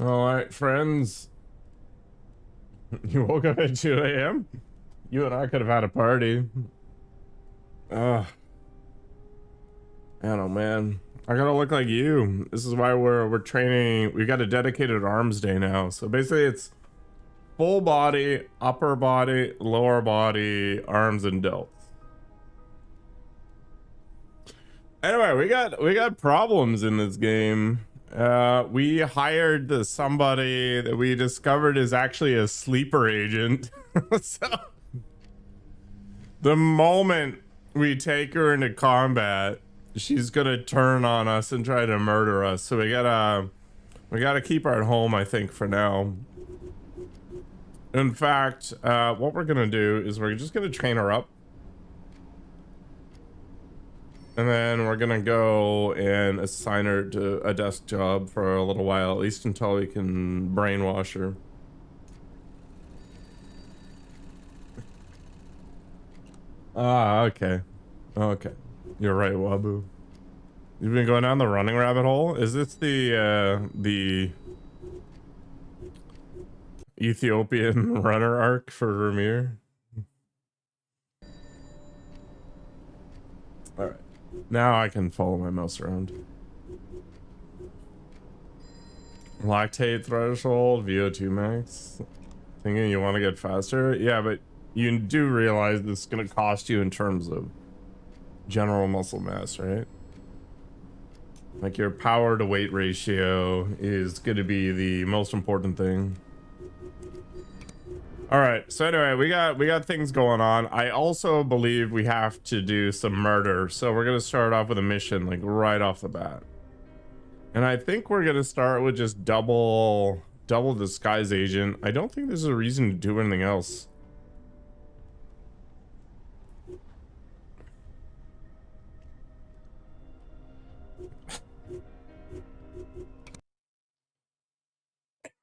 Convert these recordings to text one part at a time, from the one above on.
All right, friends. You woke up at 2 a.m.? You and I could have had a party. Ugh. I don't know, man. I gotta look like you. This is why we're training. We got a dedicated arms day now. So basically it's full body, upper body, lower body, arms and delts. Anyway, we got problems in this game. We hired somebody that we discovered is actually a sleeper agent. So the moment we take her into combat, she's gonna turn on us and try to murder us. So we gotta keep her at home, I think, for now. In fact, what we're gonna do is we're just gonna train her up. And then we're gonna go and assign her to a desk job for a little while, at least until we can brainwash her. Ah, okay. Okay. You're right, Wabu. You've been going down the running rabbit hole? Is this the Ethiopian runner arc for Ramir? Alright. Now I can follow my mouse around. Lactate threshold, VO2 max. Thinking you want to get faster? Yeah, but you do realize this is going to cost you in terms of general muscle mass, right? Like your power to weight ratio is going to be the most important thing. All right, so anyway, we got things going on. I also believe we have to do some murder, so we're gonna start off with a mission like right off the bat. And I think we're gonna start with just double disguise agent. I don't think there's a reason to do anything else.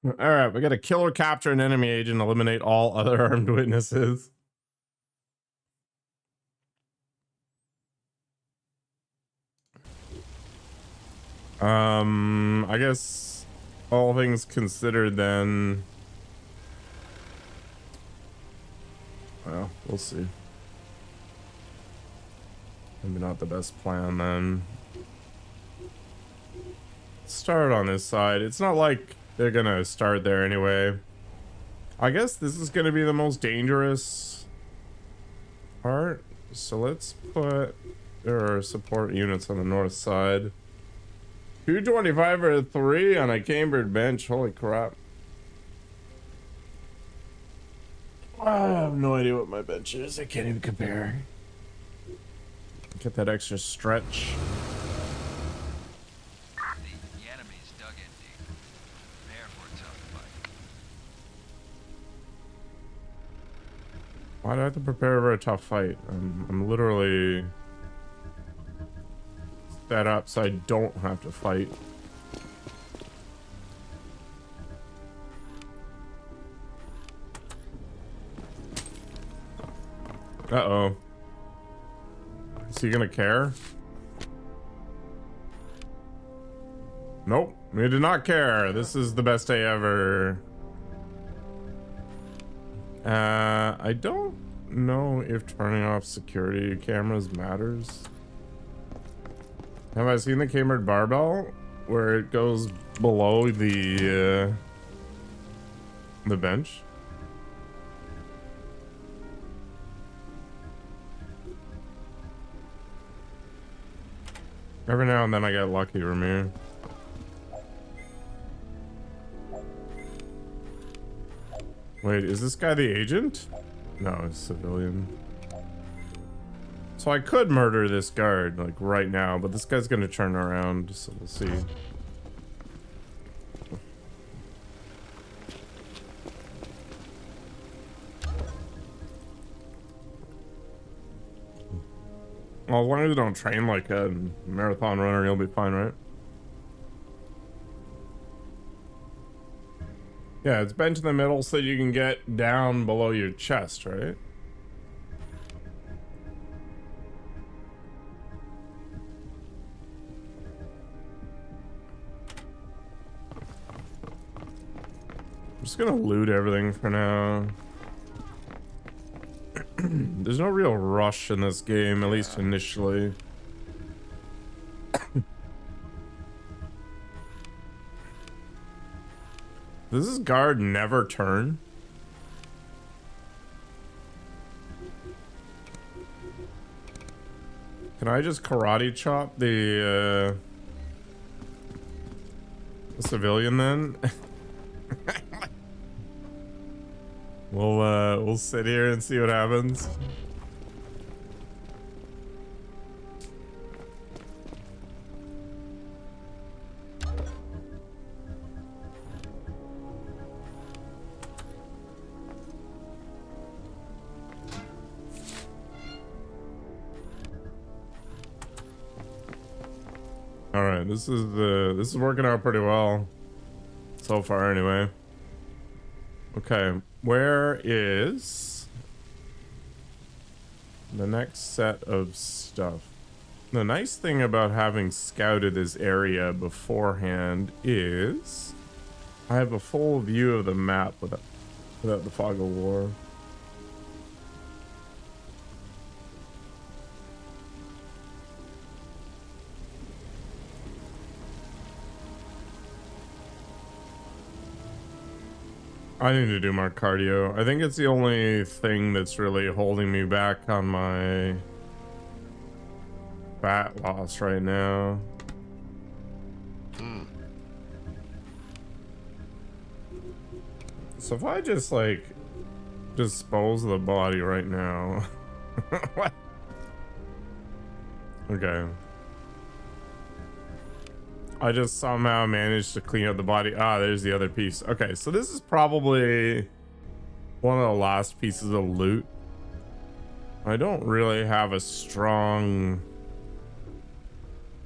All right, we got to kill or capture an enemy agent, eliminate all other armed witnesses. I guess all things considered then, well, we'll see. Maybe not the best plan then. Start on this side. It's not like they're gonna start there anyway. I guess this is gonna be the most dangerous part. So let's put their support units on the north side. 225 or 3 on a cambered bench. Holy crap. I have no idea what my bench is. I can't even compare. Get that extra stretch. The enemy's dug in deep. Prepare for a tough fight. Why do I have to prepare for a tough fight? I'm literally set up so I don't have to fight. Uh-oh. Is he gonna care? Nope, he did not care. This is the best day ever. I don't know if turning off security cameras matters. Have I seen the cambered barbell where it goes below the bench? Every now and then I get lucky, Ramir. Wait, is this guy the agent? No, it's civilian. So I could murder this guard, like, right now, but this guy's gonna turn around, so we'll see. Well, as long as you don't train like a marathon runner, you'll be fine, right? Yeah, it's bent in the middle so you can get down below your chest, right? just gonna loot everything for now. There's no real rush in this game, at least initially. Does this guard never turn? Can I just karate chop the civilian then? We'll sit here and see what happens. All right, this is working out pretty well so far anyway. Okay, where is the next set of stuff? The nice thing about having scouted this area beforehand is I have a full view of the map without the fog of war. I need to do more cardio. I think it's the only thing that's really holding me back on my fat loss right now. So if I just like dispose of the body right now. What? Okay. I just somehow managed to clean up the body. Ah, there's the other piece. Okay, so this is probably one of the last pieces of loot. I don't really have a strong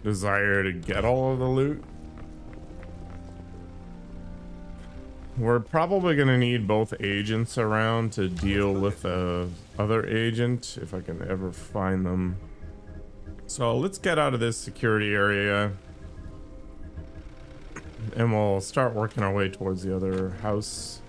desire to get all of the loot. We're probably gonna need both agents around to deal with the other agent, if I can ever find them. So let's get out of this security area. And we'll start working our way towards the other house.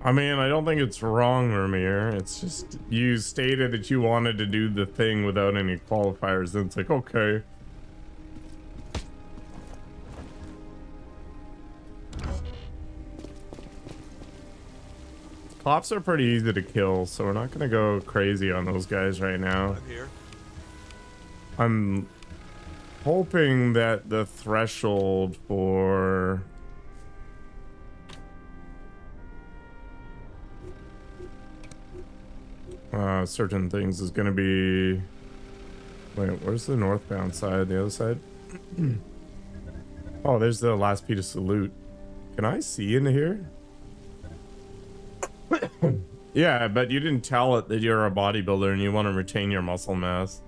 I mean, I don't think it's wrong, Ramir. It's just you stated that you wanted to do the thing without any qualifiers, and it's like, okay. Cops are pretty easy to kill, so we're not gonna go crazy on those guys right now. I'm here. I'm hoping that the threshold for certain things is gonna be... Wait, where's the northbound side? The other side? Oh, there's the last piece of loot. Can I see into here? Yeah, but you didn't tell it that you're a bodybuilder and you want to retain your muscle mass.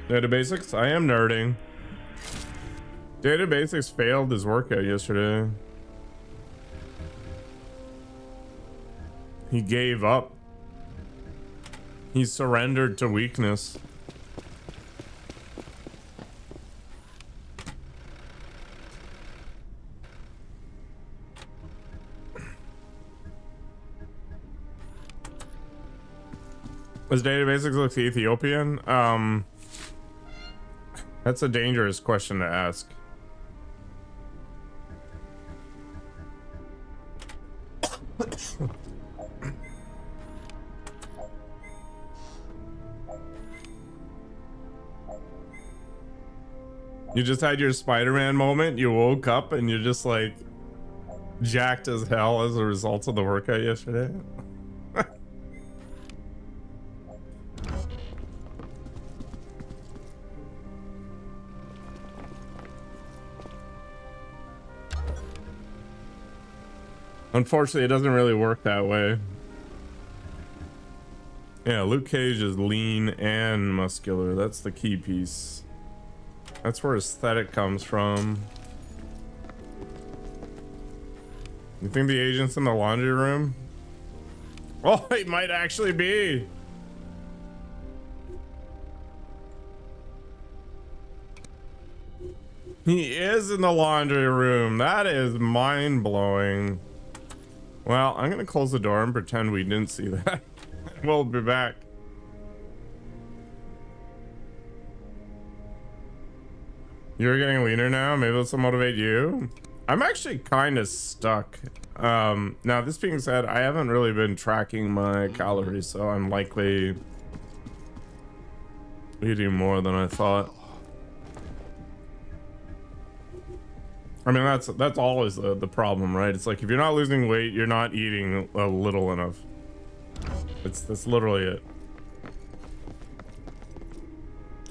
Data Basics, I am nerding. Data Basics failed his workout yesterday. He gave up. He surrendered to weakness. Does Data Basics look Ethiopian? That's a dangerous question to ask. You just had your Spider-Man moment. You woke up and you're just like jacked as hell as a result of the workout yesterday. Unfortunately, it doesn't really work that way. Yeah, Luke Cage is lean and muscular. That's the key piece. That's where aesthetic comes from. You think the agent's in the laundry room? Oh, he might actually be. He is in the laundry room. That is mind-blowing. Well, I'm gonna close the door and pretend we didn't see that. We'll be back. You're getting leaner now. Maybe this will motivate you. I'm actually kind of stuck. Now, this being said, I haven't really been tracking my calories, so I'm likely eating more than I thought. I mean, that's always the problem, right? It's like if you're not losing weight, you're not eating a little enough. That's literally it.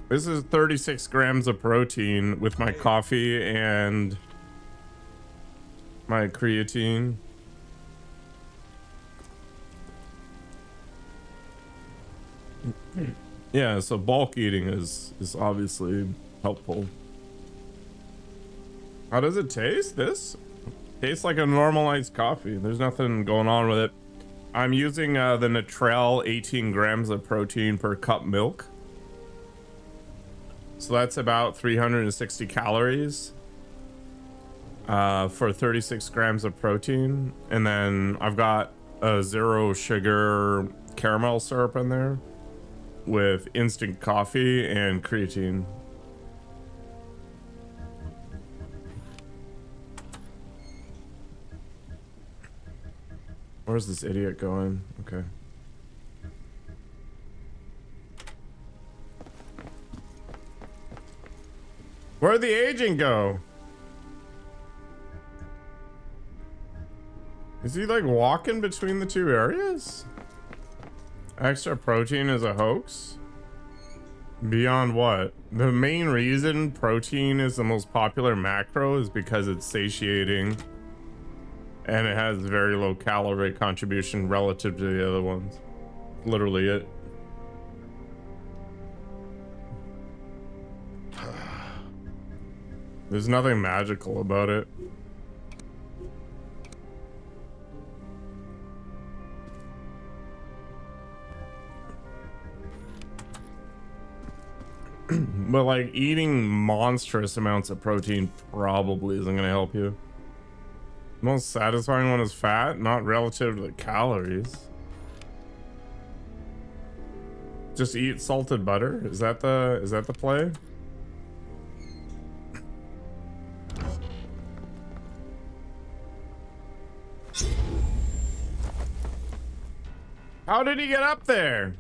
This is 36 grams of protein with my coffee and my creatine. Yeah, so bulk eating is obviously helpful. How does it taste? This tastes like a normal iced coffee. There's nothing going on with it. I'm using the Natrel 18 grams of protein per cup milk. So that's about 360 calories for 36 grams of protein. And then I've got a 0 sugar caramel syrup in there with instant coffee and creatine. Where's this idiot going? Okay. Where'd the agent go? Is he like walking between the two areas? Extra protein is a hoax? Beyond what? The main reason protein is the most popular macro is because it's satiating and it has very low calorie contribution relative to the other ones. Literally it. There's nothing magical about it. But like eating monstrous amounts of protein probably isn't going to help you. Most satisfying one is fat, not relative to the calories. Just eat salted butter. Is that the play? How did he get up there?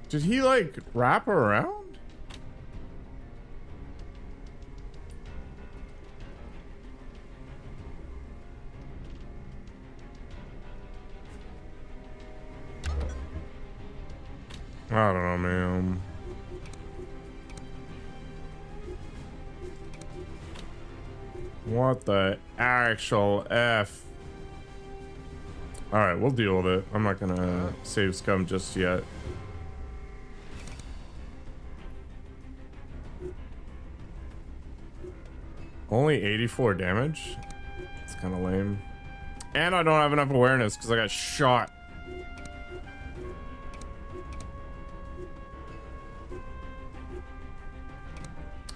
Did he like wrap around? I don't know, man. What the actual F? Alright, we'll deal with it. I'm not gonna save scum just yet. Only 84 damage? It's kind of lame. And I don't have enough awareness because I got shot.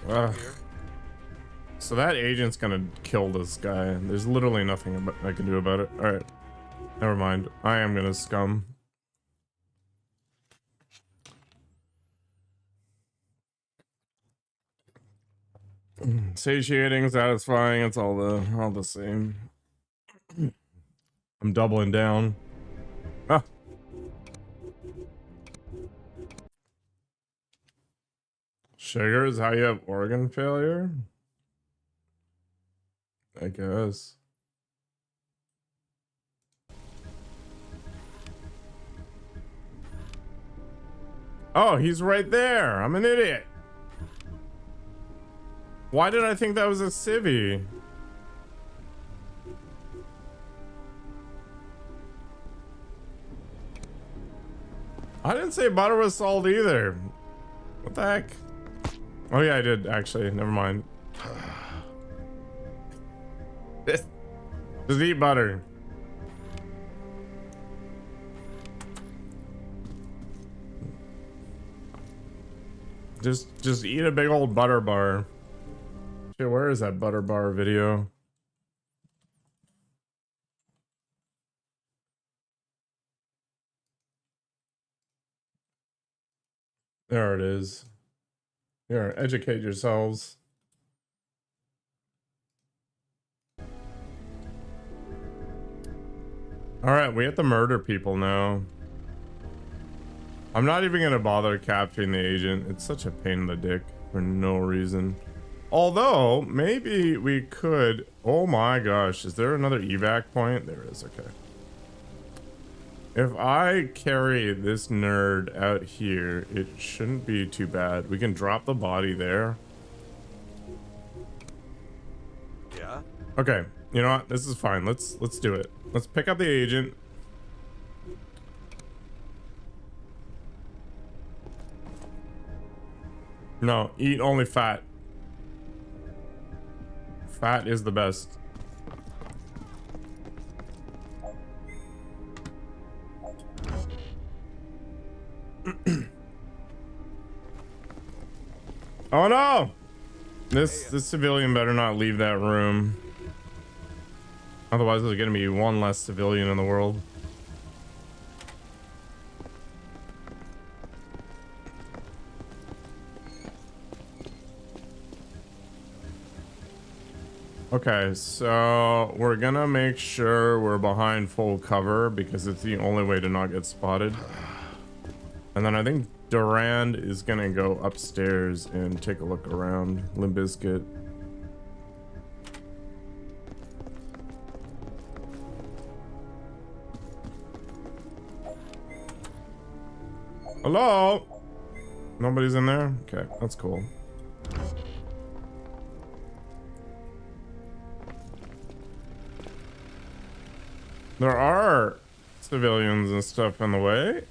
Ugh. So that agent's gonna kill this guy. There's literally nothing I can do about it. Alright. Never mind. I am gonna scum. Satiating, satisfying, it's all the same. I'm doubling down. Ah. Sugar is how you have organ failure? I guess. Oh, he's right there. I'm an idiot. Why did I think that was a civvy? I didn't say butter was salt either. What the heck? Oh yeah, I did actually. Never mind. Just eat butter. Just eat a big old butter bar. Shit, where is that butter bar video? There it is. Here, educate yourselves. Alright, we have to murder people now. I'm not even gonna bother capturing the agent. It's such a pain in the dick for no reason. Although, maybe we could... Oh my gosh, is there another evac point? There is, okay. If I carry this nerd out here, it shouldn't be too bad. We can drop the body there. Yeah. Okay, you know what? This is fine. Let's do it. Let's pick up the agent. No, eat only fat. Fat is the best. Oh no! This civilian better not leave that room. Otherwise there's gonna be one less civilian in the world. Okay, so we're gonna make sure we're behind full cover because it's the only way to not get spotted. And then I think Durand is gonna go upstairs and take a look around. Limp Bizkit. Hello? Nobody's in there? Okay, that's cool. There are civilians and stuff in the way.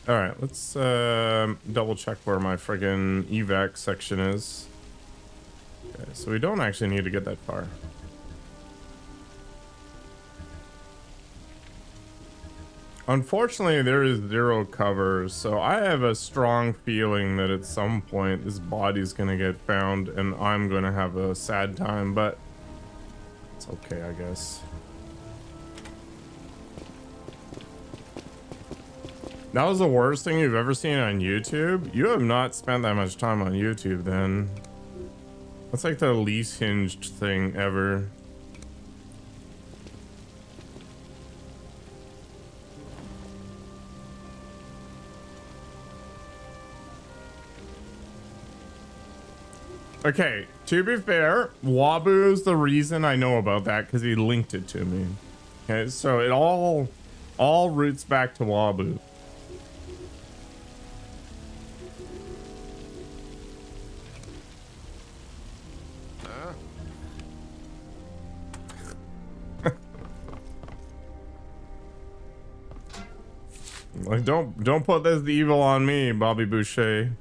All right, let's double check where my friggin' evac section is. Okay, so we don't actually need to get that far. Unfortunately, there is zero cover, so I have a strong feeling that at some point this body's gonna get found and I'm gonna have a sad time, but it's okay, I guess. That was the worst thing you've ever seen on YouTube? You have not spent that much time on YouTube then. That's like the least hinged thing ever. Okay, to be fair, Wabu's the reason I know about that because he linked it to me. Okay, so it all roots back to Wabu. Like, don't put this evil on me, Bobby Boucher.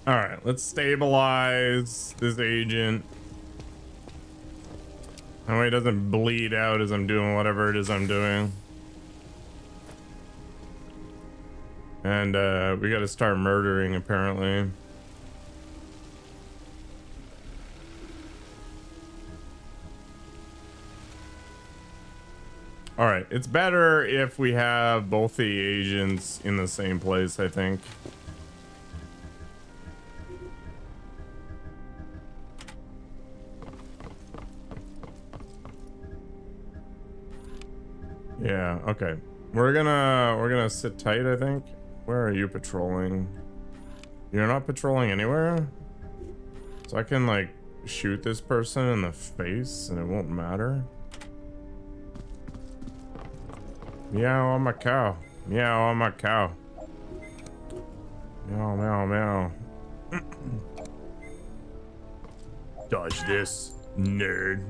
All right, let's stabilize this agent. That way he doesn't bleed out as I'm doing whatever it is I'm doing. And we got to start murdering apparently. All right, it's better if we have both the agents in the same place, I think. Yeah, okay. We're gonna sit tight, I think. Where are you patrolling? You're not patrolling anywhere? So I can like shoot this person in the face and it won't matter? Meow on my cow. Meow on my cow. Meow, meow, meow. Dodge this, nerd.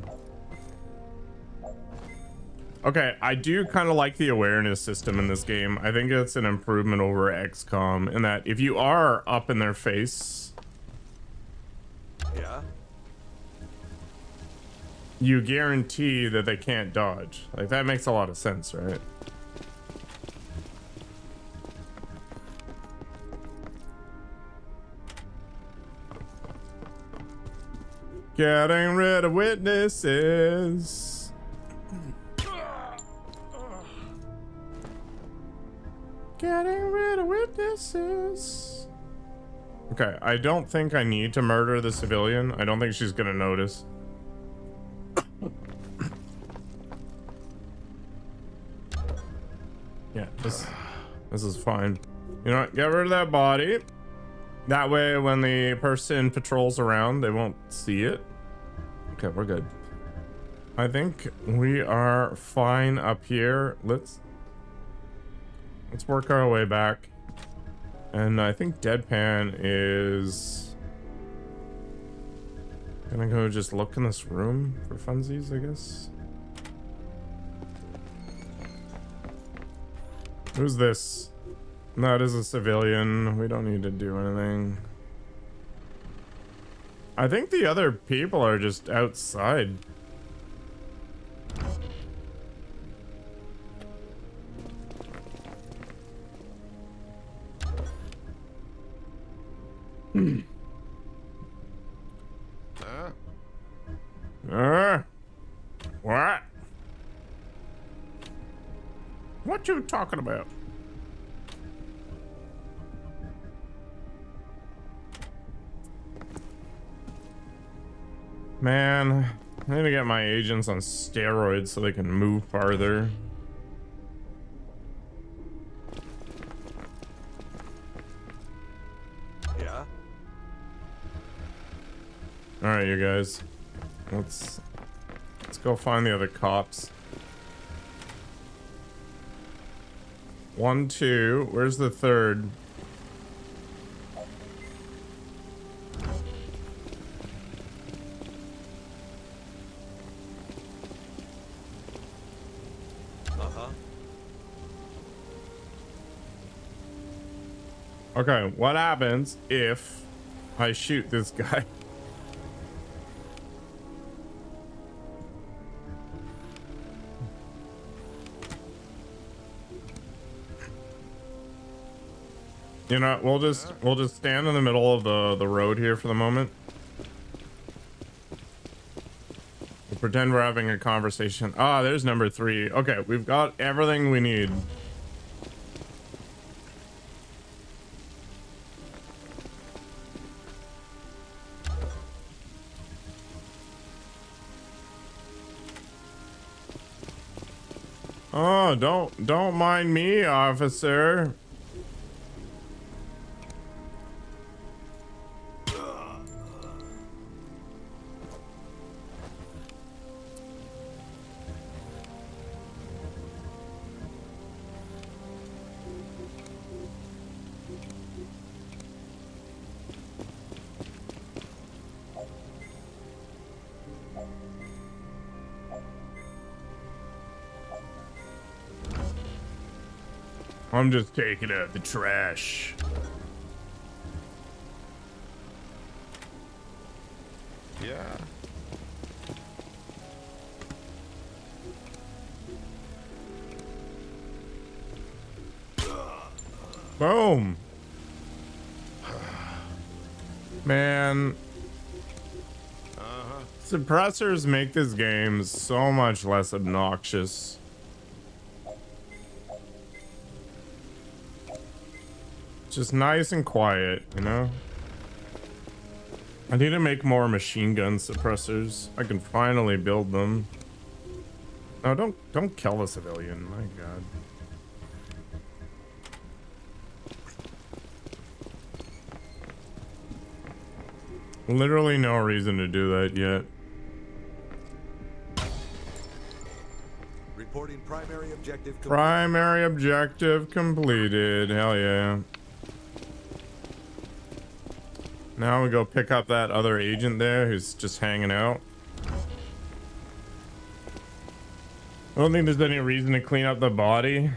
Okay, I do kind of like the awareness system in this game. I think it's an improvement over XCOM in that if you are up in their face, Yeah. you guarantee that they can't dodge. Like, that makes a lot of sense, right? Getting rid of witnesses. Getting rid of witnesses. Okay, I don't think I need to murder the civilian. I don't think she's gonna notice. Yeah, this is fine. You know what? Get rid of that body. That way, when the person patrols around, they won't see it. Okay, we're good. I think we are fine up here. Let's work our way back. And I think Deadpan is gonna go just look in this room for funsies, I guess. Who's this? That is a civilian. We don't need to do anything. I think the other people are just outside. What? What you talking about? Man, I need to get my agents on steroids so they can move farther. Yeah. All right, you guys. Let's go find the other cops. 1, 2. Where's the third? Okay, what happens if I shoot this guy? You know, we'll just stand in the middle of the road here for the moment. We'll pretend we're having a conversation. Ah, there's number 3. Okay, we've got everything we need. Oh, don't mind me, officer. I'm just taking out the trash. Yeah. Boom. Man. Suppressors make this game so much less obnoxious. Just nice and quiet, you know? I need to make more machine gun suppressors. I can finally build them. No, don't kill the civilian, my god. Literally no reason to do that yet. Reporting primary objective complete. Primary objective completed. Hell yeah. Now we go pick up that other agent there who's just hanging out. I don't think there's any reason to clean up the body.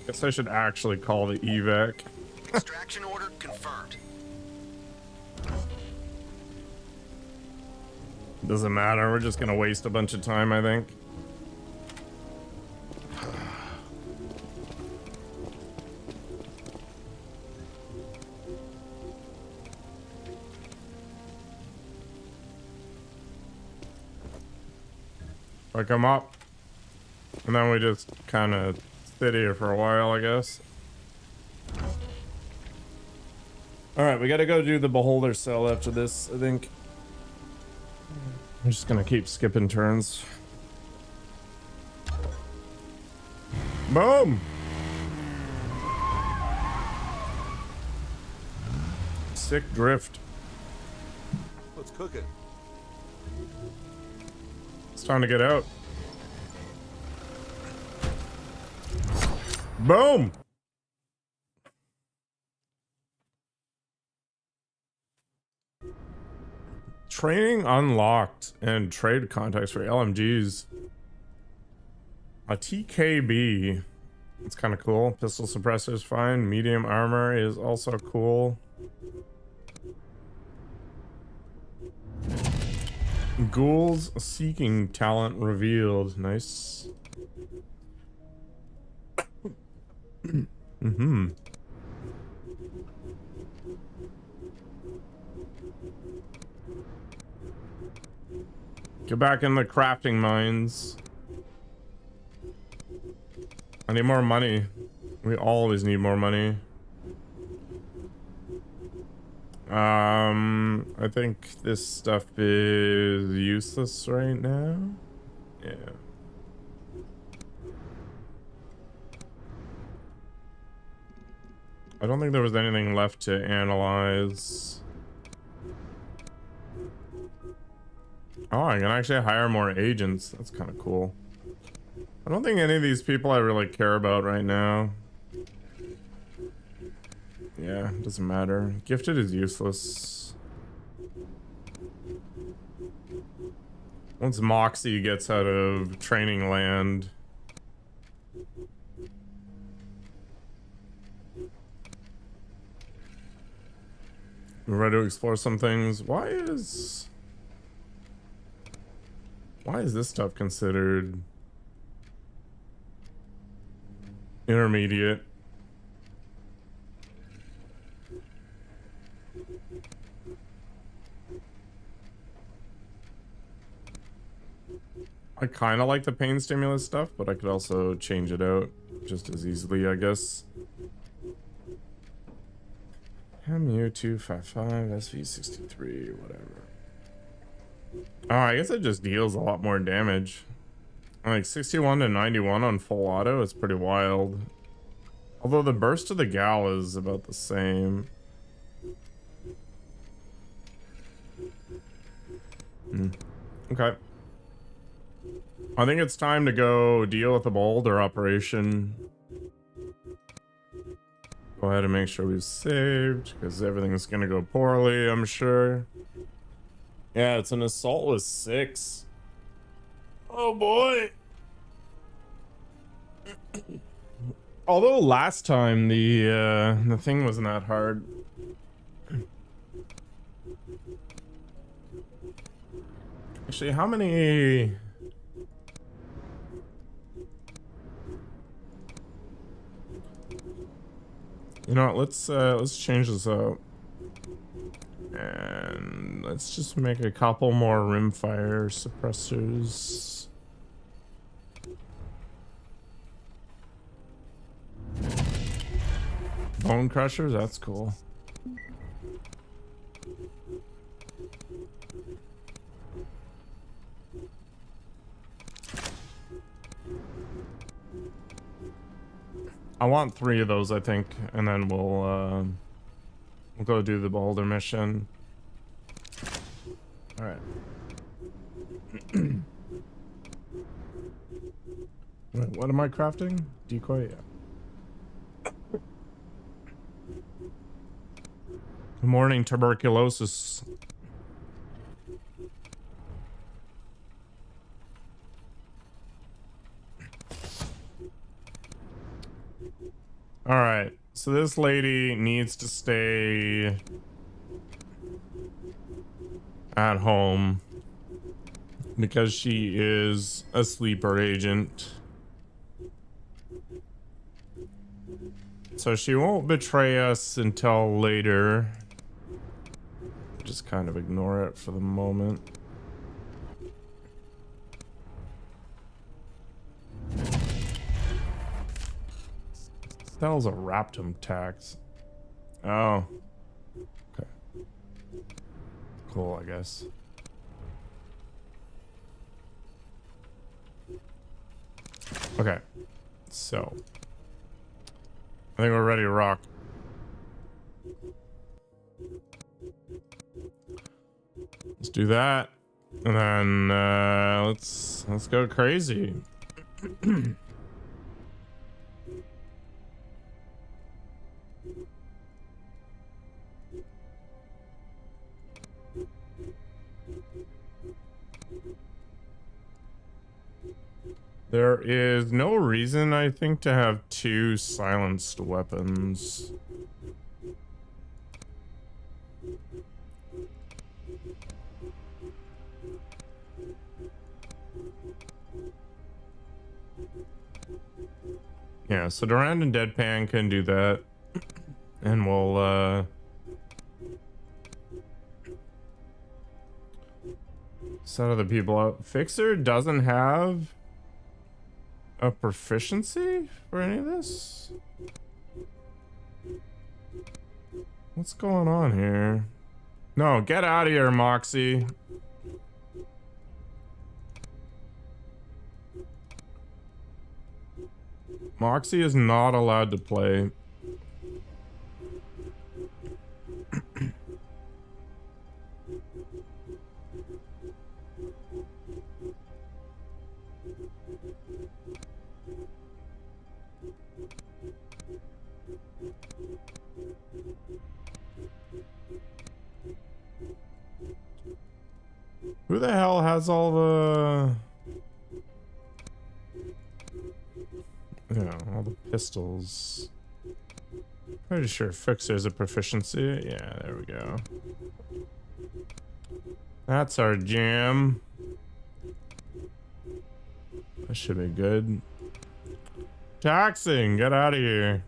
Guess I should actually call the evac. Extraction order confirmed. Doesn't matter, we're just gonna waste a bunch of time, I think. I come up, and then we just kind of sit here for a while, I guess. All right, we gotta go do the beholder cell after this, I think. I'm just gonna keep skipping turns. Boom! Sick drift. What's cooking? It's time to get out. Boom! Training unlocked and trade contacts for LMGs. A TKB. It's kind of cool. Pistol suppressor is fine. Medium armor is also cool. Ghouls seeking talent revealed. Nice. Mm-hmm. Get back in the crafting mines. I need more money. We always need more money. I think this stuff is useless right now. Yeah. I don't think there was anything left to analyze. Oh, I can actually hire more agents. That's kind of cool. I don't think any of these people I really care about right now. Yeah, doesn't matter. Gifted is useless. Once Moxie gets out of training land. We're ready to explore some things. Why is this stuff considered intermediate? I kind of like the pain stimulus stuff, but I could also change it out just as easily, I guess. MU255, SV63, whatever. Oh, I guess it just deals a lot more damage. Like 61 to 91 on full auto is pretty wild. Although the burst of the gal is about the same. Okay. I think it's time to go deal with the beholder operation. Go ahead and make sure we've saved, because everything's gonna go poorly, I'm sure. Yeah, it's an assault with 6. Oh boy. Although last time the thing wasn't that hard. Actually, how many? You know what, let's change this up. And let's just make a couple more rimfire suppressors. Bone crushers, that's cool. I want 3 of those, I think, and then we'll go do the boulder mission. All right. Wait, what am I crafting? Decoy? Yeah. Good morning, tuberculosis. All right, so this lady needs to stay at home because she is a sleeper agent. So she won't betray us until later. Just kind of ignore it for the moment. What the hell's a raptum tax? Oh. Okay. Cool, I guess. Okay. So. I think we're ready to rock. Let's do that. And then let's go crazy. There is no reason, I think, to have 2 silenced weapons. Yeah, so Durand and Deadpan can do that. And we'll set other people up. Fixer doesn't have a proficiency for any of this? What's going on here? No, get out of here, Moxie. Moxie is not allowed to play. Who the hell has all the... Yeah, all the pistols. Pretty sure Fixer's a proficiency. Yeah, there we go. That's our jam. That should be good. Taxing, get out of here.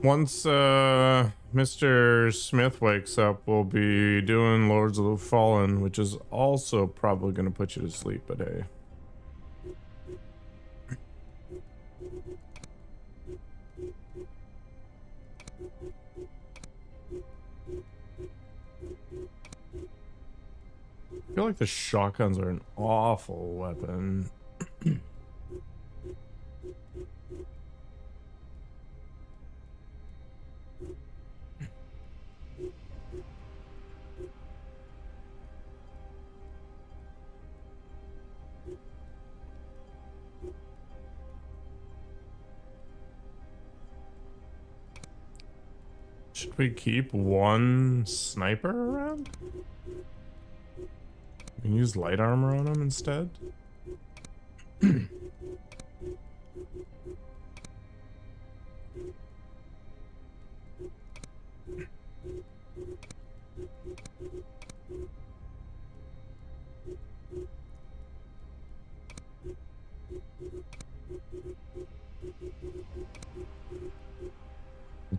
Once Mr. Smith wakes up, we'll be doing Lords of the Fallen, which is also probably going to put you to sleep, but hey. I feel like the shotguns are an awful weapon. Should we keep one sniper around? We can use light armor on him instead.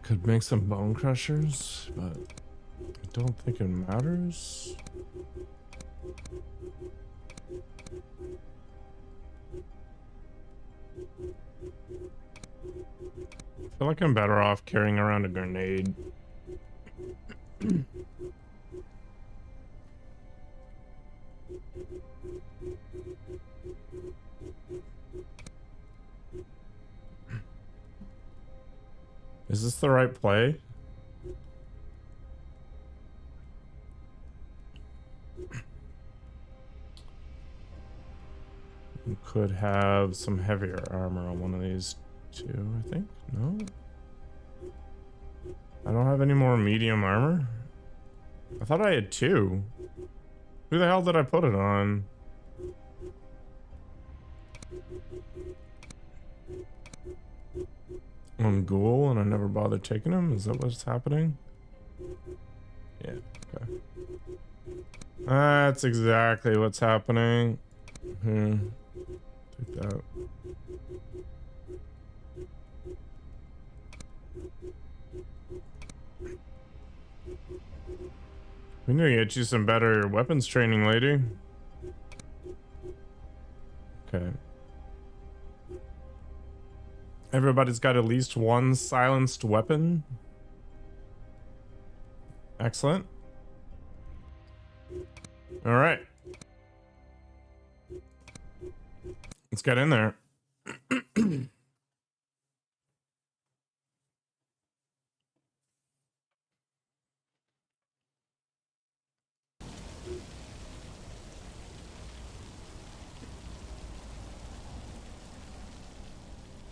Could make some bone crushers, but I don't think it matters. I feel like I'm better off carrying around a grenade. Is this the right play? We could have some heavier armor on one of these two, I think. No? I don't have any more medium armor? I thought I had two. Who the hell did I put it on? On Ghoul, and I never bothered taking him? Is that what's happening? Yeah, okay. That's exactly what's happening. Take that. We need to get you some better weapons training, lady. Okay. Everybody's got at least one silenced weapon. Excellent. All right. Let's get in there.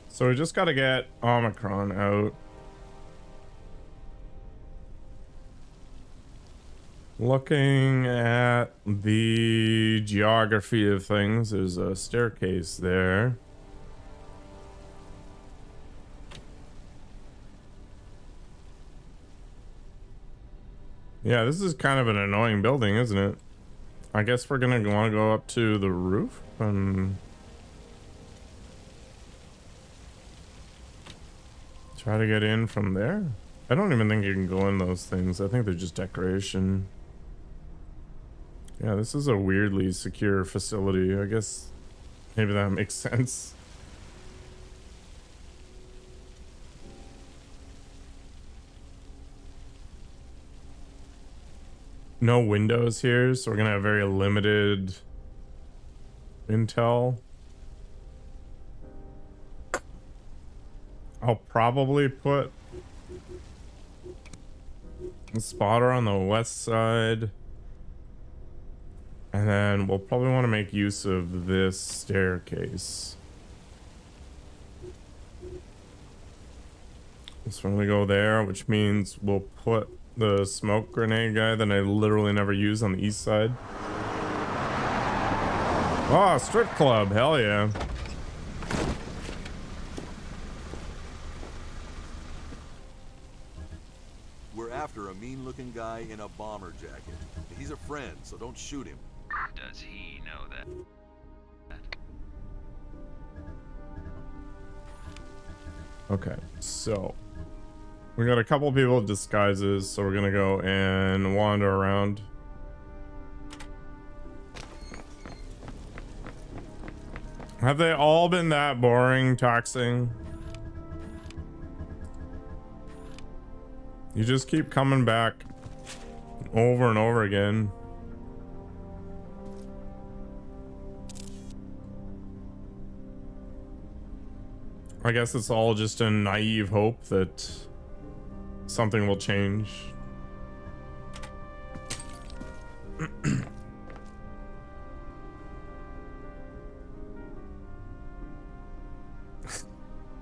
So we just got to get Omicron out. Looking at the geography of things, there's a staircase there. Yeah, this is kind of an annoying building, isn't it? I guess we're gonna want to go up to the roof and try to get in from there. I don't even think you can go in those things. I think they're just decoration. Yeah, this is a weirdly secure facility. I guess maybe that makes sense. No windows here, so we're gonna have very limited intel. I'll probably put a spotter on the west side. And then we'll probably want to make use of this staircase. So we're gonna go there, which means we'll put the smoke grenade guy that I literally never use on the east side. Oh, strip club, hell yeah. We're after a mean-looking guy in a bomber jacket. He's a friend, so don't shoot him. Does he know that? Okay, so we got a couple people with disguises, so we're gonna go and wander around. Have they all been that boring, taxing? You just keep coming back over and over again. I guess it's all just a naive hope that something will change.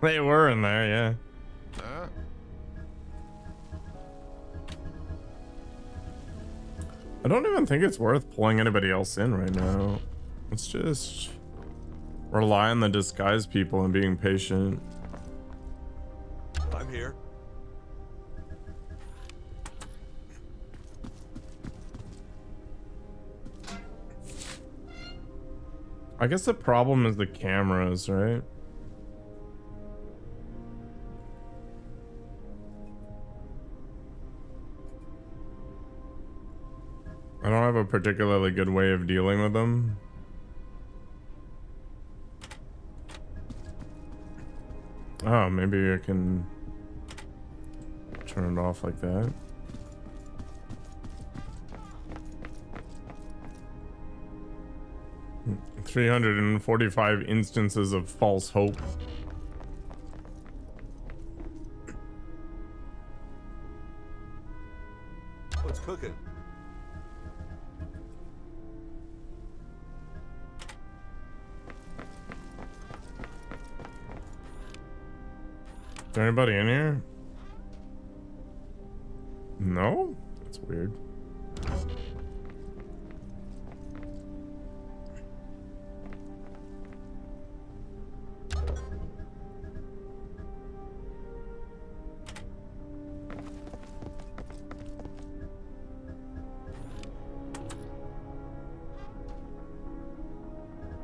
They were in there, yeah. I don't even think it's worth pulling anybody else in right now. Let's just rely on the disguise people and being patient. I'm here. I guess the problem is the cameras, right? I don't have a particularly good way of dealing with them. Oh, maybe I can turn it off like that. Hmm. 345 instances of false hope. What's cooking? Is there anybody in here? No? That's weird.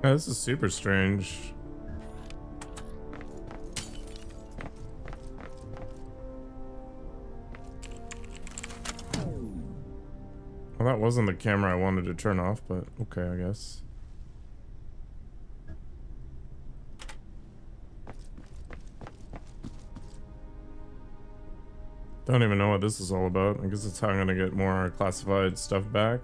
Yeah, this is super strange. Well, that wasn't the camera I wanted to turn off, but okay, I guess. Don't even know what this is all about. I guess it's how I'm gonna get more classified stuff back.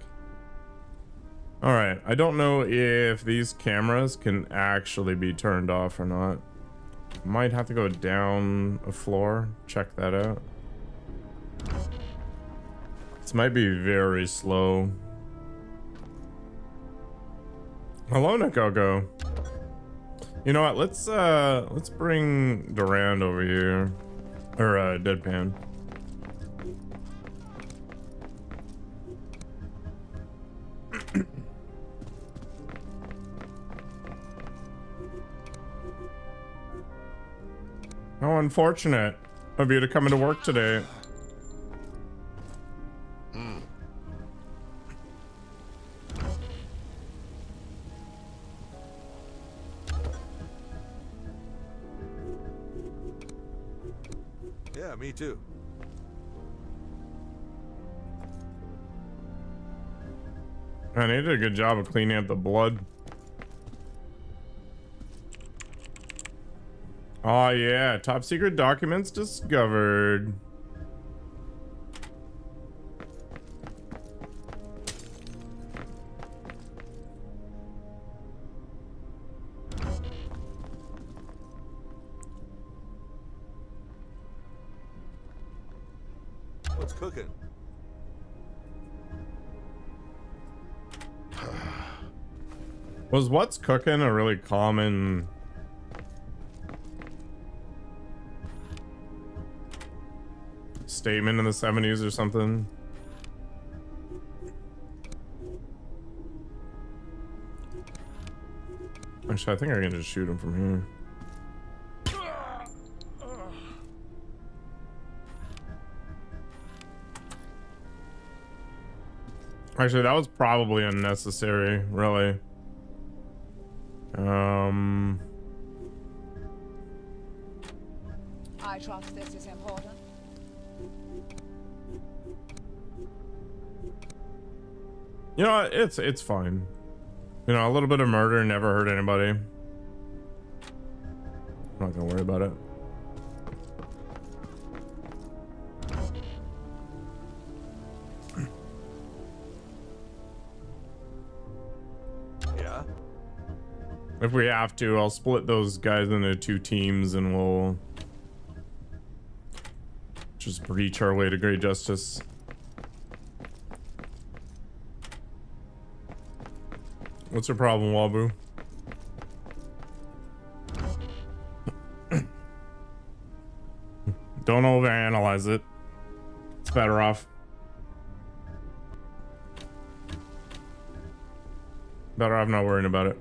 Alright, I don't know if these cameras can actually be turned off or not. Might have to go down a floor, check that out. This might be very slow. Hello, Nikogo. You know what? Let's bring Durand over here, or Deadpan. How unfortunate of you to come into work today. Yeah, me too. Man, they did a good job of cleaning up the blood. Oh yeah, top secret documents discovered. What's cooking? Was what's cooking a really common statement in the 70s or something? Actually, I think I can just shoot him from here. Actually, that was probably unnecessary, really. I trust this is important. You know what? It's fine. You know, a little bit of murder never hurt anybody. I'm not gonna worry about it. Yeah? If we have to, I'll split those guys into 2 teams and we'll just breach our way to great justice. What's your problem, Wabu? Don't overanalyze it. It's better off. Better off not worrying about it.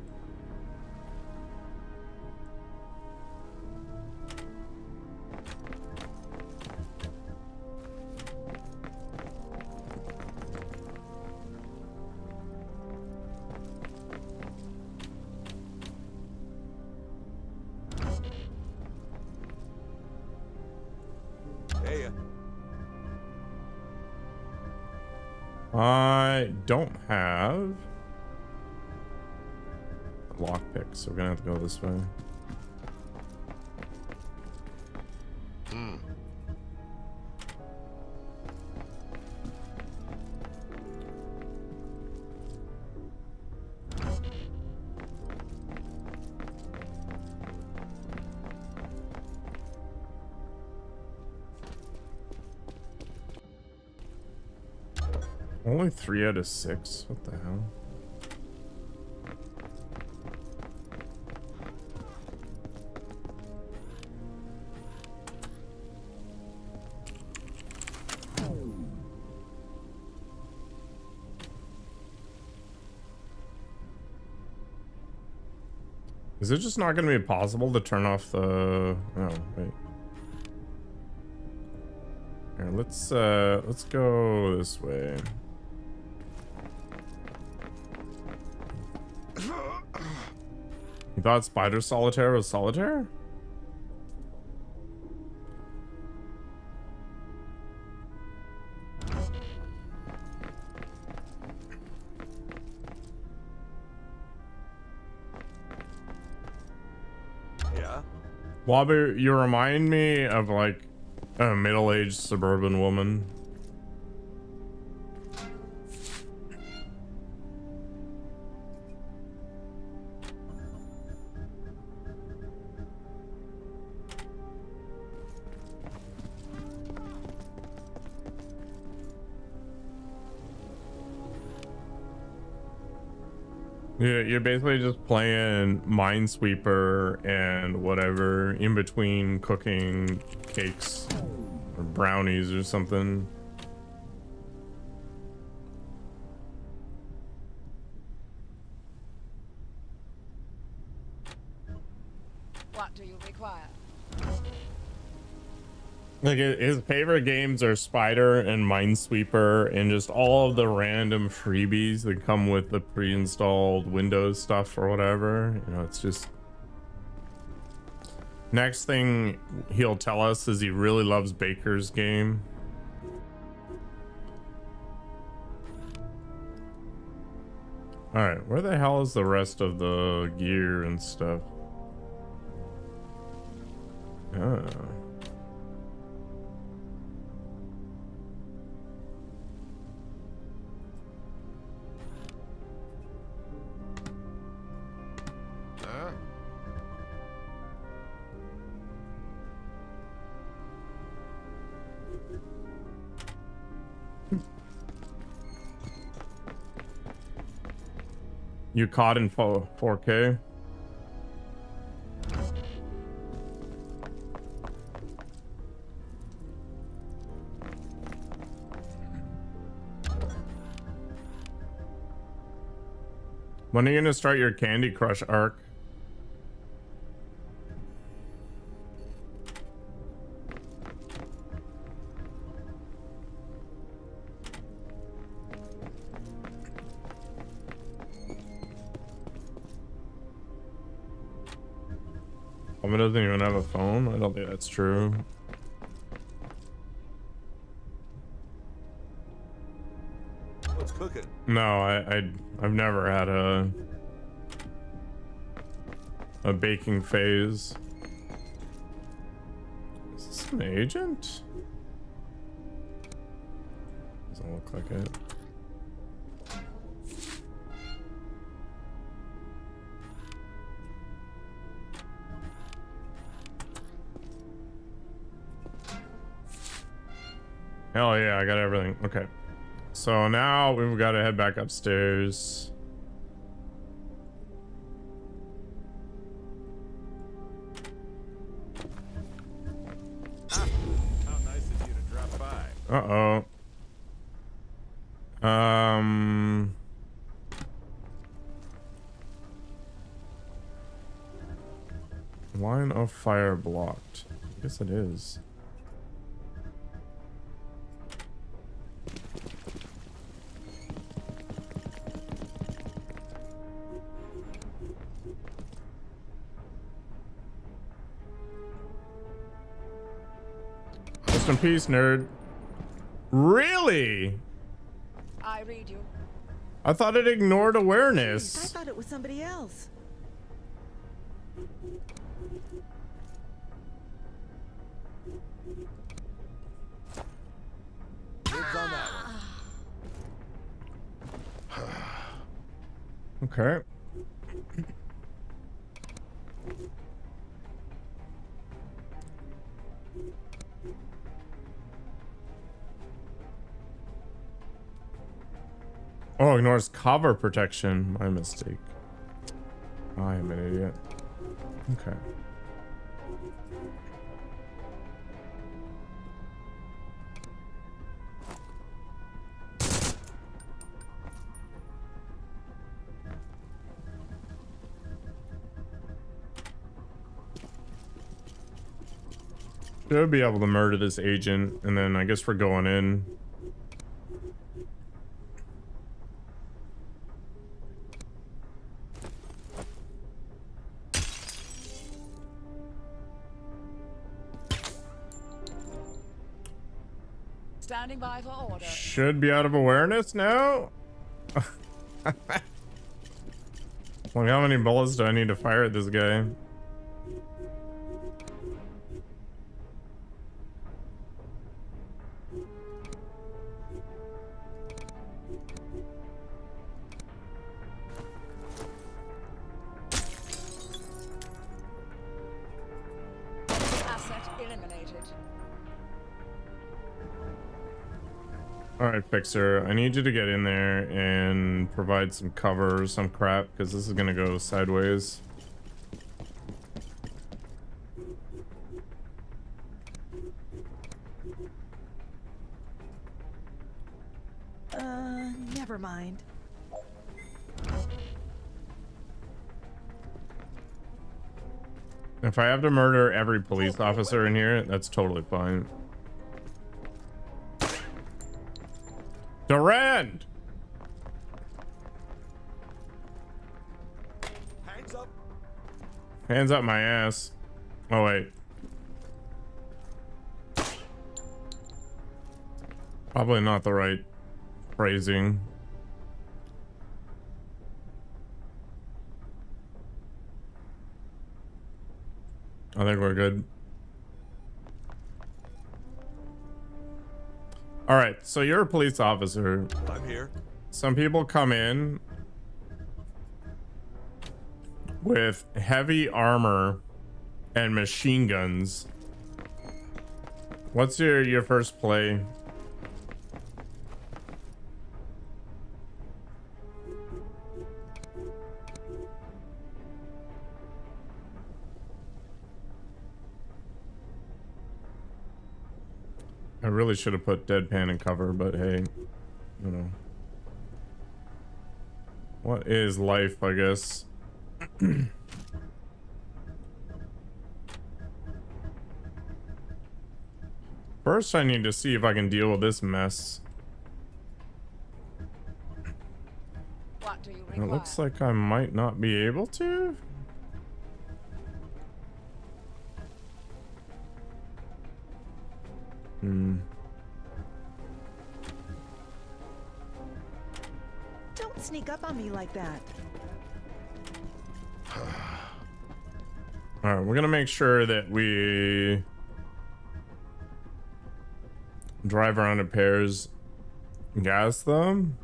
Hey, I don't have a lockpick, so we're gonna have to go this way. Only 3 out of 6. What the hell? Is it just not going to be possible to turn off the... Oh, wait. Here, let's go this way. You thought Spider Solitaire was solitaire? Yeah? Wobby, you remind me of like a middle-aged suburban woman. Yeah, you're basically just playing Minesweeper and whatever in between cooking cakes or brownies or something. What do you require? Like his favorite games are Spider and Minesweeper and just all of the random freebies that come with the pre-installed Windows stuff or whatever. You know, it's just... Next thing he'll tell us is he really loves Baker's game. Alright, where the hell is the rest of the gear and stuff? Ah. You caught in 4K? When are you gonna start your Candy Crush arc? It doesn't even have a phone. I don't think that's true. What's cooking? No, I've never had a baking phase. Is this an agent? Doesn't look like it. Hell yeah, I got everything. Okay. So now we've got to head back upstairs. How nice of you to drop by. Uh-oh. Line of fire blocked. I guess it is. Rest in peace, nerd. Really? I read you. I thought it ignored awareness. I thought it was somebody else. Dibs on that one. Okay. Oh, ignores cover protection. My mistake. I am an idiot. Okay. Should be able to murder this agent, and then I guess we're going in. Standing by for order. Should be out of awareness now. Like, how many bullets do I need to fire at this guy? Asset eliminated. All right, Fixer, I need you to get in there and provide some cover or some crap, because this is gonna go sideways. Never mind. If I have to murder every police officer in here, that's totally fine. Durand! Hands up. Hands up my ass. Oh, wait. Probably not the right phrasing. I think we're good. All right, so you're a police officer. I'm here. Some people come in with heavy armor and machine guns. What's your first play? I really should have put deadpan in cover, but hey, you know. What is life, I guess? First, I need to see if I can deal with this mess. What do you It require? looks like I might not be able to. Don't sneak up on me like that. All right, we're gonna make sure that we drive around in pairs, gas them.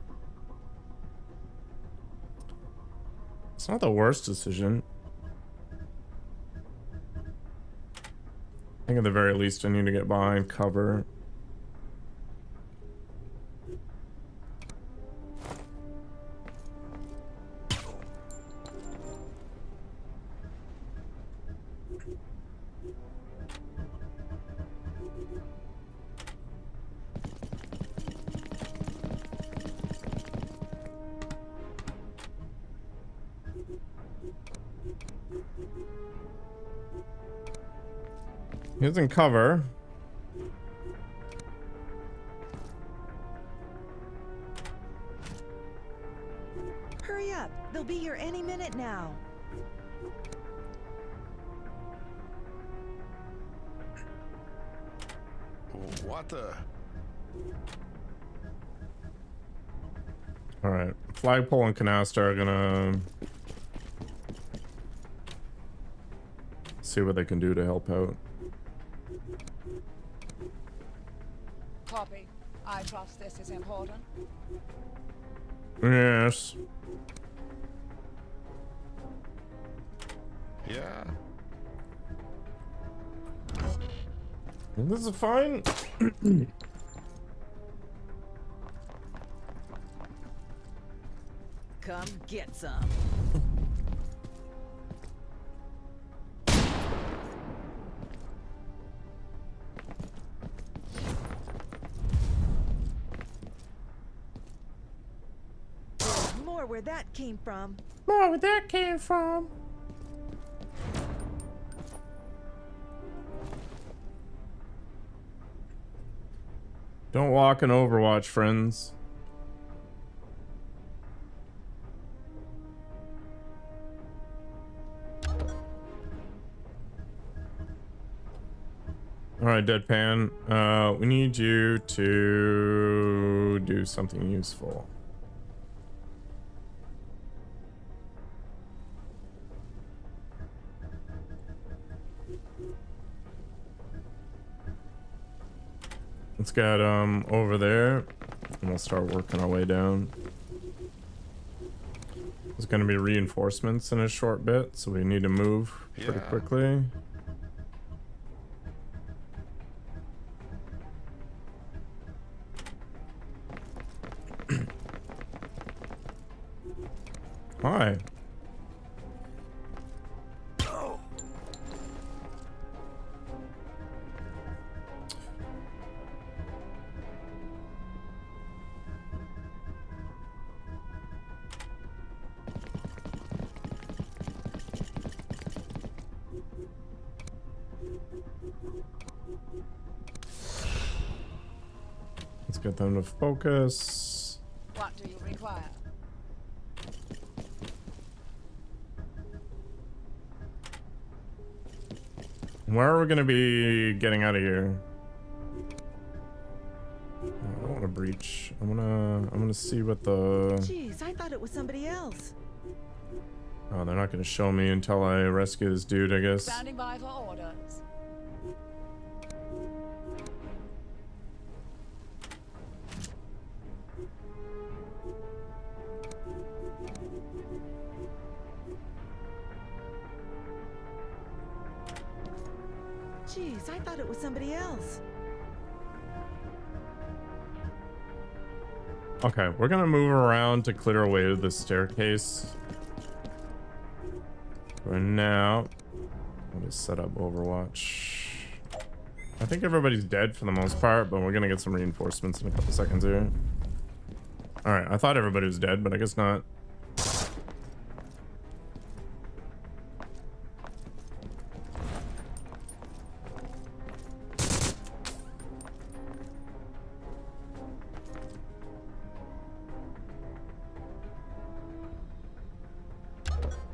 It's not the worst decision. I think at the very least I need to get behind cover. He's in cover. Hurry up. They'll be here any minute now. What the? All right, flagpole and canister are gonna see what they can do to help out. Copy. I trust this is important. Yes. Yeah. This is fine. Come get some. There's more where that came from. More where that came from. Don't walk in Overwatch, friends. Alright, Deadpan. We need you to do something useful. Let's get over there and we'll start working our way down. There's gonna be reinforcements in a short bit, so we need to move pretty quickly. Hi. Let's get them to focus. What do you require? Where are we gonna be getting out of here? I don't want to breach. I'm gonna see what the. Jeez, I thought it was somebody else. Oh, they're not gonna show me until I rescue this dude, I guess. Standing by for orders. Jeez, I thought it was somebody else. Okay, we're gonna move around to clear away to the staircase. For now, I'll just set up Overwatch. I think everybody's dead for the most part, but we're gonna get some reinforcements in a couple seconds here. Alright, I thought everybody was dead, but I guess not.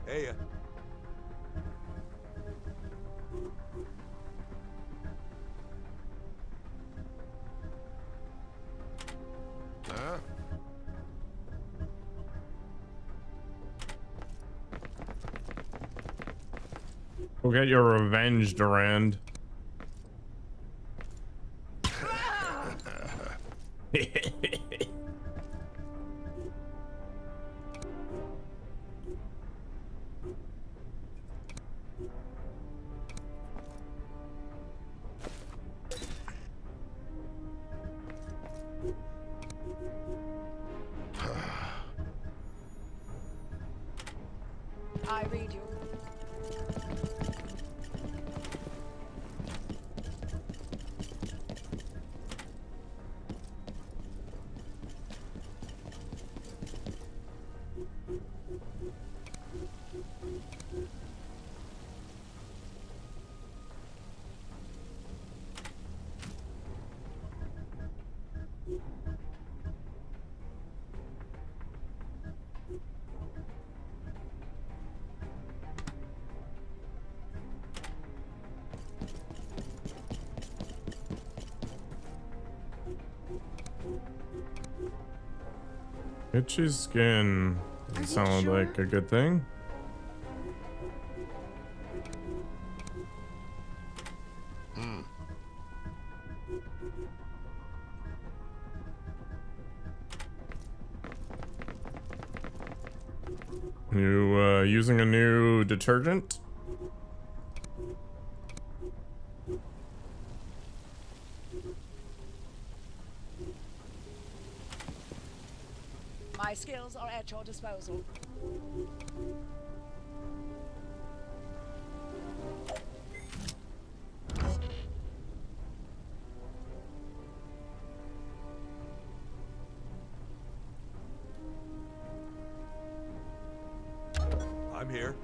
Hey, Go get your revenge, Durand. I read you. Itchy skin. Doesn't sound sure? like a good thing. You using a new detergent? My My skills are at your disposal. I'm here.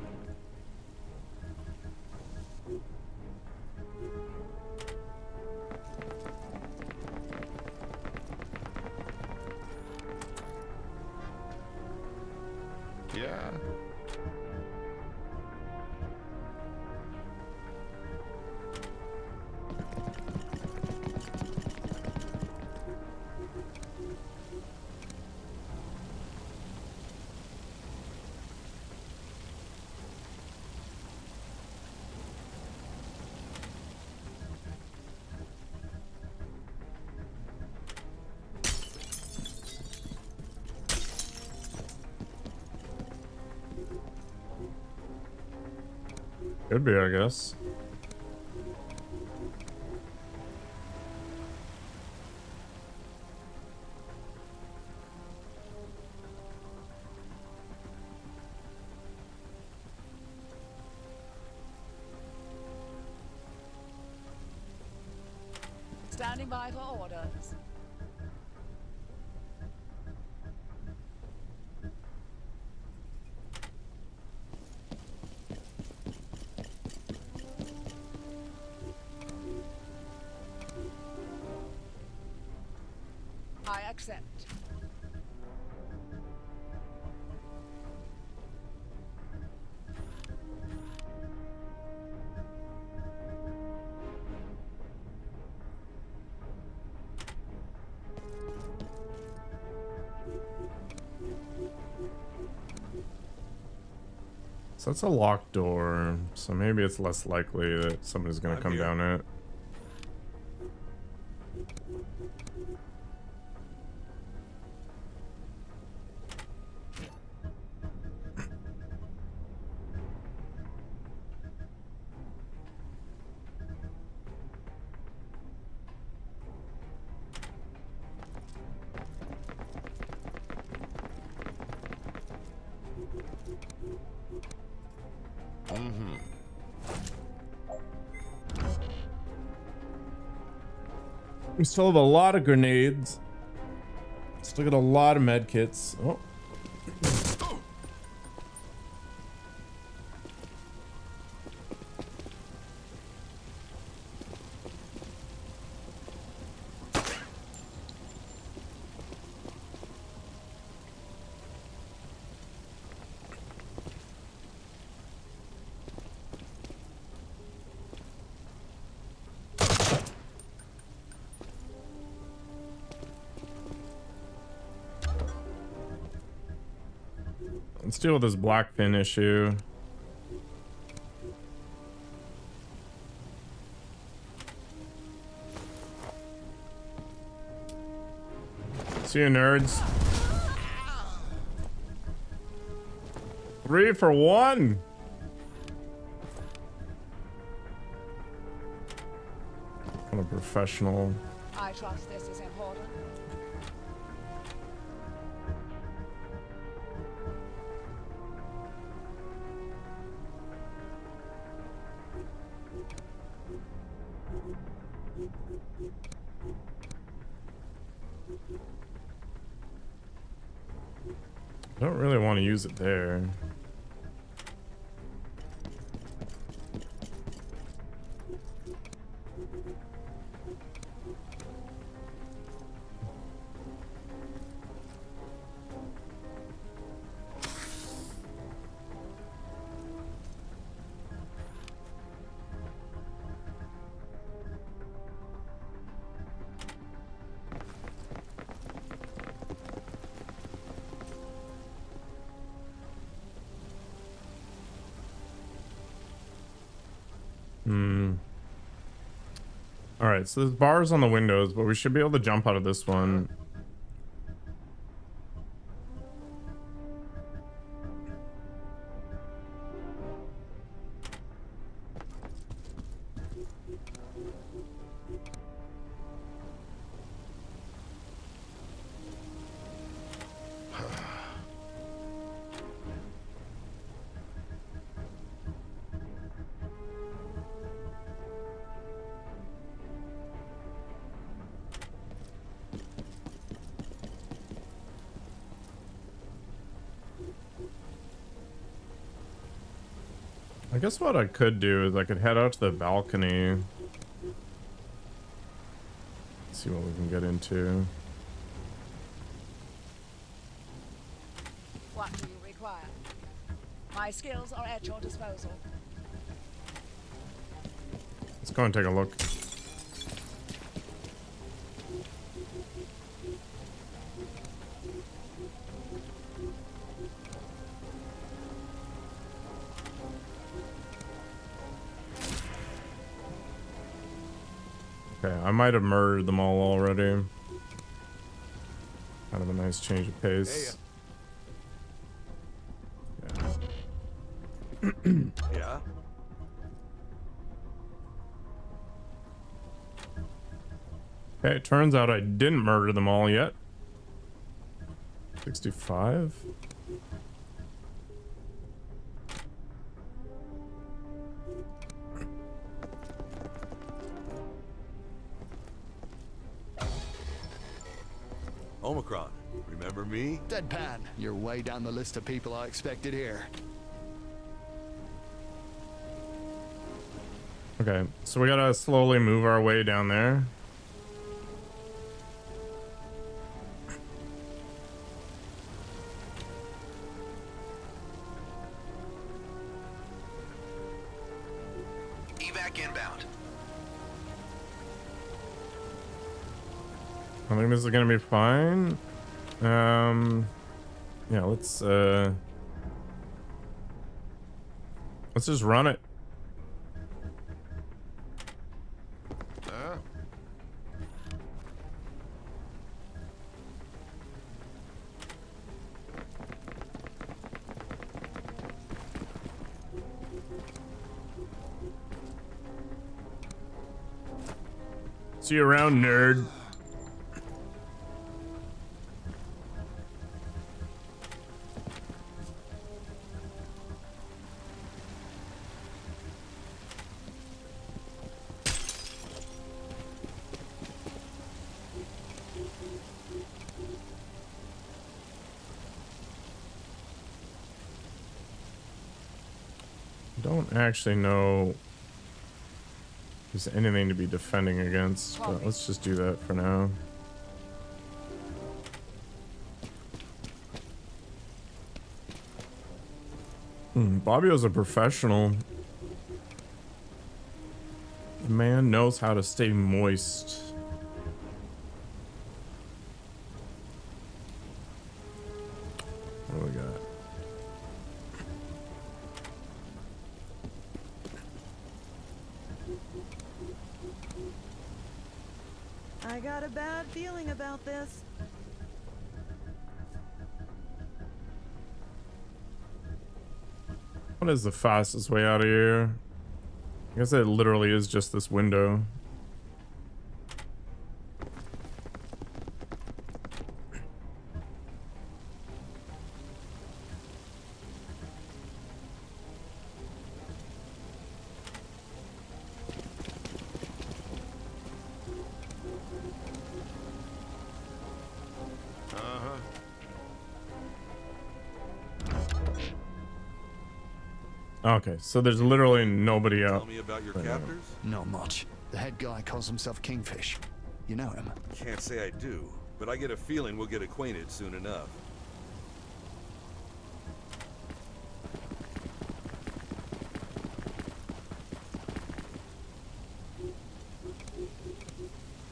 Yeah. Could be, I guess. Standing by for orders. I accept. So it's a locked door, so maybe it's less likely that somebody's gonna I'm come here. down it. We still have a lot of grenades. Still got a lot of med kits. Oh. Let's deal with this black pin issue. See you, nerds. 3 for 1. Kind of professional. I trust this is important. I don't really want to use it there. Alright, so there's bars on the windows, but we should be able to jump out of this one. guess what I could do is I could head out to the balcony. See what we can get into. What do you require? My skills are at your disposal. Let's go and take a look. Okay, I might have murdered them all already. Kind of a nice change of pace. Yeah? Okay, it turns out I didn't murder them all yet. 65? Omicron, remember me? Deadpan, you're way down the list of people I expected here. Okay, so we gotta slowly move our way down there. Evac inbound. I think this is gonna be fine. Yeah, let's just run it. See you around, nerd. Don't actually know if there's anything to be defending against, but let's just do that for now. Bobbio's a professional. The man knows how to stay moist. What do we got? I got a bad feeling about this. What is the fastest way out of here? I guess it literally is just this window. Okay, so there's literally nobody Tell out. me about your right now. captors? Not much. The head guy calls himself Kingfish. You know him? Can't say I do, but I get a feeling we'll get acquainted soon enough.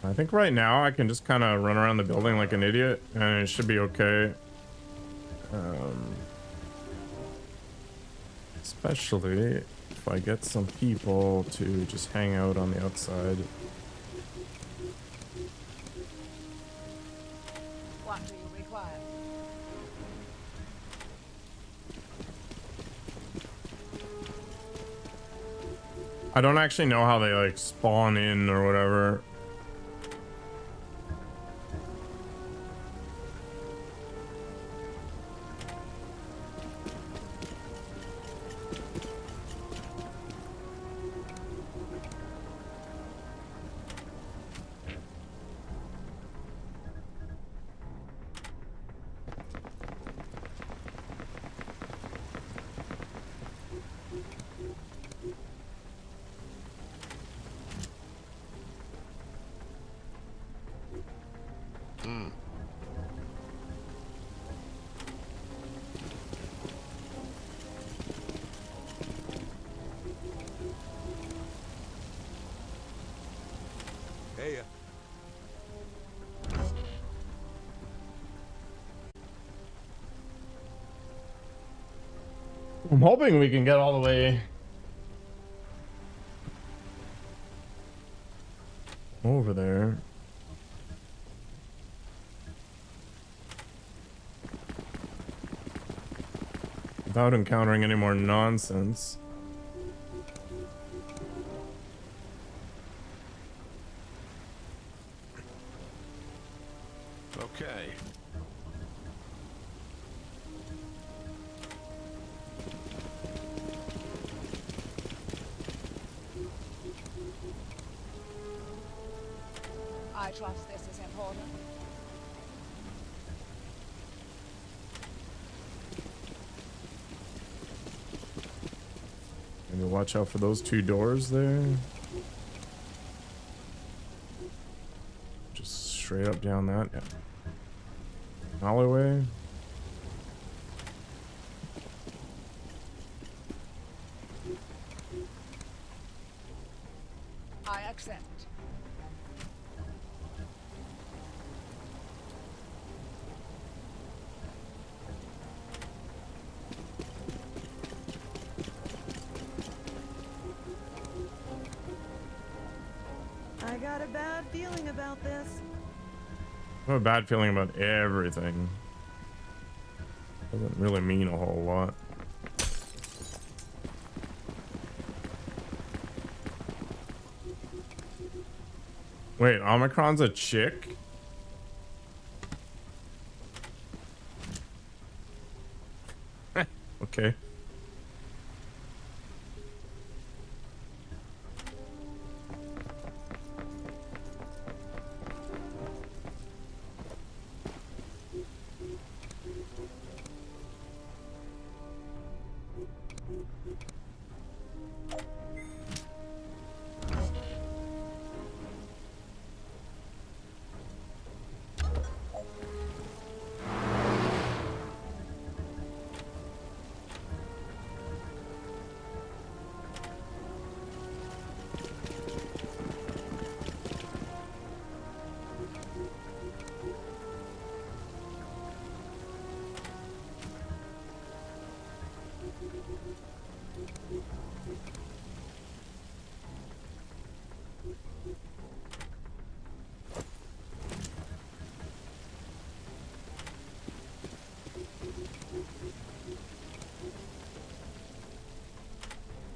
I think right now I can just kind of run around the building like an idiot and it should be okay. Especially if I get some people to just hang out on the outside. What do you require? I don't actually know how they like spawn in or whatever. Hey, I'm hoping we can get all the way over there. Without encountering any more nonsense. Okay. I trust this is important. Maybe watch out for those two doors there. Just straight up down that alleyway. I accept. I got a bad feeling about this. I have a bad feeling about everything. Doesn't really mean a whole lot. Wait, Omicron's a chick? Okay.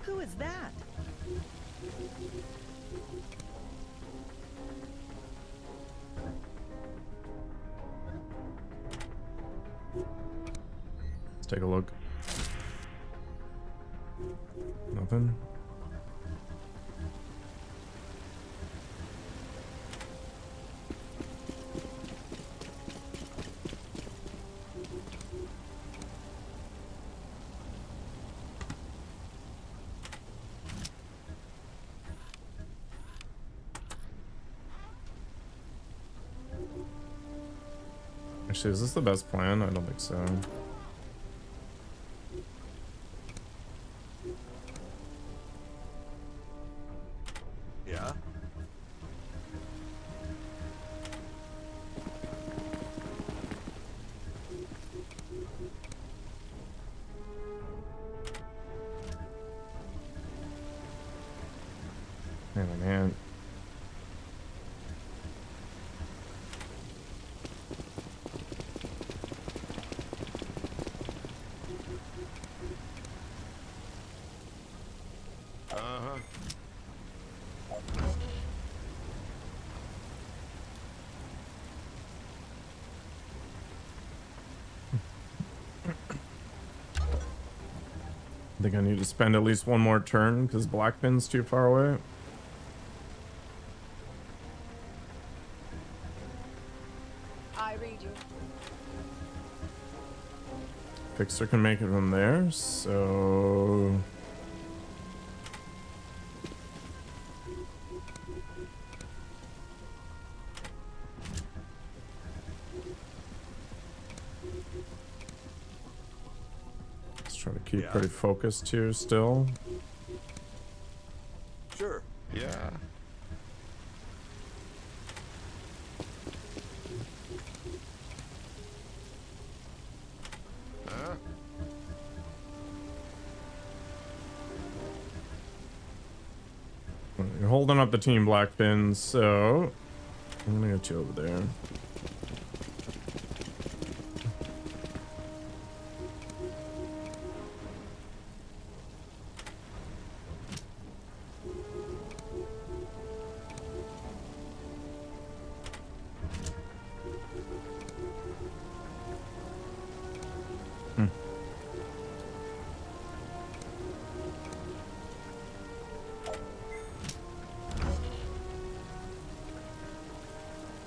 Who is that? Let's take a look. Nothing. Actually, is this the best plan? I don't think so. yeah? Man. Uh-huh. I think I need to spend at least one more turn because Blackpin's too far away. I read you. Fixer can make it from there, so... Try to keep Yeah. pretty focused here still. Sure. Yeah. Huh? You're holding up the team Blackfin, so I'm gonna get you over there.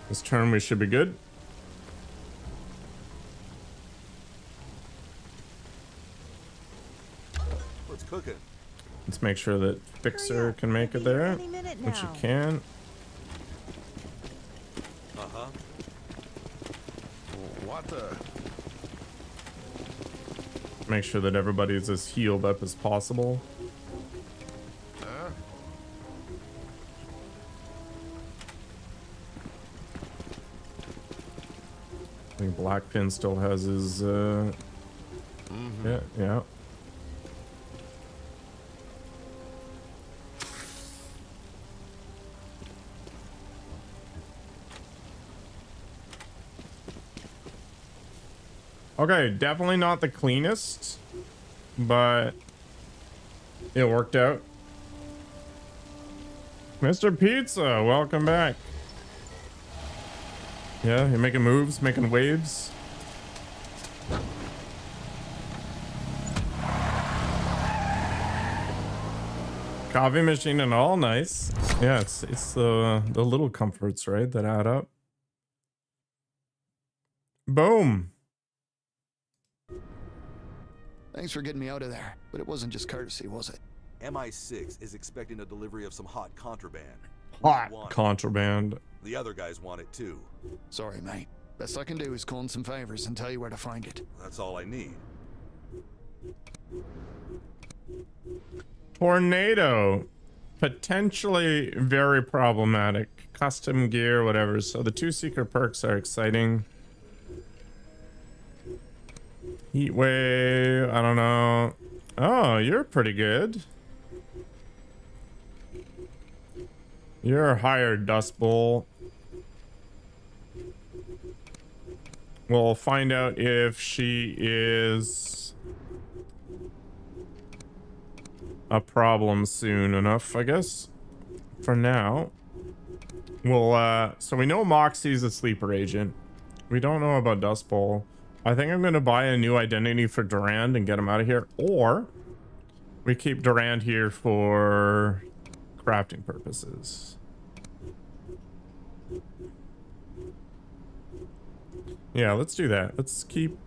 This turn we should be good. What's cooking? Let's make sure that Fixer can make it there, Any minute which she now. can. Uh-huh. What the? Make sure that everybody's as healed up as possible. Huh? I think Blackpin still has his yeah. Okay, definitely not the cleanest, but it worked out. Mr. Pizza, welcome back. Yeah, you're making moves, making waves. Coffee machine and all, nice. Yeah, it's the little comforts, right, that add up. Boom. Thanks for getting me out of there. But it wasn't just courtesy, was it? MI6 is expecting a delivery of some hot contraband. We Hot want it. contraband. The other guys want it too. Sorry, mate. Best I can do is call in some favors and tell you where to find it. That's all I need. Tornado. Potentially very problematic. Custom gear, whatever. So the 2 secret perks are exciting. Heat wave, I don't know. Oh, you're pretty good. You're higher, Dust Bowl. We'll find out if she is a problem soon enough, I guess. For now, we'll so we know Moxie's a sleeper agent. We don't know about Dust Bowl. I think I'm gonna buy a new identity for Durand and get him out of here, or we keep Durand here for crafting purposes. Yeah, let's do that. Let's keep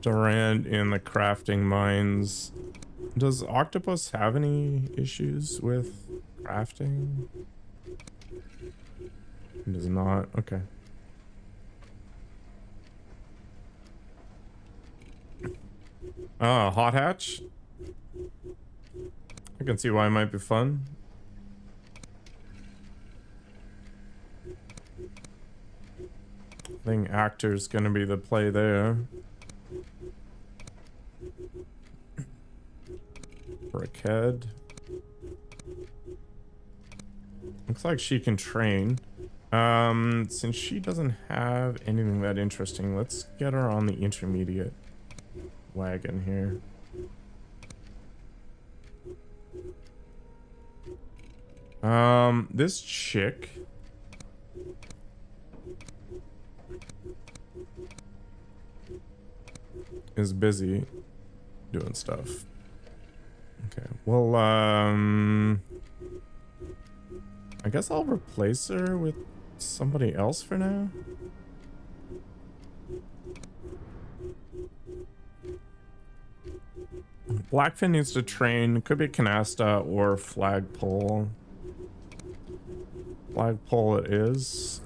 Durand in the crafting mines. Does Octopus have any issues with crafting? He does not. Okay. Ah, hot hatch. I can see why it might be fun. I think actor's gonna be the play there. Brickhead. Looks like she can train. Since she doesn't have anything that interesting, let's get her on the intermediate wagon here. This chick is busy doing stuff. Okay, well, I guess I'll replace her with somebody else for now. Blackfin needs to train. Could be Canasta or Flagpole. Flagpole it is.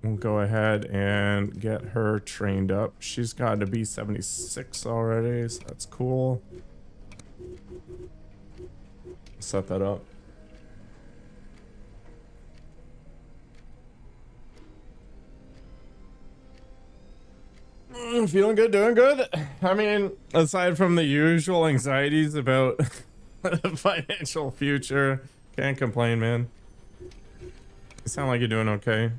we'll go ahead and get her trained up. She's got to be 76 already, so that's cool. Set that up. Feeling good, doing good. I mean, aside from the usual anxieties about the financial future, can't complain, man. You sound like you're doing okay.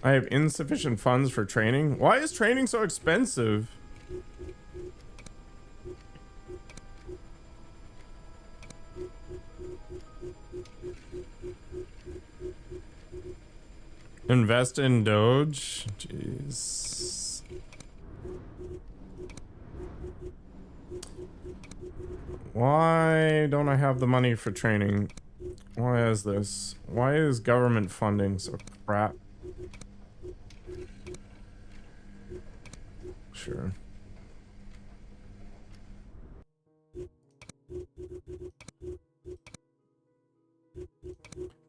I have insufficient funds for training. Why is training so expensive? Invest in Doge. Jeez. Why don't I have the money for training? Why is this? Why is government funding so crap? Sure.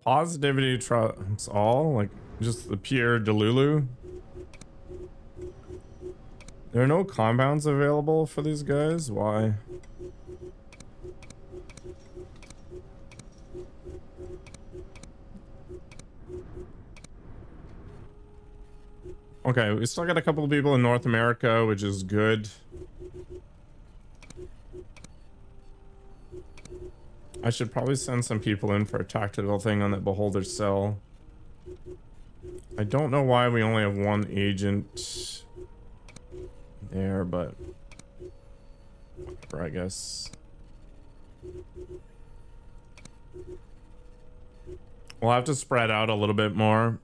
Positivity trumps all, like just the pure Delulu. There are no compounds available for these guys. Why? Okay, we still got a couple of people in North America, which is good. I should probably send some people in for a tactical thing on that beholder cell. I don't know why we only have one agent there, but whatever, I guess. We'll have to spread out a little bit more.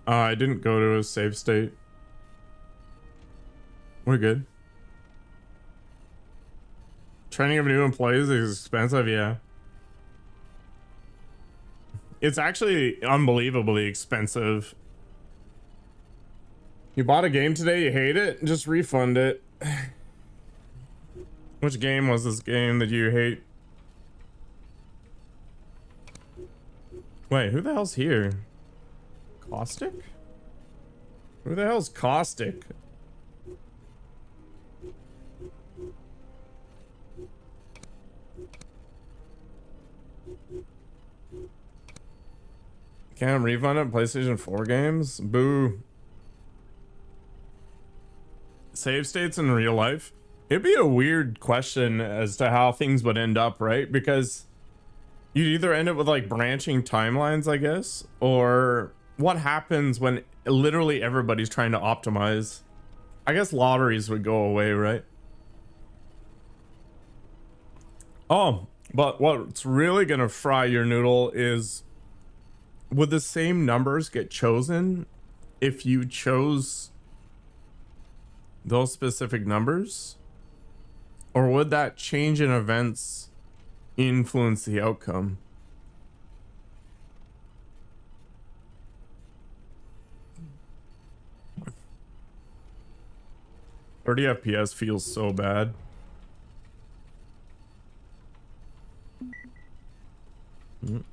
I didn't go to a save state. We're good. Training of new employees is expensive, yeah. It's actually unbelievably expensive. You bought a game today, you hate it, just refund it. Which game was this game that you hate? Wait, who the hell's here? Caustic? Who the hell's Caustic? Can't refund it. PlayStation 4 games? Boo. Save states in real life? It'd be a weird question as to how things would end up, right? Because you'd either end up with like branching timelines, I guess, or what happens when literally everybody's trying to optimize? I guess lotteries would go away, right? Oh, but what's really gonna fry your noodle is, would the same numbers get chosen if you chose those specific numbers? Or would that change in events influence the outcome? "30 FPS feels so bad." You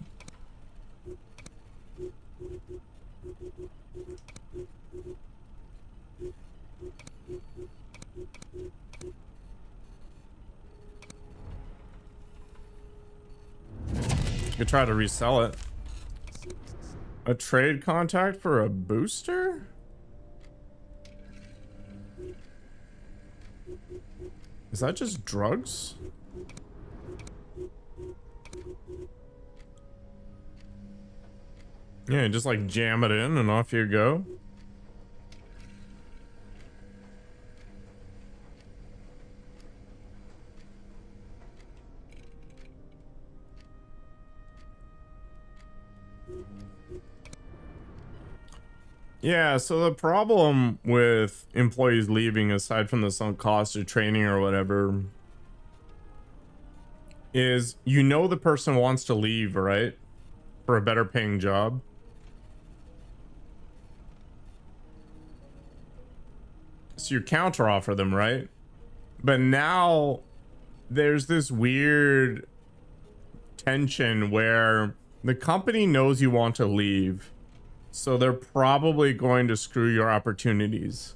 could try to resell it. A trade contact for a booster? Is that just drugs? Yeah, just like jam it in and off you go. Yeah, so the problem with employees leaving, aside from the sunk cost of training or whatever, is you know the person wants to leave, right? For a better paying job. So you counter offer them, right? But now there's this weird tension where the company knows you want to leave, so they're probably going to screw your opportunities.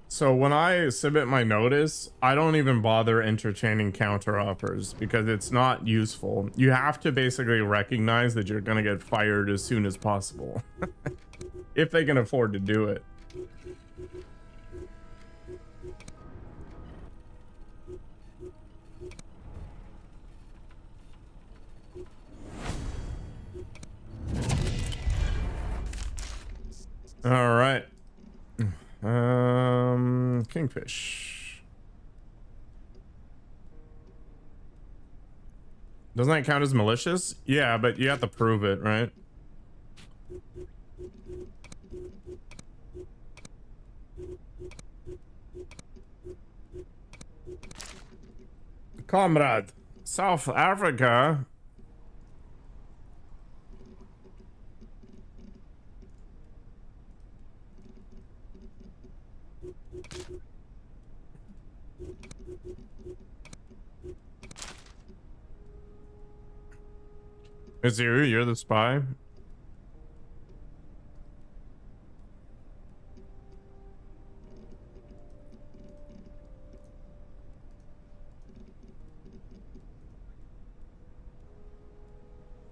So when I submit my notice, I don't even bother entertaining counter offers because it's not useful. You have to basically recognize that you're going to get fired as soon as possible. If they can afford to do it. All right. Kingfish. Doesn't that count as malicious? Yeah, but you have to prove it, right? Comrade, South Africa. It's you? You're the spy?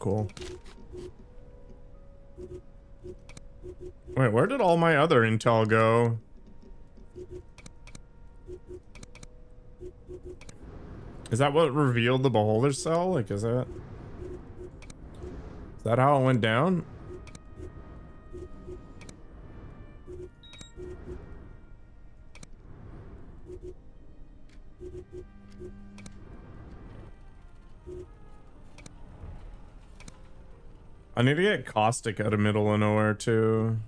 Cool. Wait, where did all my other intel go? Is that what revealed the beholder cell? Like, is that how it went down? I need to get Caustic out of middle of nowhere too.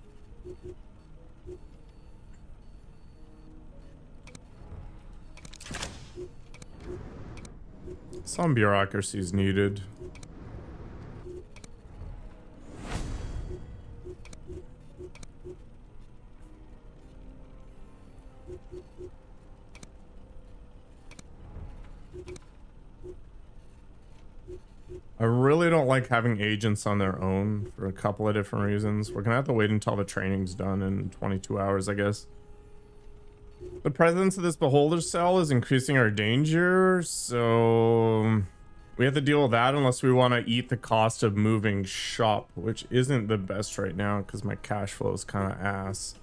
Some bureaucracy is needed. I really don't like having agents on their own for a couple of different reasons. We're gonna have to wait until the training's done in 22 hours, I guess. The presence of this beholder cell is increasing our danger, so we have to deal with that unless we want to eat the cost of moving shop, which isn't the best right now because my cash flow is kind of ass.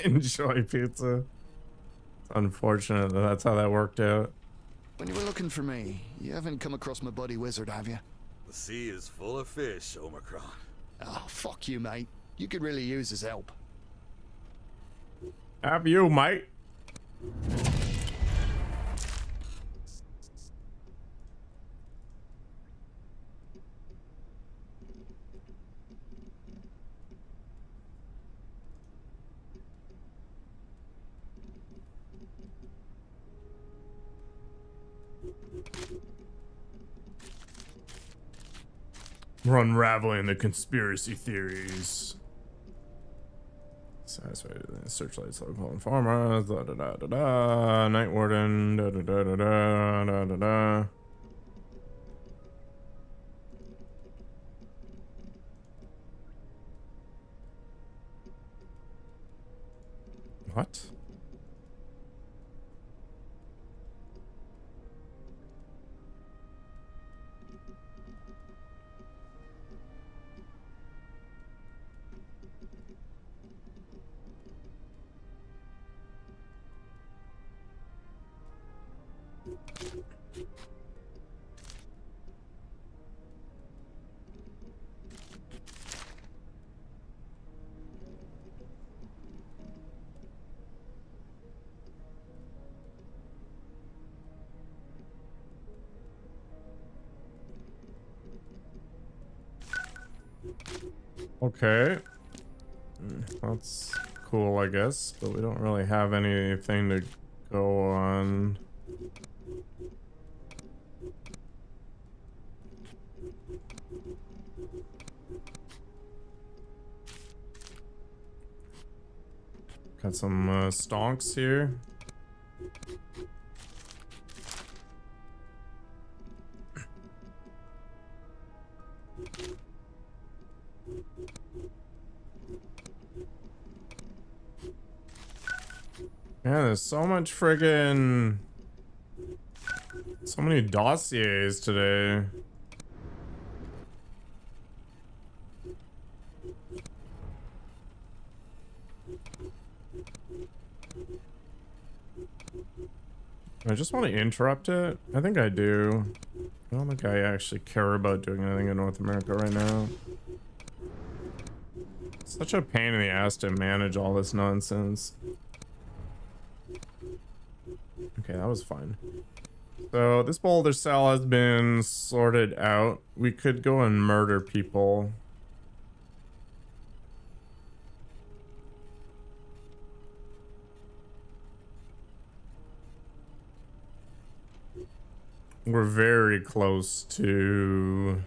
Enjoy pizza. It's unfortunate that that's how that worked out. When you were looking for me, you haven't come across my buddy Wizard, have you? The sea is full of fish, Omicron. Oh, fuck you, mate. You could really use his help. Have you, mate? We're unraveling the conspiracy theories. Searchlights, local informers, da da da da da, Night Warden, da da da da da da da da. What? Okay. Let's cool, I guess, but we don't really have anything to go on. Got some stonks here. Yeah, there's so much friggin'... so many dossiers today. I just want to interrupt it. I think I do. I don't think I actually care about doing anything in North America right now. It's such a pain in the ass to manage all this nonsense. Okay, that was fine. So this boulder cell has been sorted out. We could go and murder people. We're very close to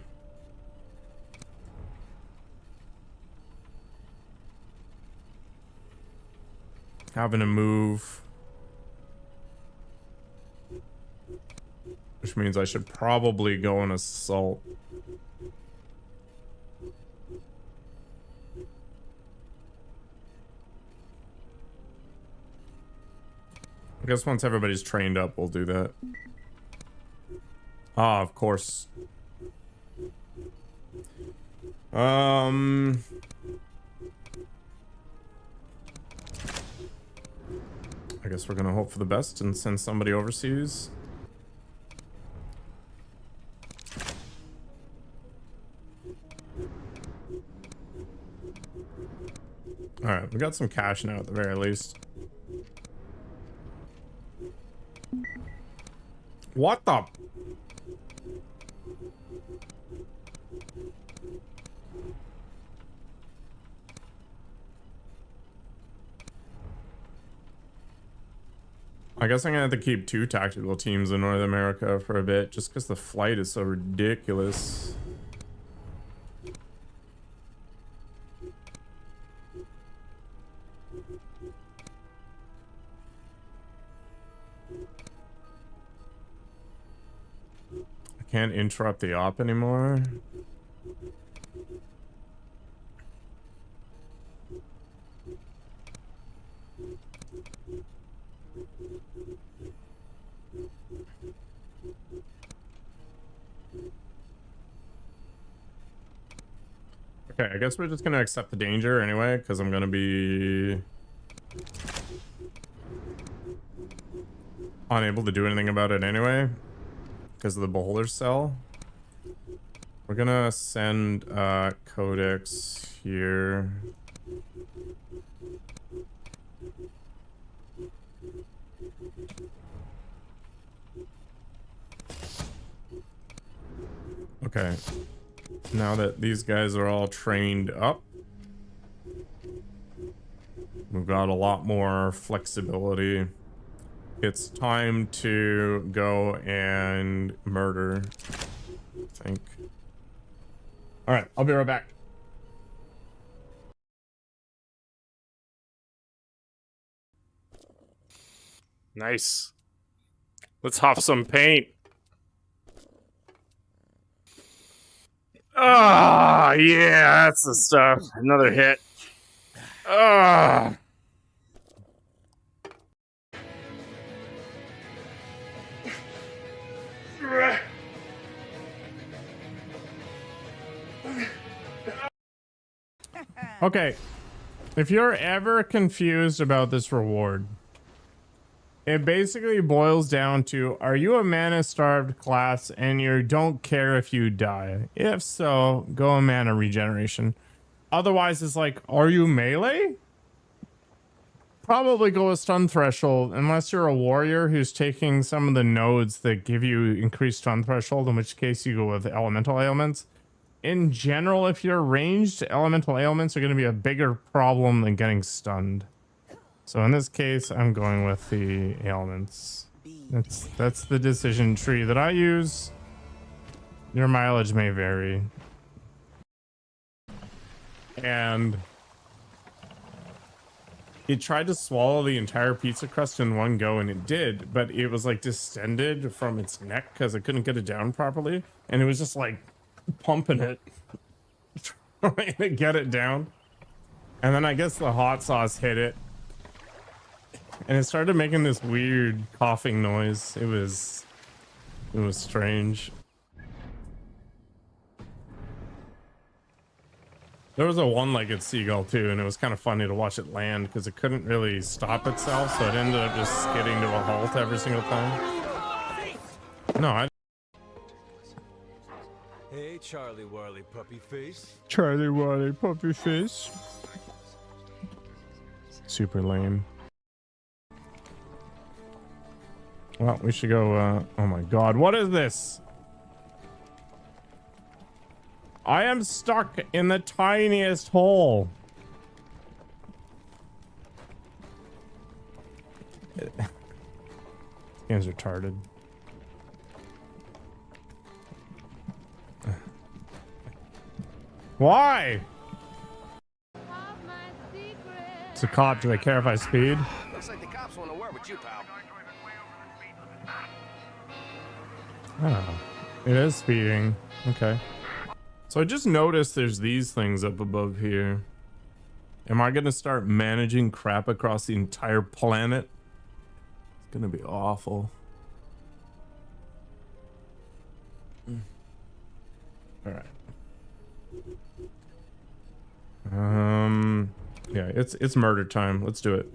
having to move, which means I should probably go and assault. I guess once everybody's trained up, we'll do that. Ah, of course. I guess we're gonna hope for the best and send somebody overseas. Alright, we got some cash now at the very least. What the? I guess I'm gonna have to keep 2 tactical teams in North America for a bit, just because the flight is so ridiculous. I can't interrupt the op anymore. Okay, I guess we're just gonna accept the danger anyway, because I'm gonna be unable to do anything about it anyway, because of the beholder cell. We're gonna send Codex here. Okay. Now that these guys are all trained up, we've got a lot more flexibility. It's time to go and murder, I think. All right, I'll be right back. Nice. Let's huff some paint. Ah, yeah, that's the stuff. Another hit. Ah. Okay, if you're ever confused about this reward, it basically boils down to, are you a mana-starved class and you don't care if you die? If so, go a mana regeneration. Otherwise, it's like, are you melee? Probably go a stun threshold, unless you're a warrior who's taking some of the nodes that give you increased stun threshold, in which case you go with elemental ailments. In general, if you're ranged, elemental ailments are going to be a bigger problem than getting stunned. So in this case, I'm going with the ailments. That's the decision tree that I use. Your mileage may vary. And it tried to swallow the entire pizza crust in one go, and it did, but it was like distended from its neck because it couldn't get it down properly, and it was just like pumping it, trying to get it down. And then I guess the hot sauce hit it, and it started making this weird coughing noise. It was strange. There was a one-legged seagull too, and it was kind of funny to watch it land because it couldn't really stop itself, so it ended up just skidding to a halt every single time. No, Hey, Charlie Warley Puppy Face. Charlie Wally puppy face. Super lame. Well, we should go, oh my god, what is this? I am stuck in the tiniest hole. This game's retarded. Why? It's a cop. Do I care if I speed? Looks like the cops want to work with you, pal. Oh, it is speeding. Okay. So I just noticed there's these things up above here. Am I gonna start managing crap across the entire planet? It's gonna be awful. All right. Yeah, it's murder time. Let's do it.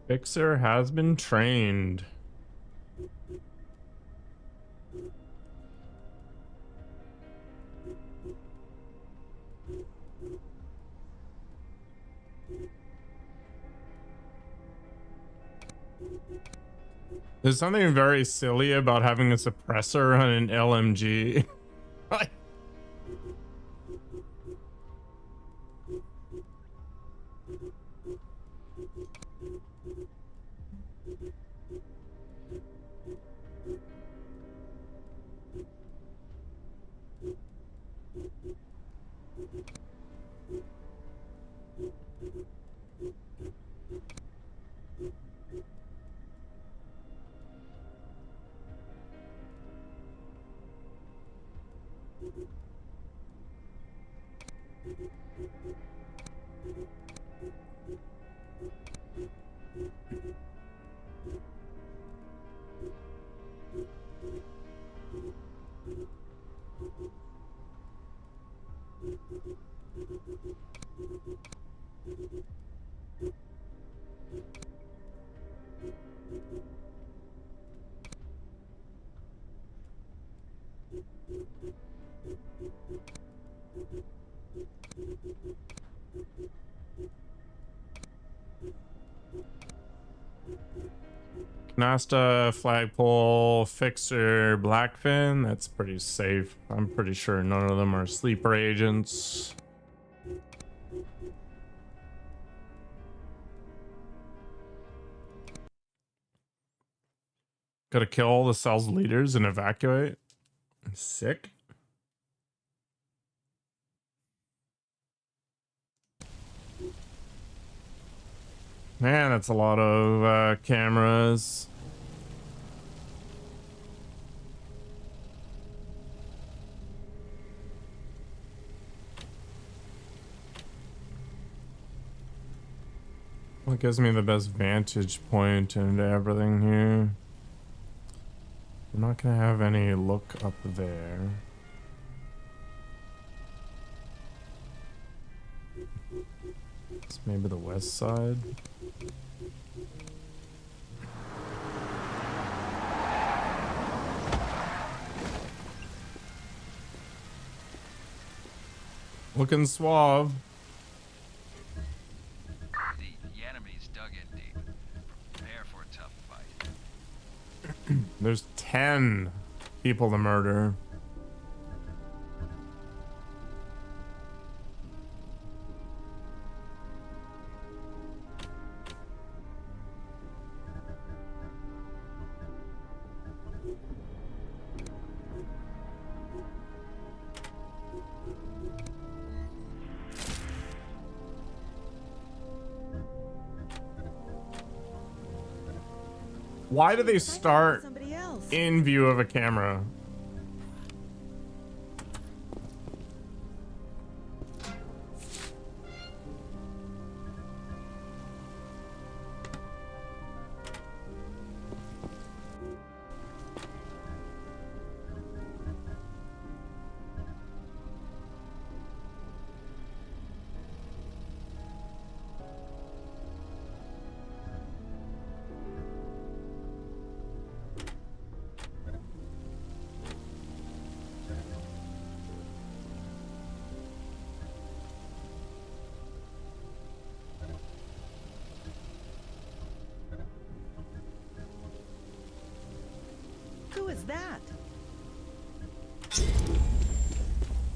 Fixer has been trained. There's something very silly about having a suppressor on an LMG. Nasta, flagpole, fixer, blackfin. That's pretty safe. I'm pretty sure none of them are sleeper agents. Gotta kill all the cell's leaders and evacuate. Sick. Man, that's a lot of cameras. What gives me the best vantage point and everything here? I'm not gonna have any look up there. It's maybe the west side. Looking suave. There's 10 people to murder. Why do they start Somebody else. in view of a camera? Who is that?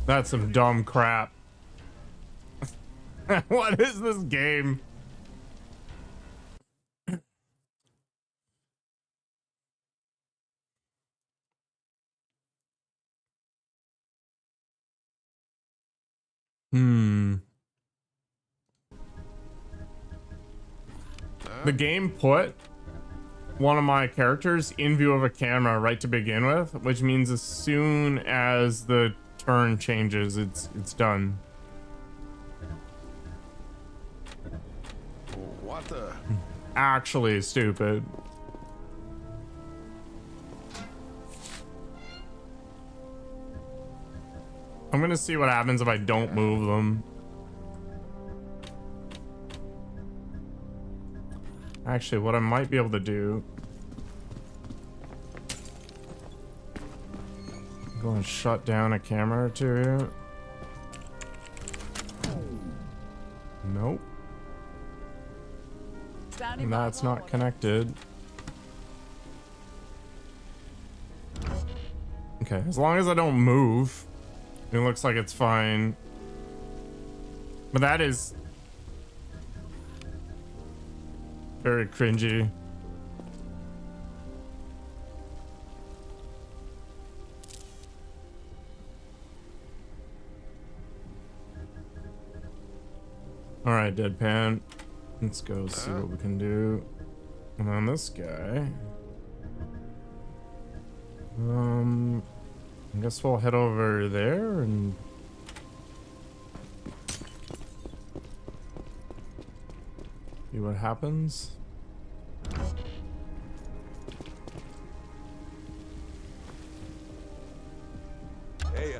That's some dumb crap. What is this game? The game put one of my characters in view of a camera right to begin with, which means as soon as the turn changes, it's done. What the? Actually stupid. I'm gonna see what happens if I don't move them. Actually, what I might be able to do, go and shut down a camera or two here. Nope. Standing That's by not forward. connected. Okay, as long as I don't move, it looks like it's fine. But that is very cringy. All right, Deadpan. Let's go see what we can do. And on this guy, I guess we'll head over there and see what happens. Hey,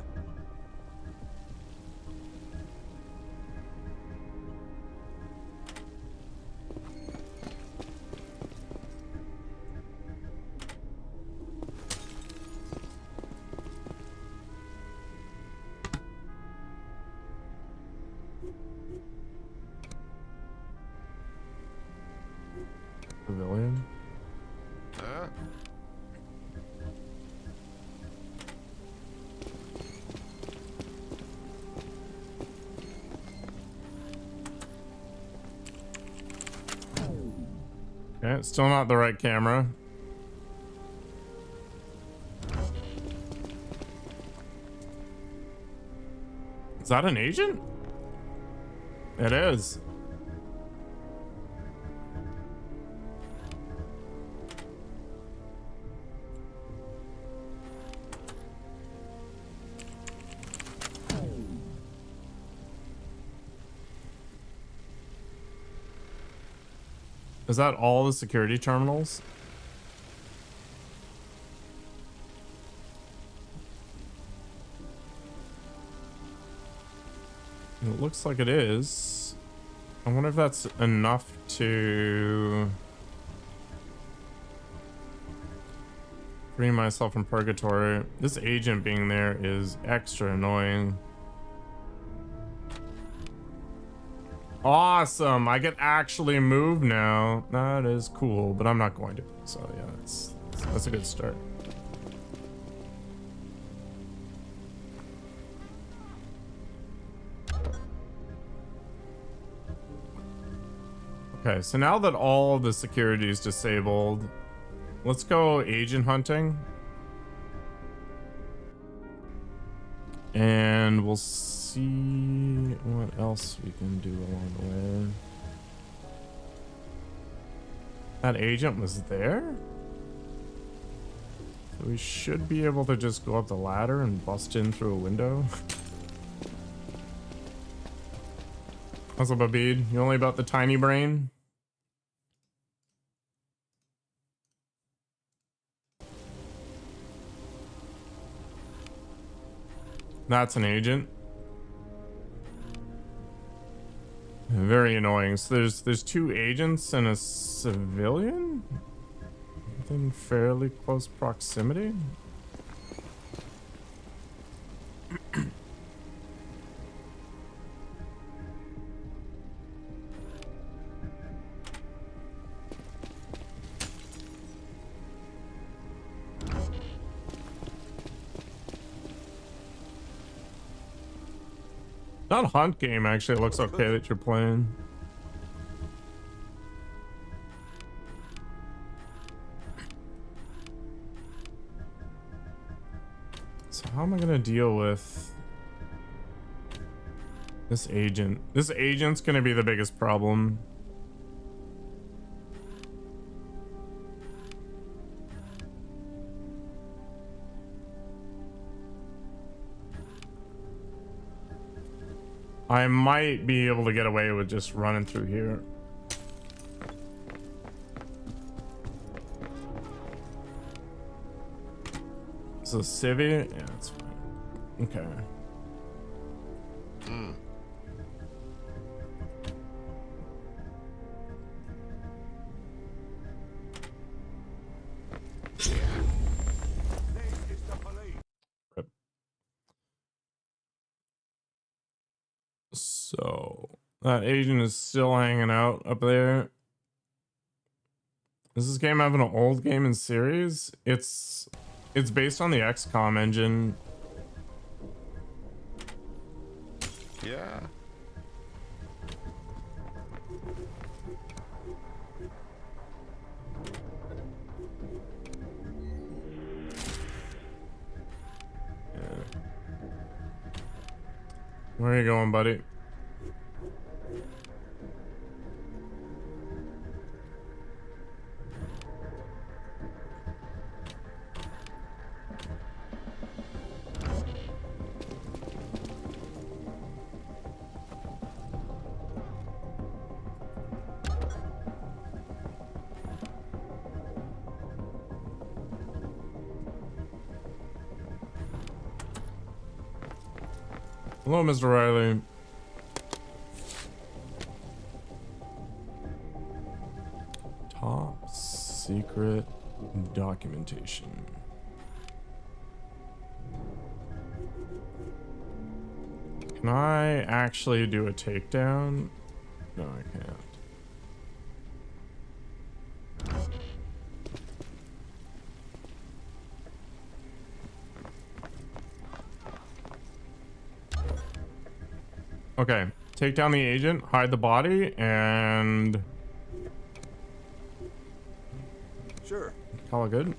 Pavilion. Okay, still not the right camera. Is that an agent? It is. Is that all the security terminals? It looks like it is. I wonder if that's enough to free myself from purgatory. This agent being there is extra annoying. Awesome, I can actually move now. That is cool, but I'm not going to. So yeah, it's That's a good start. Okay, so now that all of the security is disabled, let's go agent hunting. And we'll see what else we can do along the way. That agent was there? So we should be able to just go up the ladder and bust in through a window. What's up, Abid? You only about the tiny brain? That's an agent. Very annoying. So there's two agents and a civilian within fairly close proximity. That hunt game actually looks okay that you're playing. So how am I gonna deal with this agent? This agent's gonna be the biggest problem. I might be able to get away with just running through here. So civvy? Yeah, that's fine. Okay. So that agent is still hanging out up there. Is this game having an old game in series? It's based on the XCOM engine. Yeah. Where are you going, buddy? Hello, Mr. Riley. Top secret documentation. Can I actually do a takedown? No, I can't. Okay, take down the agent, hide the body, and Sure. call it good.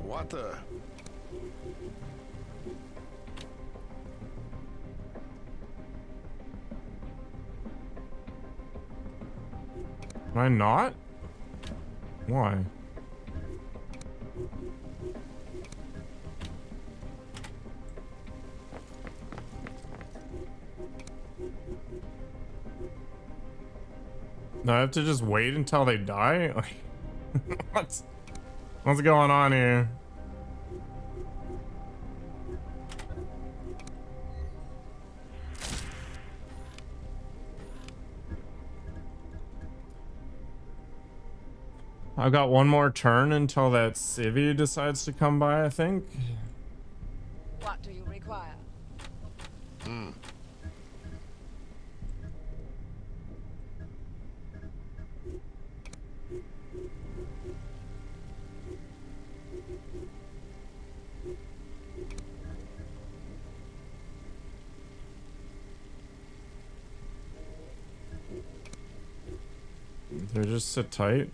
What the? Am I not? Why? Do I have to just wait until they die? Like, what's going on here? I've got one more turn until that civvy decides to come by, I think. What do you require? They just sit tight.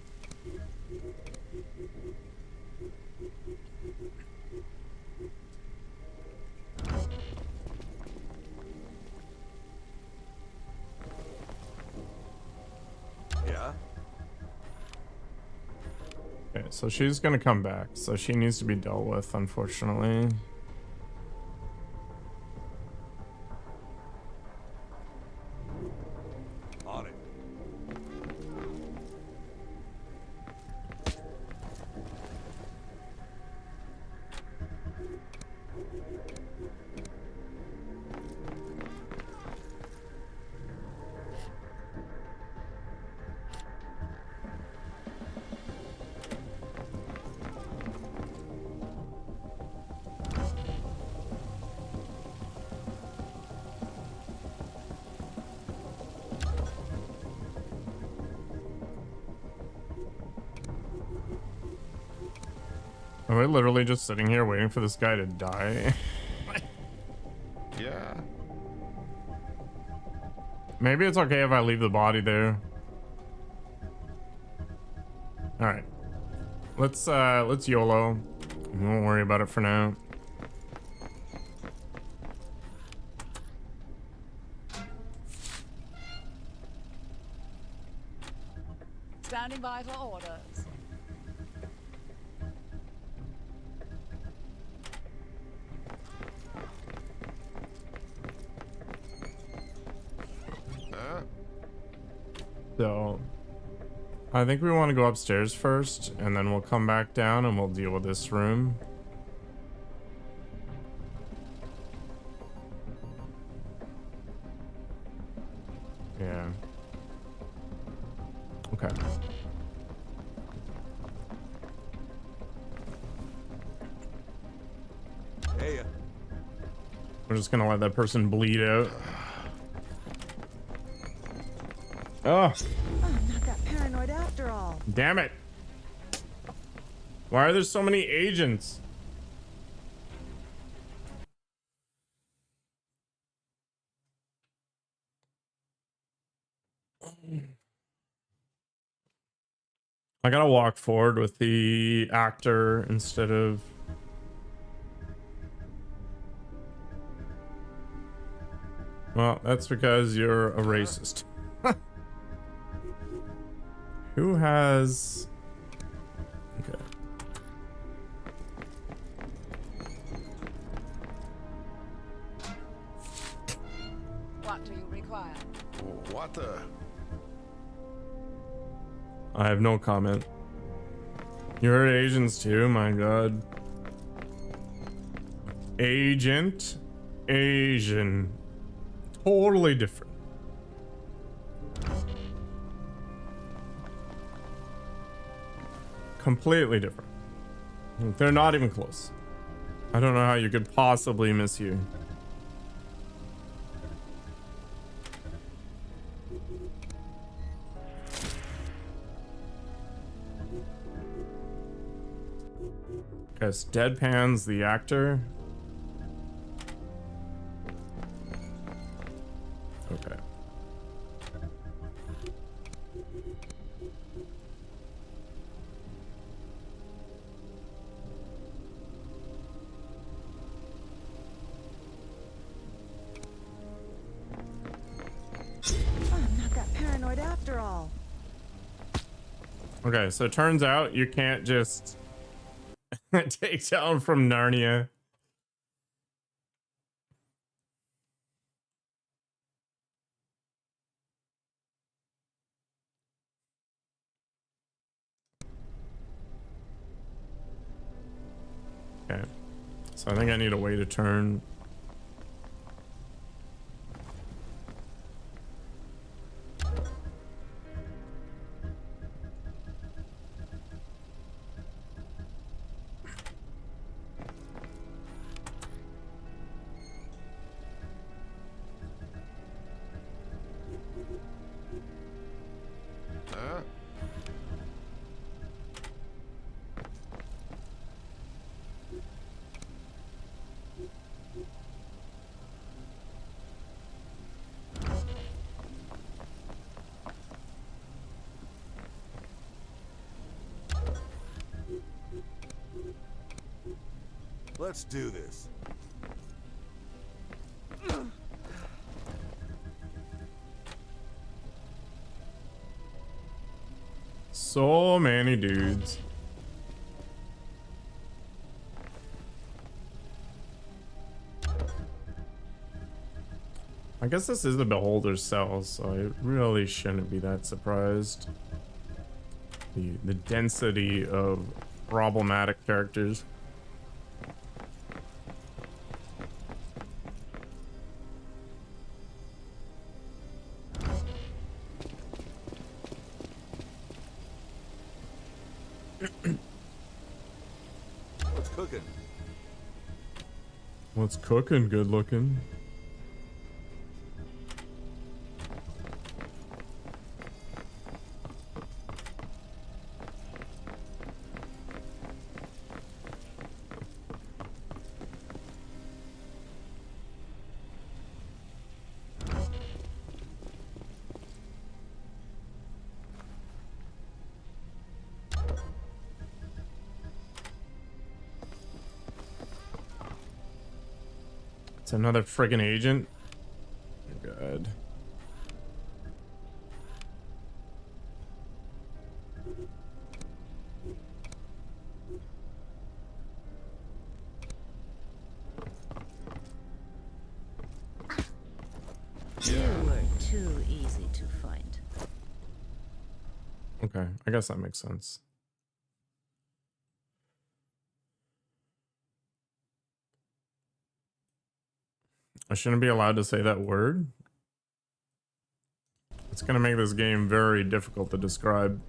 Yeah? Okay, so she's gonna come back, so she needs to be dealt with, unfortunately. On it. Are we literally just sitting here waiting for this guy to die? Yeah. Maybe it's okay if I leave the body there. All right, let's YOLO. We won't worry about it for now. Standing by for orders. So I think we want to go upstairs first, and then we'll come back down and we'll deal with this room. Yeah. Okay. Hey, We're just gonna let that person bleed out. Oh, I'm not that paranoid after all. damn it. Why are there so many agents? I gotta walk forward with the actor instead of... Well, that's because you're a racist. Who has... Okay. What do you require? What the? I have no comment. You heard Asians too, my god. Agent, Asian. Totally different. Completely different. They're not even close. I don't know how you could possibly miss you. Guess Deadpan's the actor. Okay. I'm not that paranoid after all. Okay, so it turns out you can't just take down from Narnia. Okay, so I think I need a way to turn. Huh? Let's do this. So many dudes. I guess this is the Beholder's cell, so I really shouldn't be that surprised. The density of problematic characters. What's cooking? What's cooking? Good looking. It's another friggin' agent. God. You were too easy to find. Okay, I guess that makes sense. I shouldn't be allowed to say that word. It's gonna make this game very difficult to describe.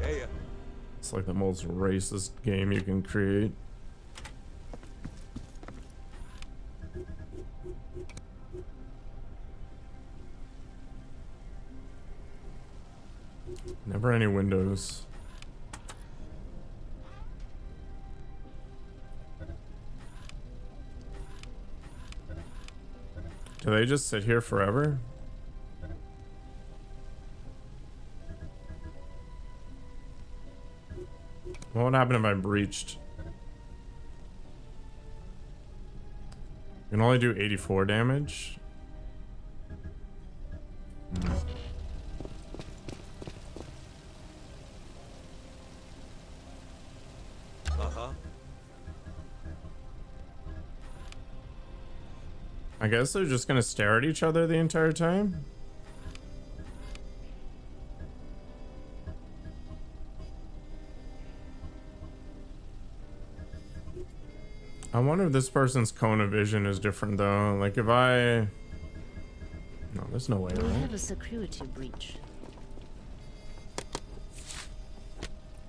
Hey, It's like the most racist game you can create. Never any windows. Do they just sit here forever? What would happen if I breached? You can only do 84 damage. uh-huh. I guess they're just gonna stare at each other the entire time. I wonder if this person's cone of vision is different though. Like if I... No, there's no way, We right? have a security breach.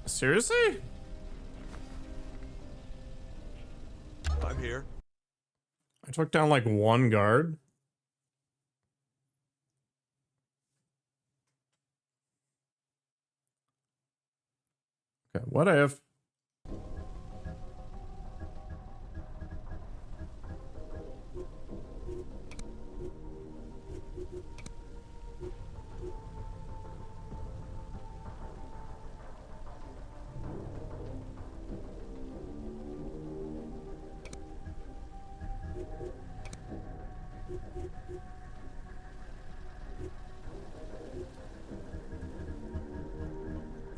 Seriously? I'm here. I took down like one guard. Okay, what if...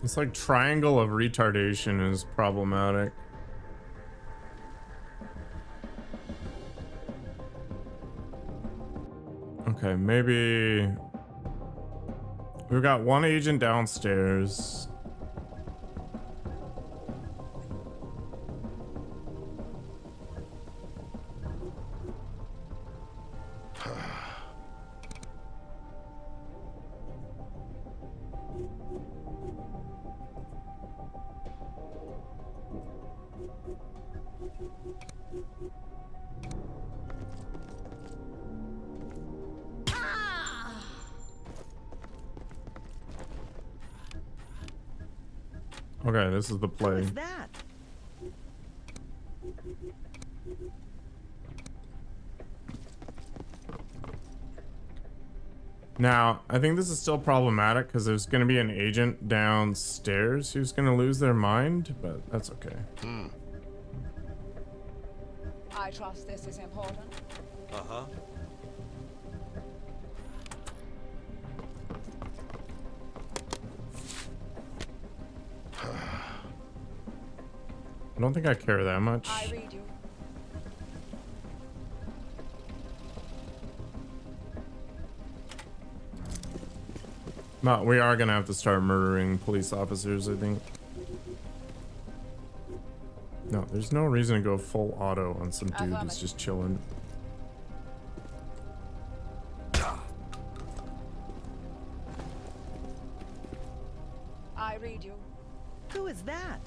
It's like triangle of retardation is problematic. Okay, maybe we've got one agent downstairs. Okay, this is the What play. was that? Now, I think this is still problematic because there's going to be an agent downstairs who's going to lose their mind, but that's okay. I trust this is important. Uh-huh. I don't think I care that much. I read you. But we are going to have to start murdering police officers, I think. No, there's no reason to go full auto on some dude who's just chilling. I read you. Who is that?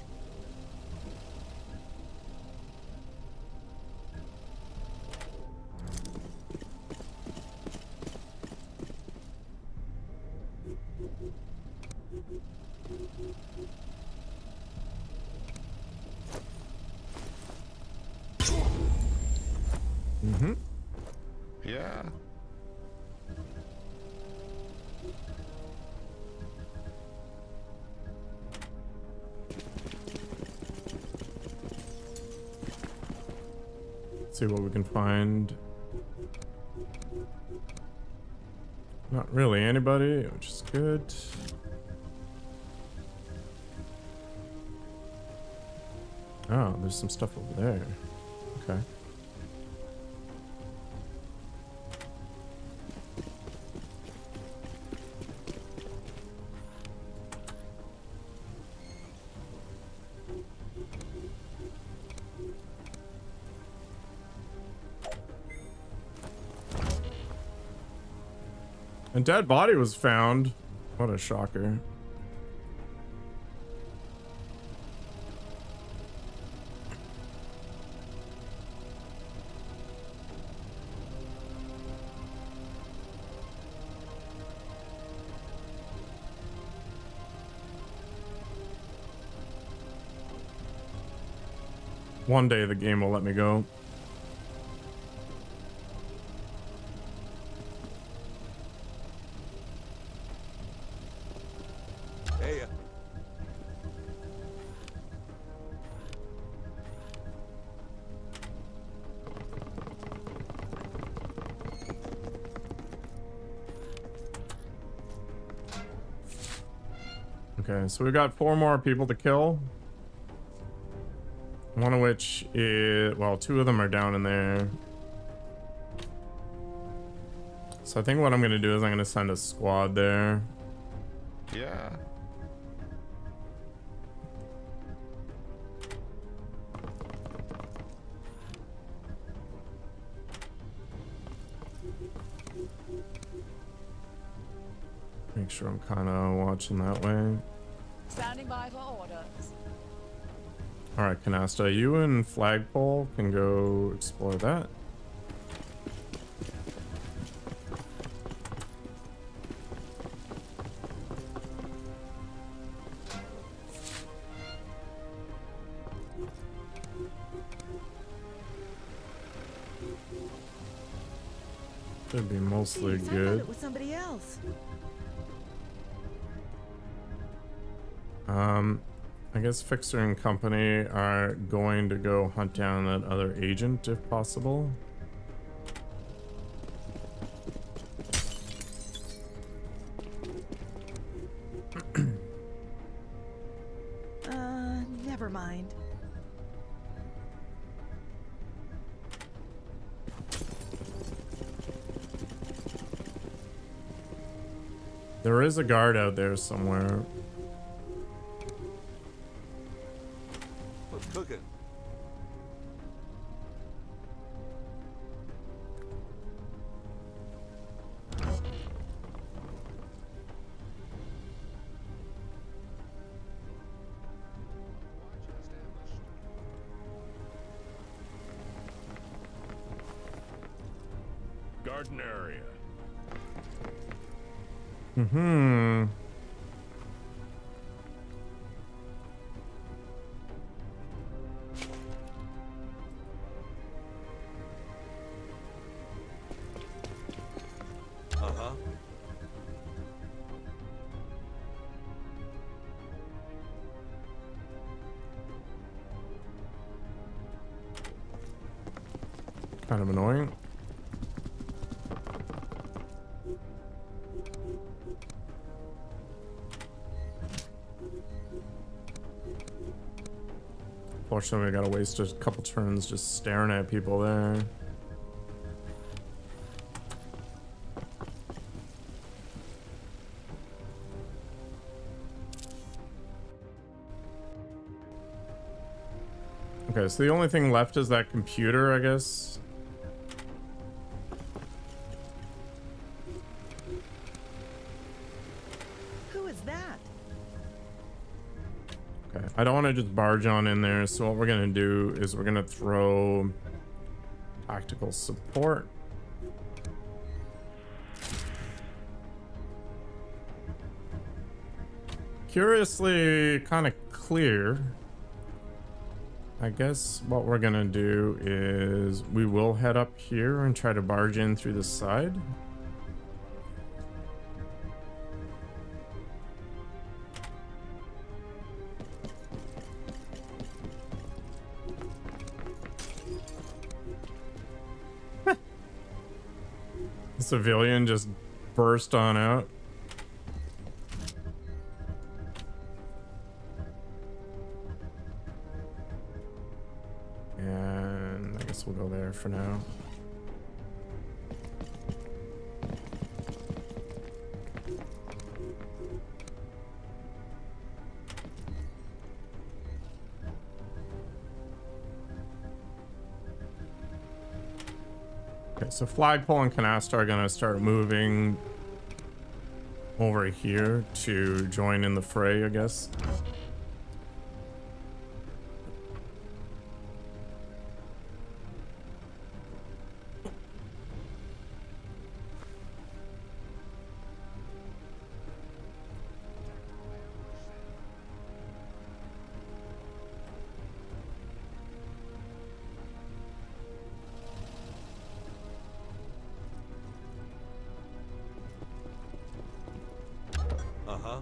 Mm-hmm. Yeah. See what we can find. Not really anybody, which is good. Oh, there's some stuff over there. Okay. A dead body was found. What a shocker. One day the game will let me go. Hey, Okay, so we've got 4 more people to kill. One of which is, well, 2 of them are down in there. So I think what I'm gonna do is I'm gonna send a squad there. Yeah. Make sure I'm kind of watching that way. Standing by for orders. All right, Canasta, you and Flagpole can go explore that. Should be mostly Jeez, I thought good. it was somebody else. I guess Fixer and company are going to go hunt down that other agent if possible. Never mind. There is a guard out there somewhere. what's cooking? Garden area. kind of annoying. Fortunately, we gotta waste a couple turns just staring at people there. Okay, so the only thing left is that computer, I guess. Who is that? Okay, I don't want to just barge on in there, so what we're gonna do is we're gonna throw tactical support. Curiously, kind of clear. I guess what we're gonna do is we will head up here and try to barge in through the side. The civilian just burst on out. And I guess we'll go there for now. Okay, so flagpole and canasta are gonna start moving over here to join in the fray, I guess. Uh-huh.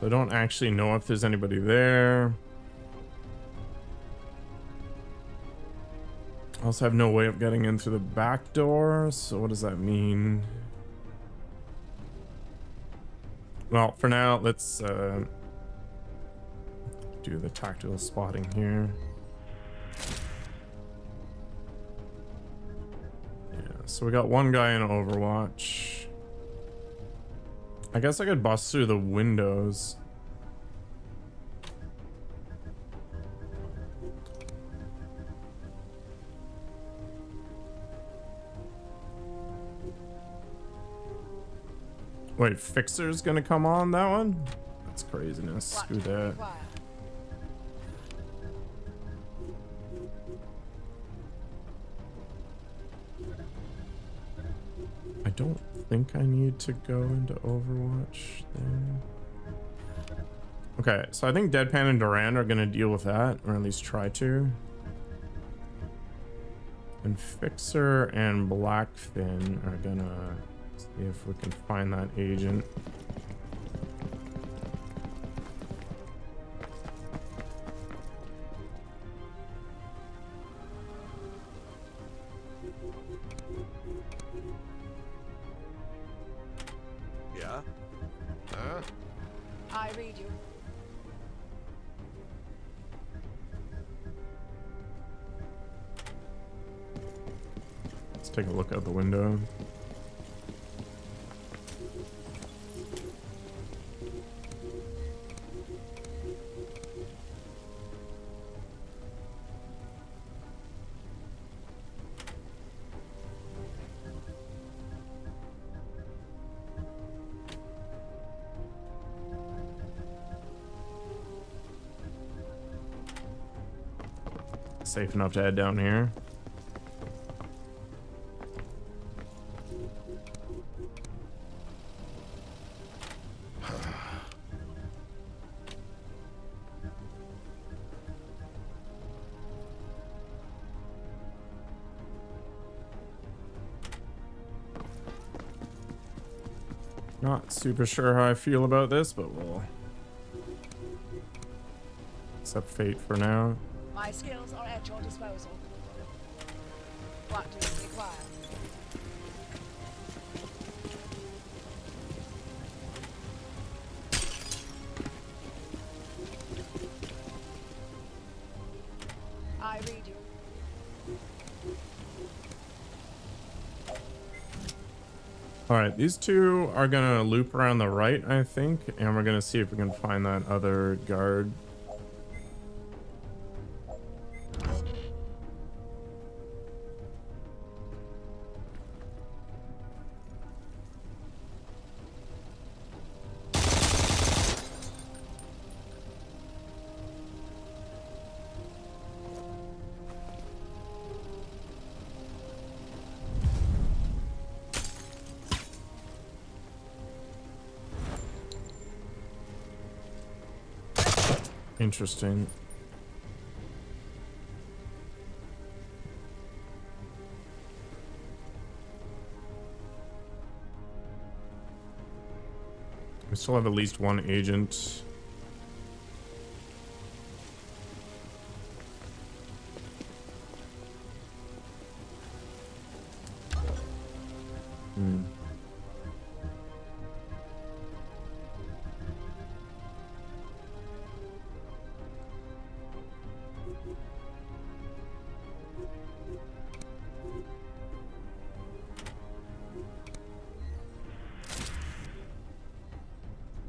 I don't actually know if there's anybody there. I also have no way of getting in through the back door, so what does that mean? Well, for now, let's do the tactical spotting here. So we got one guy in Overwatch. I guess I could bust through the windows. Wait, Fixer's gonna come on that one? That's craziness. Screw that. I don't think I need to go into Overwatch there. Okay, so I think Deadpan and Duran are gonna deal with that, or at least try to. And Fixer and Blackfin are gonna see if we can find that agent. Yeah? Huh? I read you. Let's take a look out the window. Safe enough to head down here. Not super sure how I feel about this, but we'll accept fate for now. My skills are at your disposal. What do you require? I read you. All right, these two are gonna loop around the right, I think, and we're gonna see if we can find that other guard. Interesting. We still have at least one agent.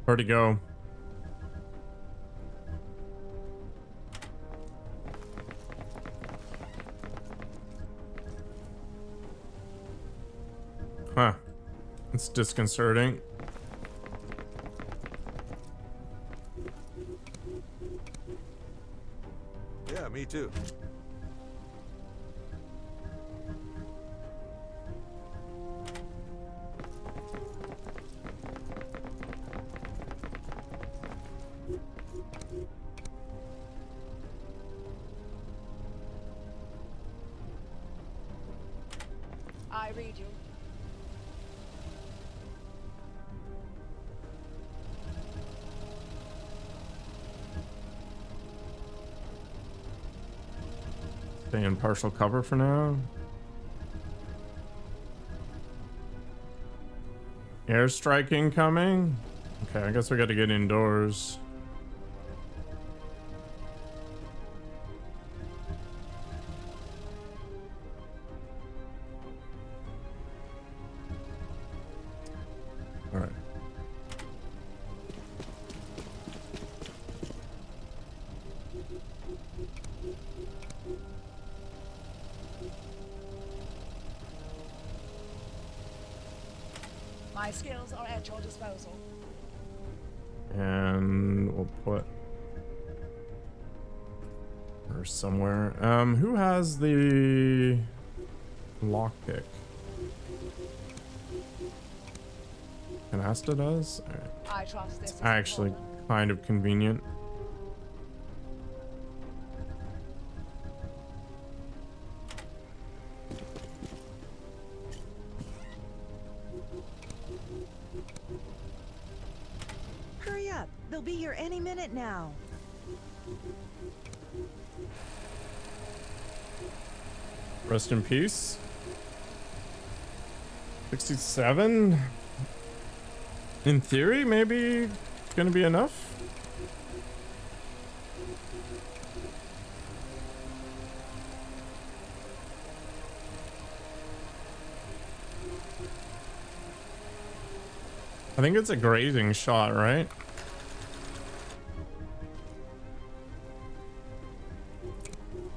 Where'd he go? Huh. It's disconcerting. Yeah, me too. I read you. Stay in partial cover for now. Airstrike incoming. Okay, I guess we got to get indoors. All right. My skills are at your disposal. And we'll put her somewhere. Who has the lockpick? Canasta does? All right. I trust this is Actually, important. kind of convenient. Hurry up. They'll be here any minute now. Rest in peace. 67? In theory, maybe gonna be enough. I think it's a grazing shot, right?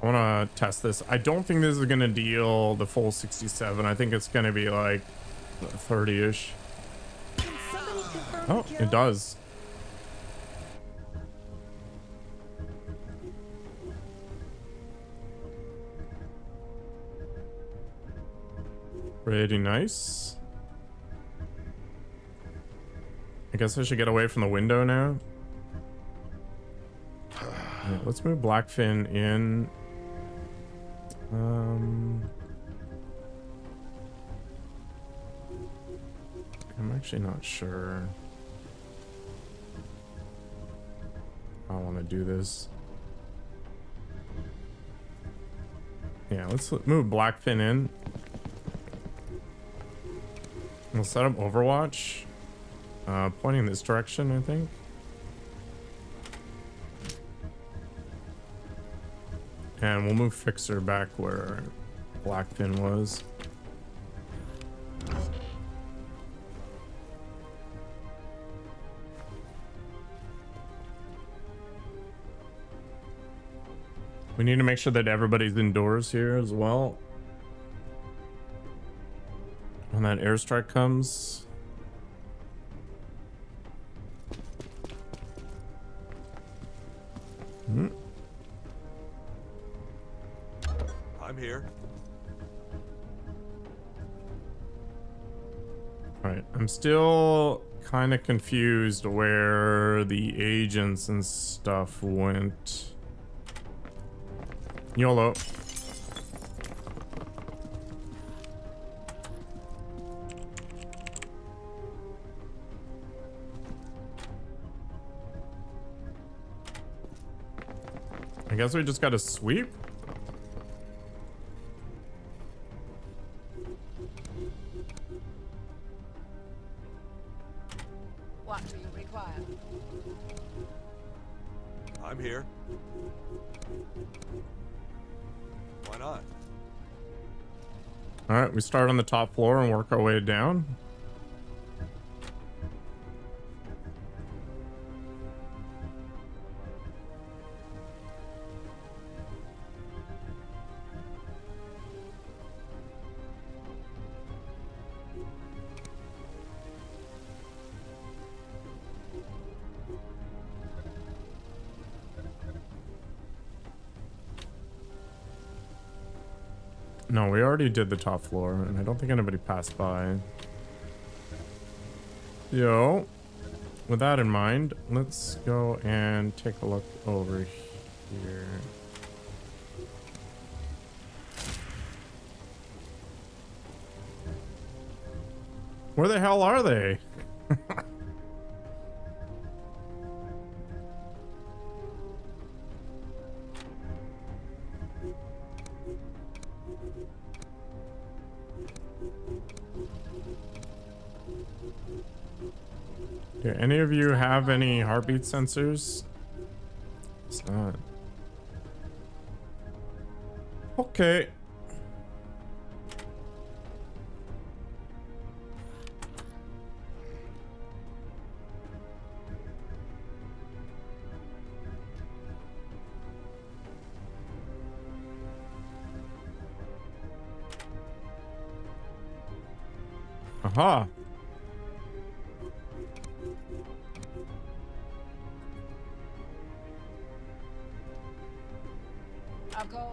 I want to test this. I don't think this is going to deal the full 67. I think it's going to be like 30-ish. Can somebody confirm Oh, the kill? it does. Pretty nice. I guess I should get away from the window now. Yeah, let's move Blackfin in. I'm actually not sure I want to do this. Yeah, let's move Blackfin in. We'll set up Overwatch. Pointing this direction, I think. And we'll move Fixer back where Blackfin was. We need to make sure that everybody's indoors here as well. When that airstrike comes. I'm here. Alright, I'm still kind of confused where the agents and stuff went. YOLO. I guess we just gotta sweep. What do you require? I'm here. Why not? All right, we start on the top floor and work our way down. No, we already did the top floor, and I don't think anybody passed by. Yo, with that in mind, let's go and take a look over here. Where the hell are they? Do any of you have any heartbeat sensors? It's not. Okay. Aha. I'll go.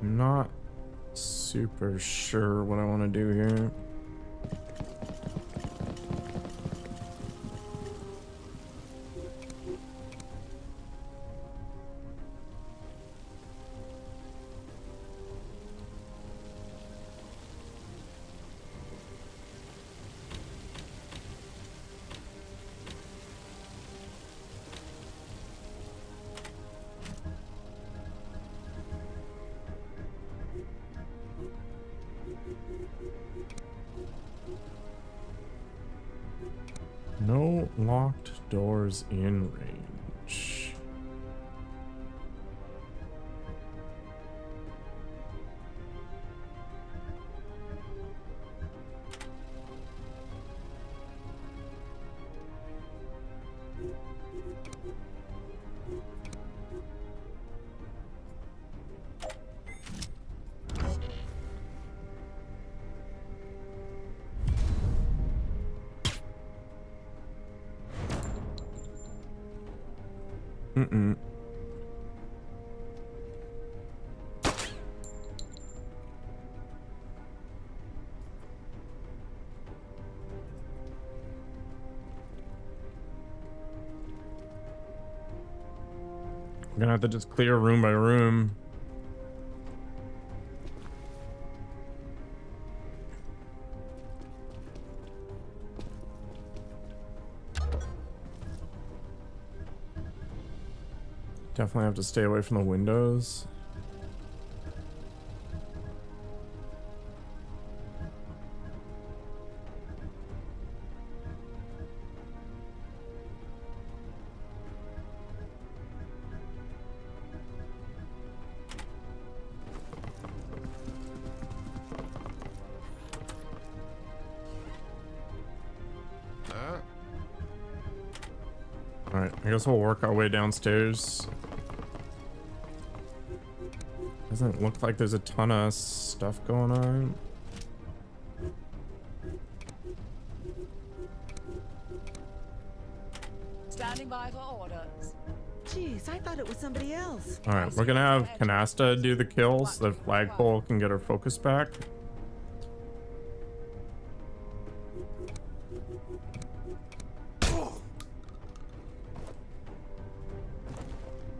I'm not super sure what I want to do here. No locked doors in range. Mm-mm. I'm gonna have to just clear room by room. Definitely have to stay away from the windows. Alright, I guess we'll work our way downstairs. Doesn't look like there's a ton of stuff going on. Standing by for orders. Jeez, I thought it was somebody else. Alright, we're gonna have Canasta do the kills. The flagpole can get her focus back.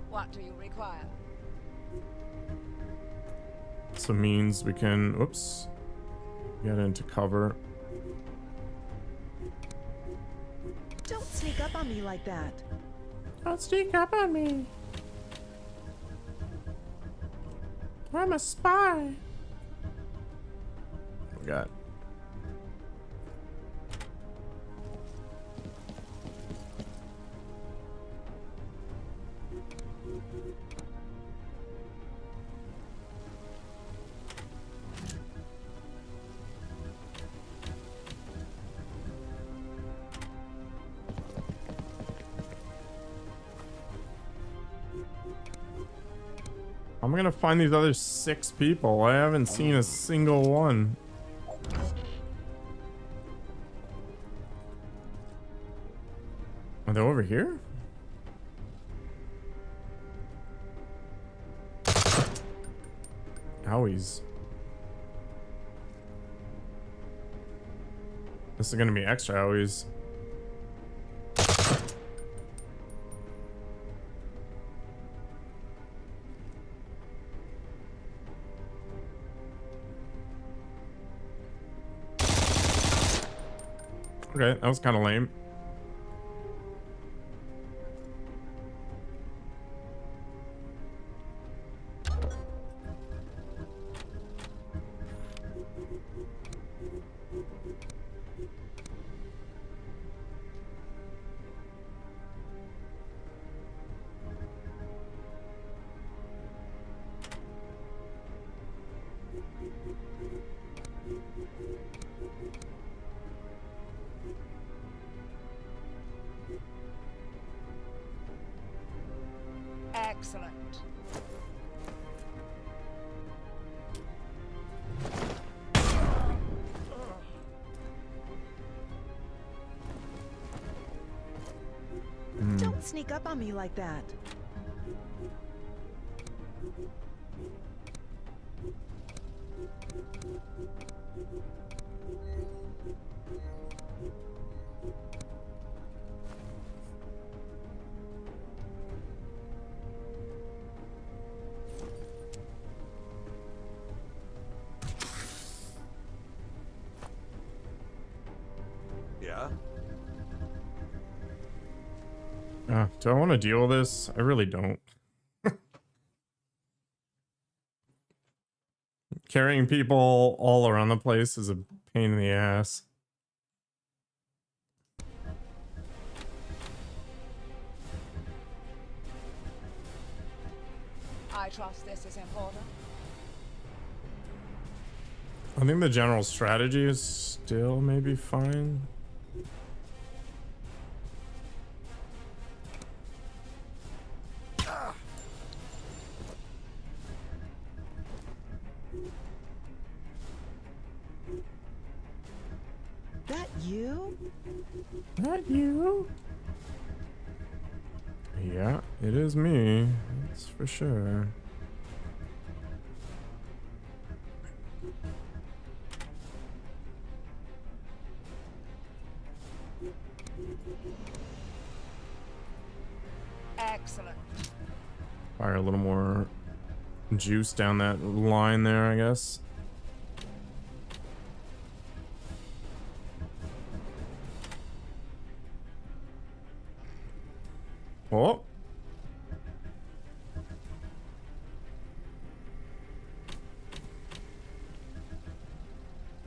What do you require? So means we can, oops, get into cover. Don't sneak up on me like that. Don't sneak up on me. I'm a spy. We got. I'm gonna find these other 6 people. I haven't seen a single one. Are they over here? Owies. This is gonna be extra owies. Okay, that was kind of lame. Excellent. Don't sneak up on me like that. Yeah? Do I want to deal with this? I really don't. Carrying people all around the place is a pain in the ass. I trust this is important. I think the general strategy is still maybe fine. That you? That you? Yeah, it is me. That's for sure. Excellent. Fire a little more juice down that line there, I guess. Oh.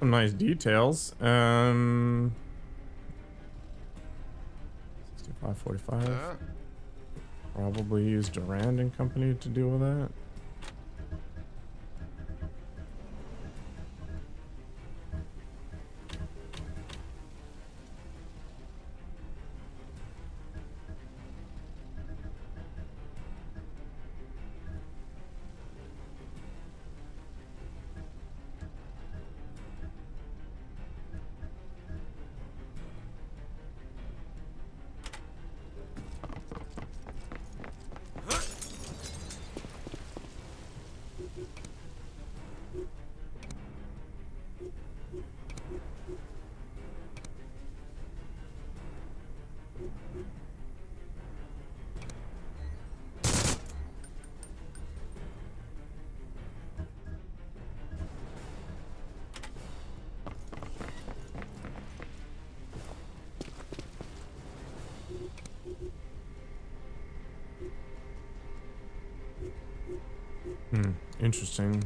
Some nice details. 6545. Probably use Durand and Company to deal with that. Interesting.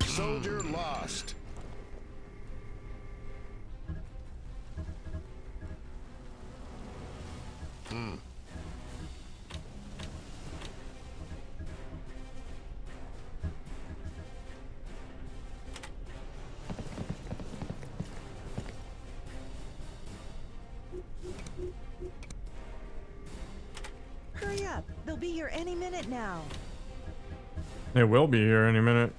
Soldier lost. Hurry up. They'll be here any minute now. They will be here any minute.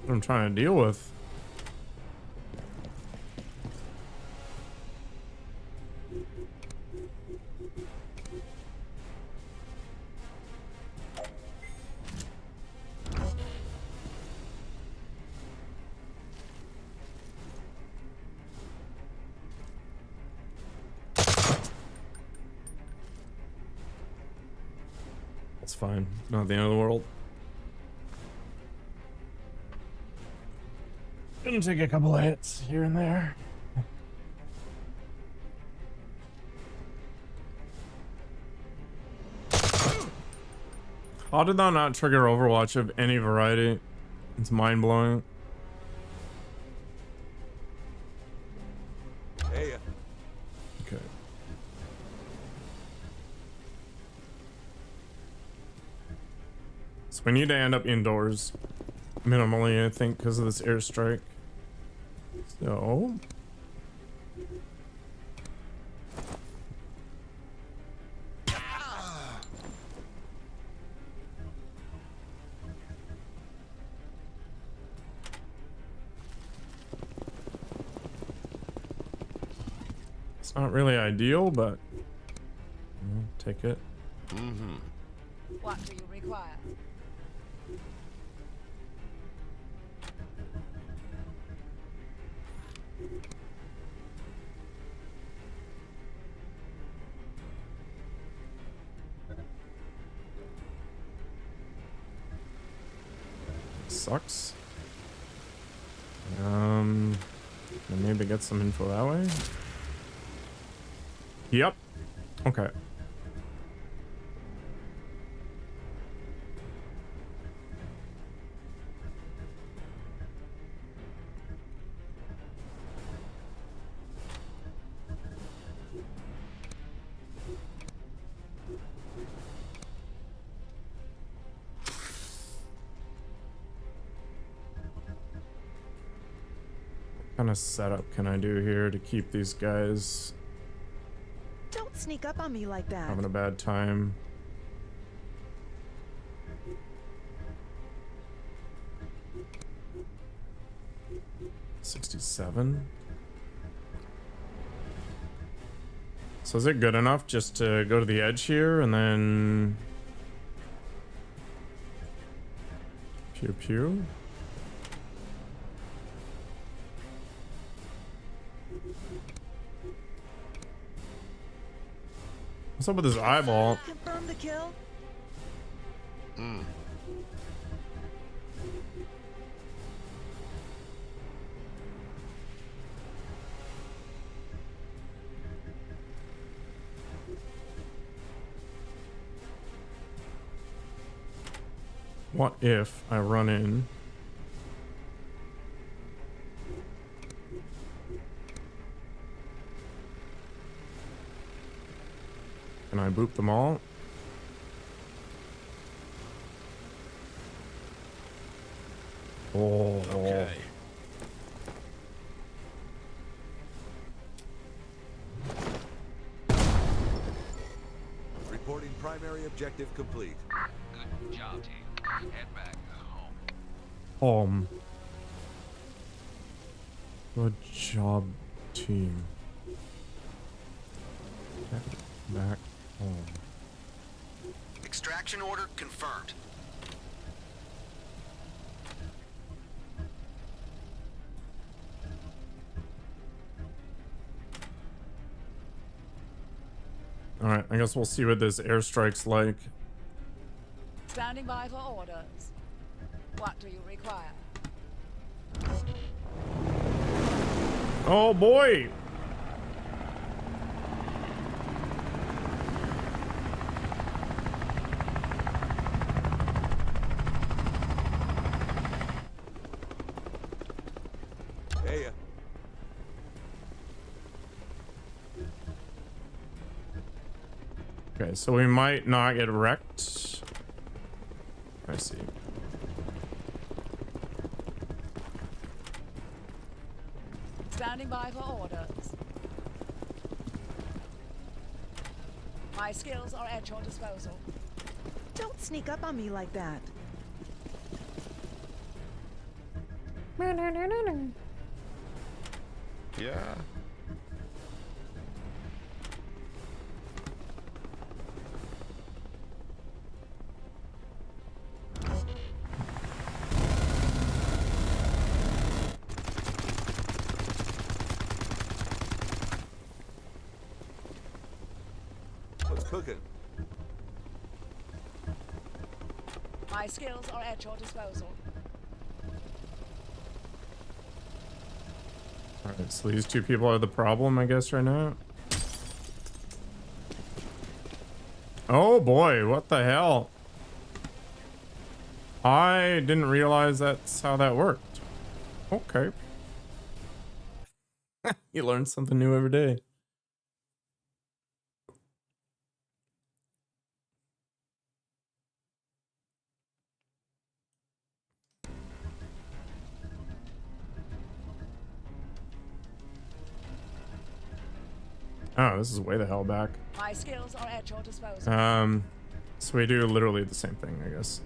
What I'm trying to deal with. It's fine. Not the end of the world. Gonna take a couple of hits here and there. How did that not trigger Overwatch of any variety? It's mind-blowing. Hey, Okay. So we need to end up indoors. Minimally, I think, because of this airstrike. So... it's not really ideal, but... take it. What do you require? Sucks. Maybe get some info that way. Yep. Okay. What kind of setup can I do here to keep these guys Don't sneak up on me like that. having a bad time? $67. So is it good enough just to go to the edge here and then pew pew? What's up with his eyeball? Confirm the kill. What if I run in? Can I boop them all? Oh. Okay. Reporting primary objective complete. Good job, team. Head back home. Good job, team. Get back home. Extraction order confirmed. All right, I guess we'll see what this airstrike's like. Standing by for orders. What do you require? Oh boy! Hey, Okay, so we might not get wrecked. I see. Standing by for orders. My skills are at your disposal. Don't sneak up on me like that. Yeah. what's cooking? My skills are at your disposal. Alright, so these two people are the problem, I guess, right now. Oh boy, what the hell? I didn't realize that's how that worked. Okay. You learn something new every day. Oh, this is way the hell back. My skills are at your disposal. So we do literally the same thing, I guess.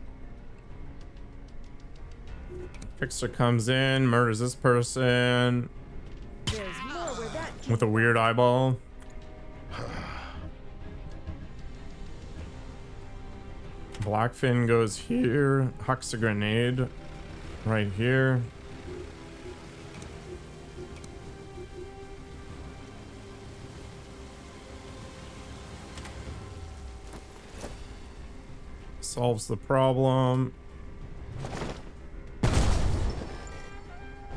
Fixer comes in, murders this person There's more where that came with a weird eyeball. Blackfin goes here, hucks a grenade right here. Solves the problem.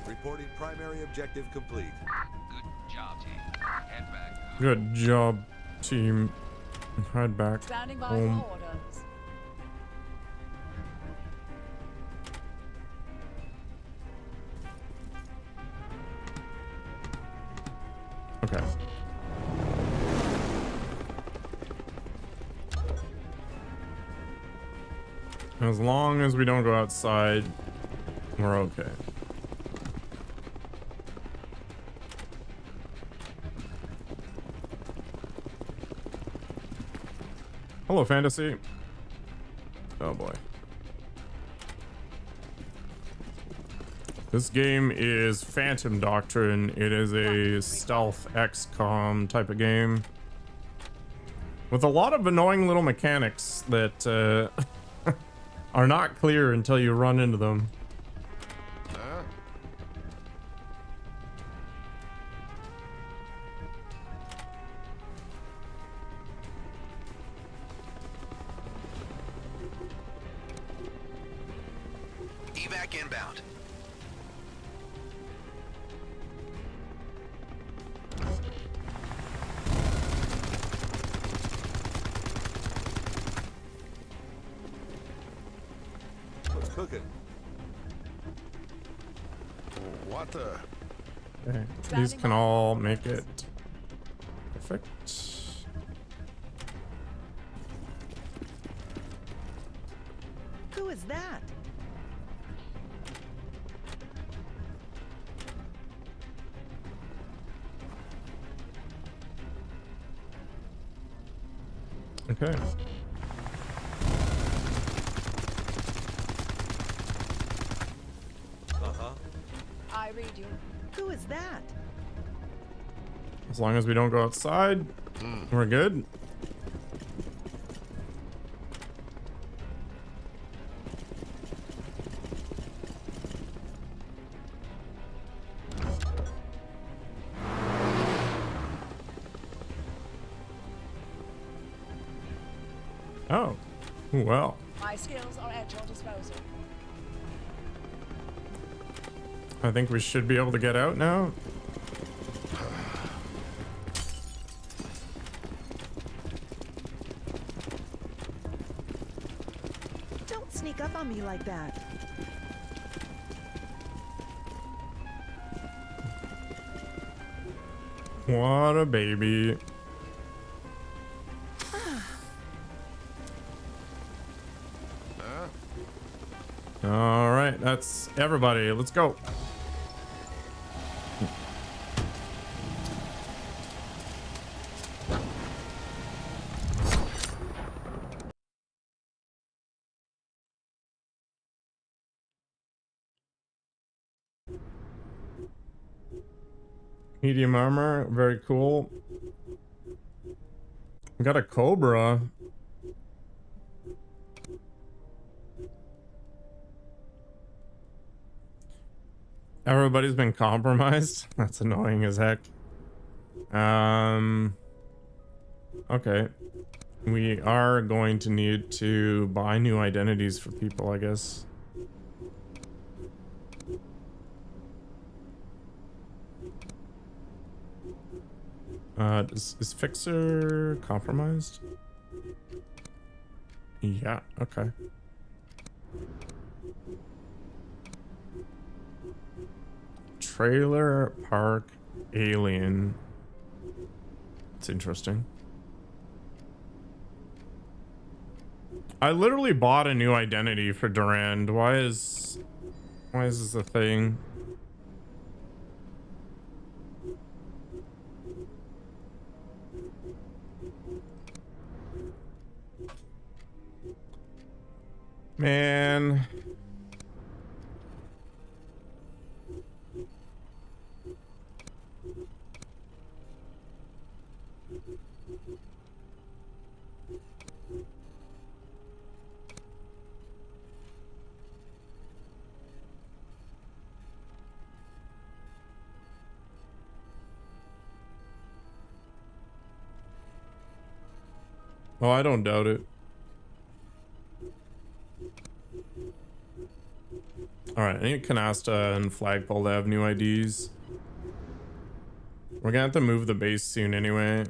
Reporting primary objective complete. Good job, team. Head back home. Good job, team. Head back Standing by home. for orders. Okay. As long as we don't go outside, we're okay. Hello, fantasy. Oh boy. This game is Phantom Doctrine. It is a stealth XCOM type of game with a lot of annoying little mechanics that are not clear until you run into them. Evac inbound. What's cooking? What the? Okay. These can all make it. Perfect. Who is that? Okay. I read you. Who is that? As long as we don't go outside, we're good. Oh, well. My skills are at your disposal. I think we should be able to get out now. Don't sneak up on me like that. What a baby. All right, that's everybody. Let's go. Medium armor, very cool. We got a cobra. Everybody's been compromised. That's annoying as heck. Okay. We are going to need to buy new identities for people, I guess. Is Fixer compromised? Yeah, okay. Trailer park alien. It's interesting. I literally bought a new identity for Durand. Why is this a thing? Man. Oh, I don't doubt it. Alright, I think Canasta and Flagpole have new IDs. We're gonna have to move the base soon anyway.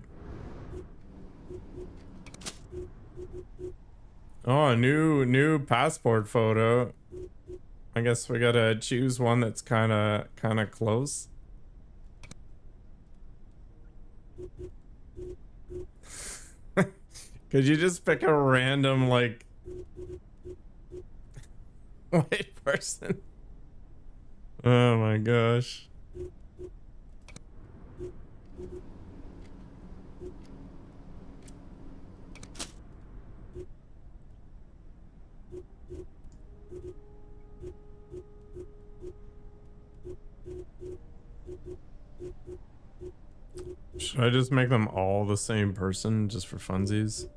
Oh, a new passport photo. I guess we gotta choose one that's kinda close. Could you just pick a random, like, white person? Oh my gosh. Should I just make them all the same person just for funsies?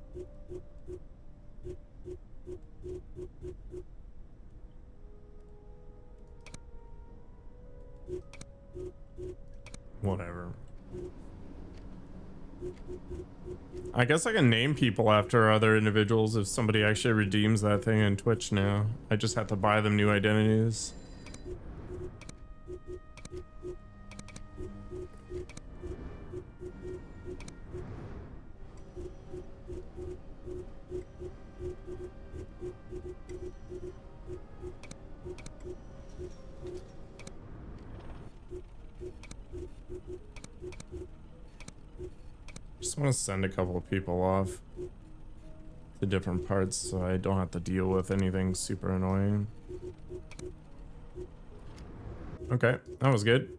Whatever. I guess I can name people after other individuals if somebody actually redeems that thing in Twitch now. I just have to buy them new identities. Just want to send a couple of people off to different parts so I don't have to deal with anything super annoying. Okay, that was good.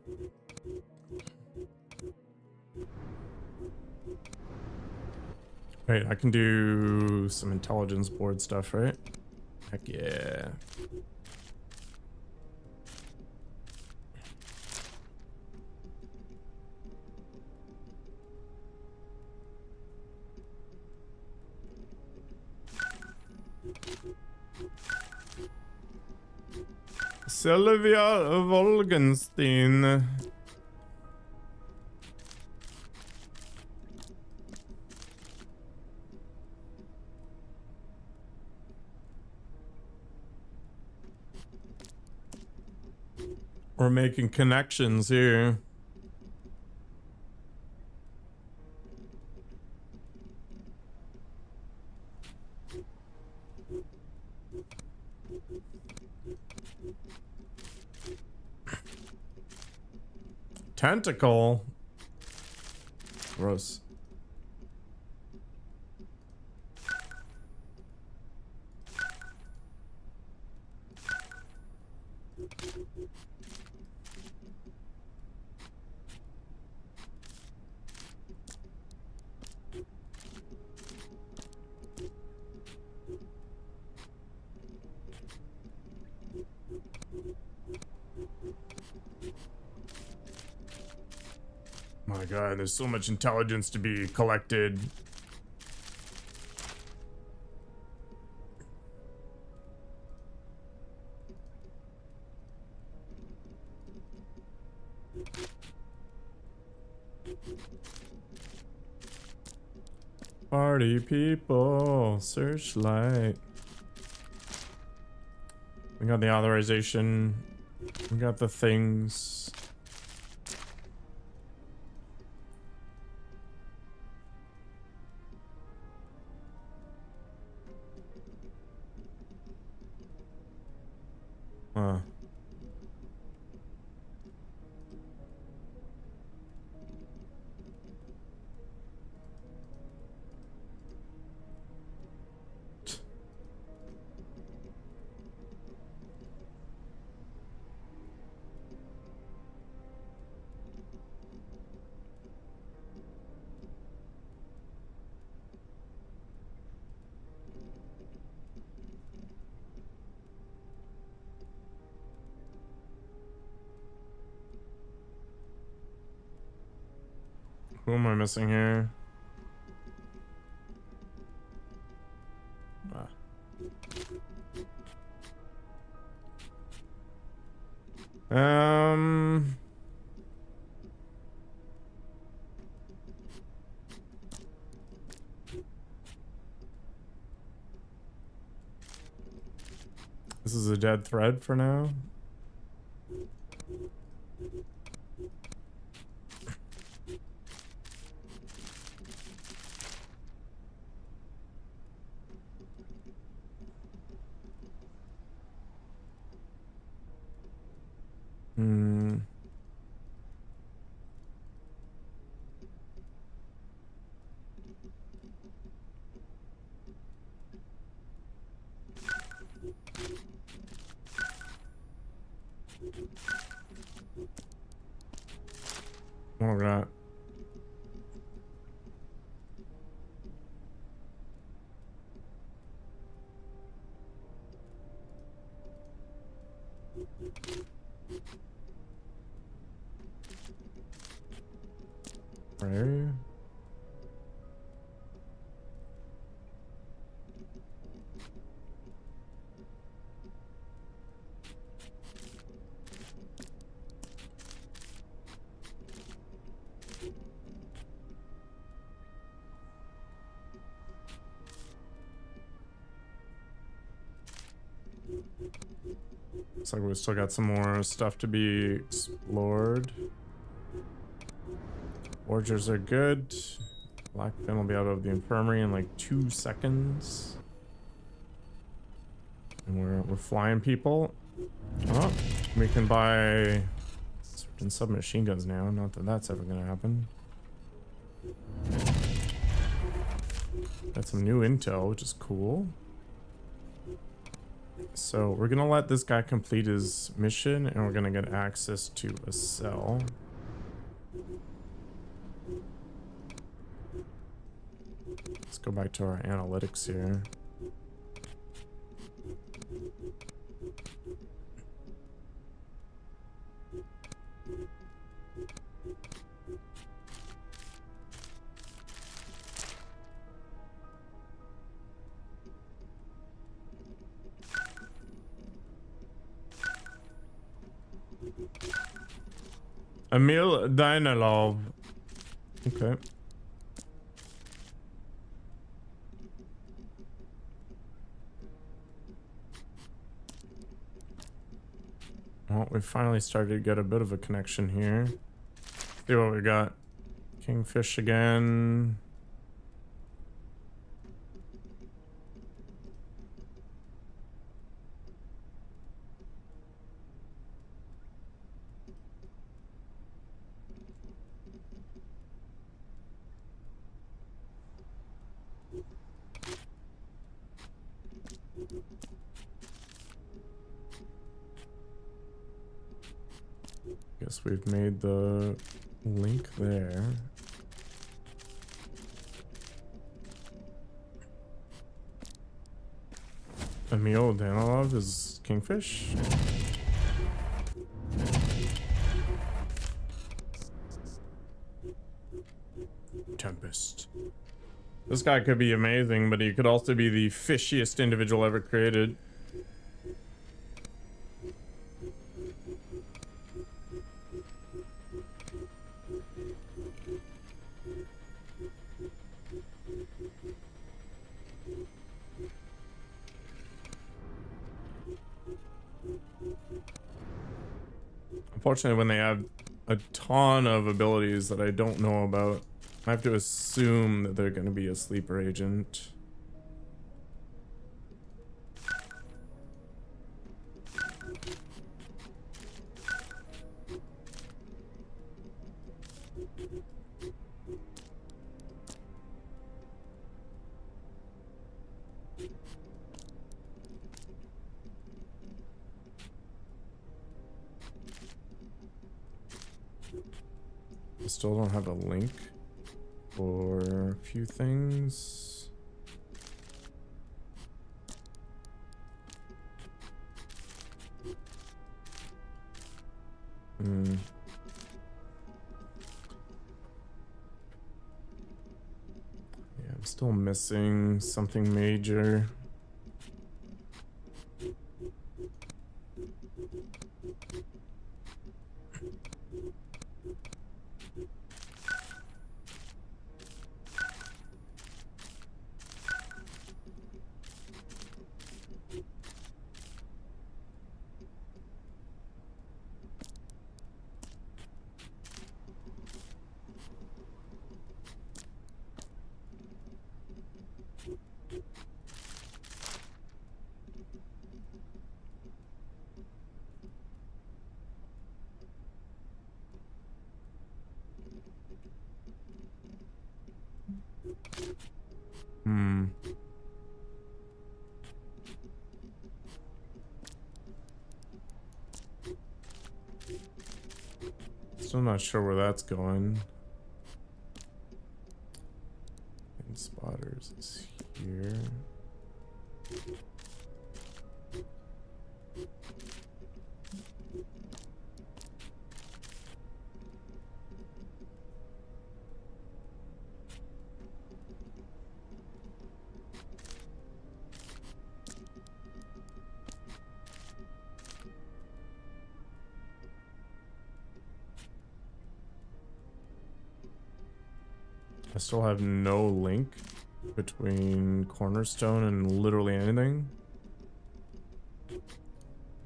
Wait, I can do some intelligence board stuff, right? Heck yeah. Sylvia Wolgenstein. We're making connections here. Tentacle. Gross. My God, there's so much intelligence to be collected. Party people, searchlight. We got the authorization. We got the things. Huh. Who am I missing here? This is a dead thread for now. All right. Where? Looks like we've still got some more stuff to be explored. Forgers are good. Blackfin will be out of the infirmary in like 2 seconds. And we're flying people. Oh, we can buy certain submachine guns now. Not that that's ever gonna happen. Got some new intel, which is cool. So we're gonna let this guy complete his mission, and we're gonna get access to a cell. Let's go back to our analytics here. Emil Dynalov. Okay. Well, we finally started to get a bit of a connection here. See what we got. Kingfish again. Guess we've made the link there. Emil Danilov is Kingfish. Tempest. This guy could be amazing, but he could also be the fishiest individual ever created. Unfortunately, when they have a ton of abilities that I don't know about, I have to assume that they're going to be a sleeper agent. I still don't have a link for a few things. Yeah, I'm still missing something major. Still not sure where that's going. And spotters is here. I still have no link between Cornerstone and literally anything.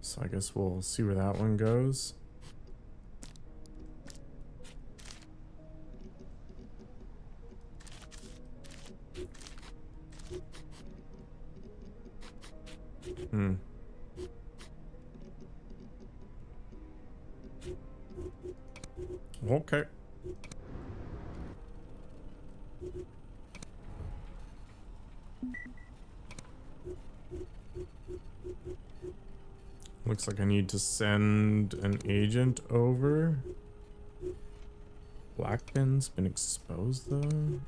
So I guess we'll see where that one goes. Okay. Looks like I need to send an agent over. Blackpin's been exposed though.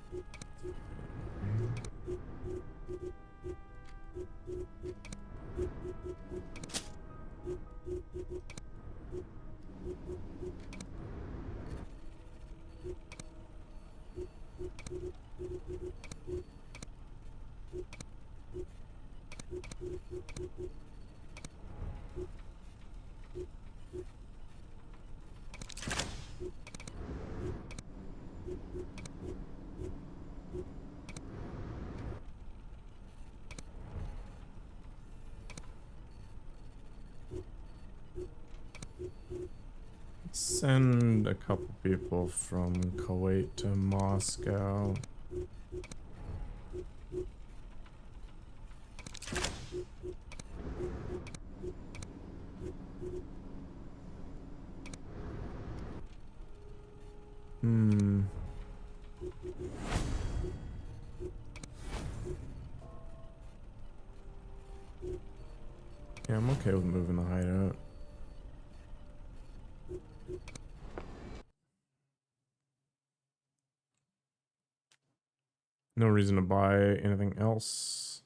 Send a couple people from Kuwait to Moscow. Yeah, I'm okay with moving the hideout. No reason to buy anything else.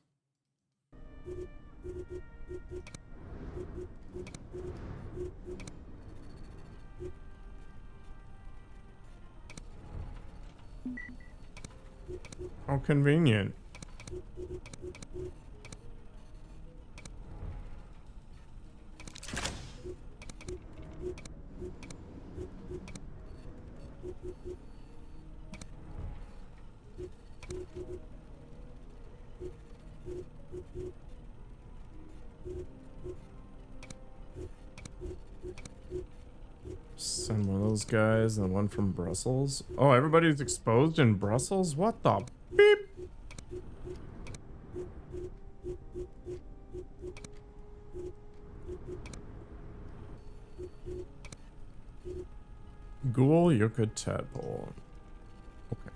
How convenient. Send one of those guys and one from Brussels. Oh, everybody's exposed in Brussels? What the beep? Ghoul Yucca Tadpole. Okay.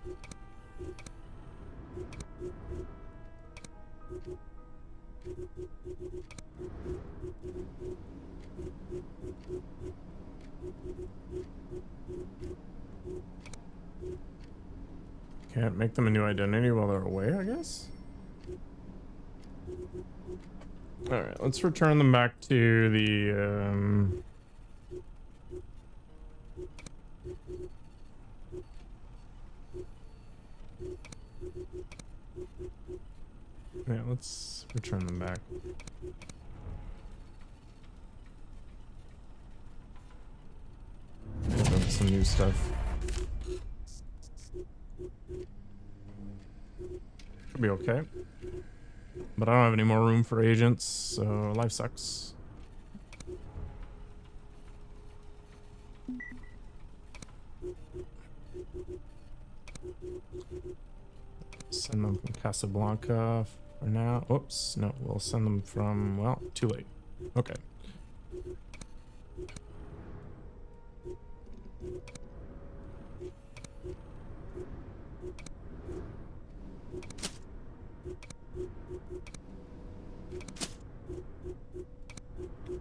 Can't make them a new identity while they're away, I guess? Alright, let's return them back to the, yeah, let's return them back. Some new stuff. Should be okay. But I don't have any more room for agents, so life sucks. Send them from Casablanca for now. Oops, no, we'll send them from, well, too late. Okay.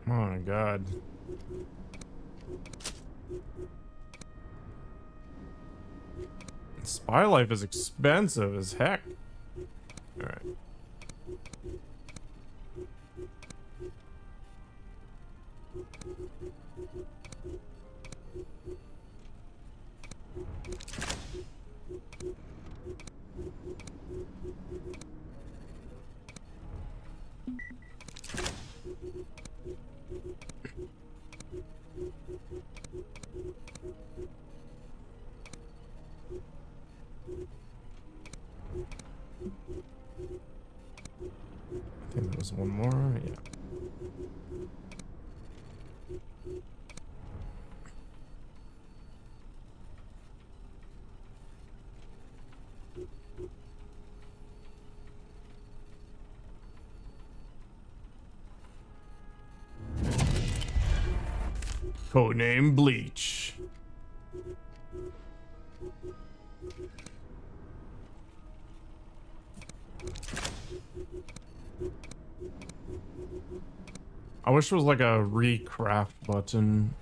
Oh my god. Spy life is expensive as heck. Alright. I think there was one more, yeah. Codename Bleach. I wish there was like a recraft button.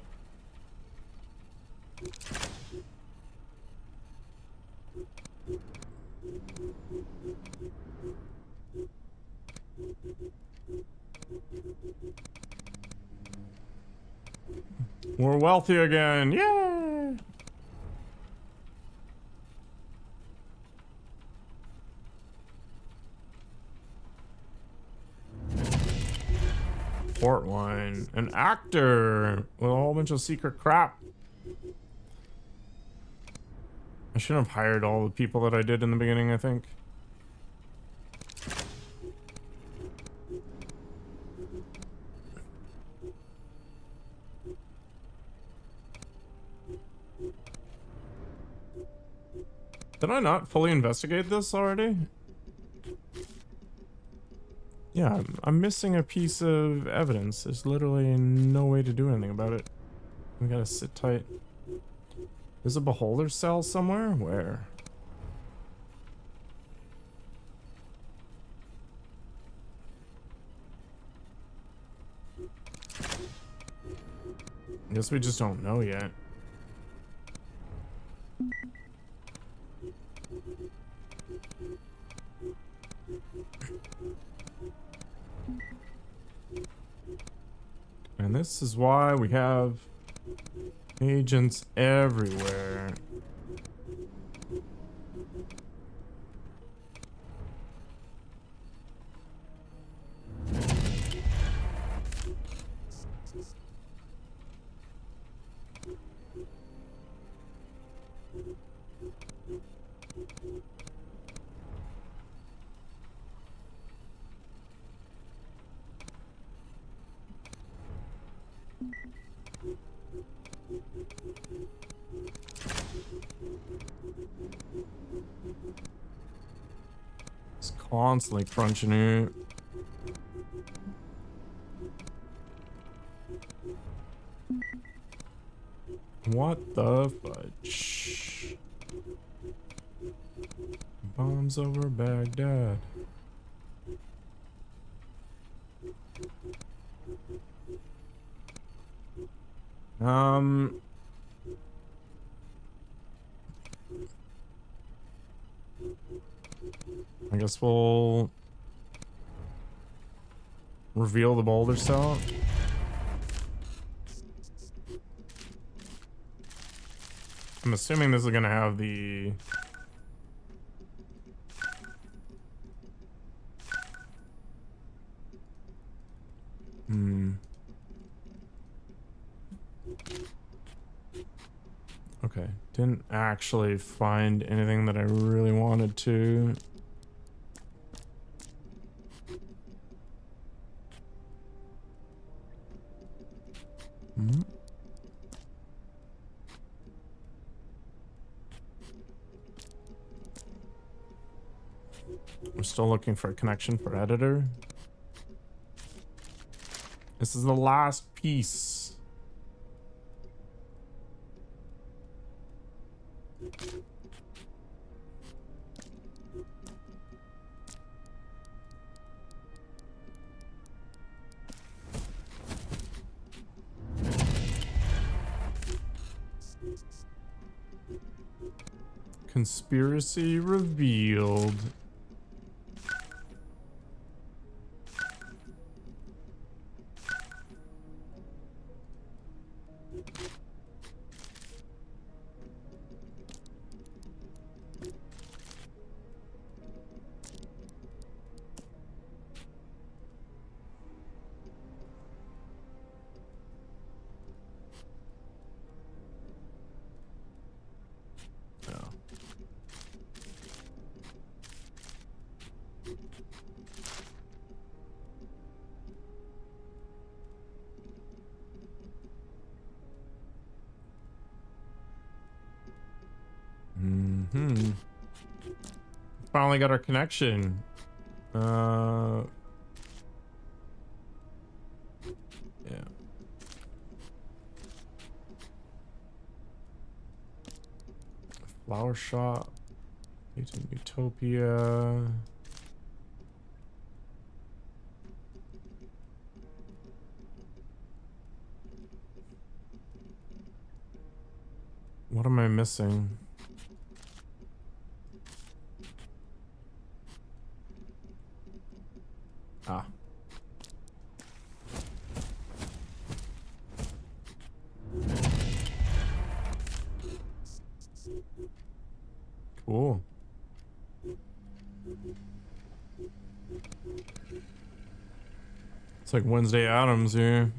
We're wealthy again. Yay! Port wine. An actor with a whole bunch of secret crap. I shouldn't have hired all the people that I did in the beginning, I think. Did I not fully investigate this already? Yeah, I'm missing a piece of evidence. There's literally no way to do anything about it. We gotta sit tight. There's a beholder cell somewhere? Where? I guess we just don't know yet. And this is why we have agents everywhere. It's constantly crunching it. What the fudge? Bombs over Baghdad. I guess we'll reveal the boulder cell. I'm assuming this is gonna have the Okay, didn't actually find anything that I really wanted to. We're still looking for a connection for editor. This is the last piece. Conspiracy revealed. Finally got our connection. Yeah. Flower shop. Utopia. What am I missing? Ah. Cool. It's like Wednesday Addams here.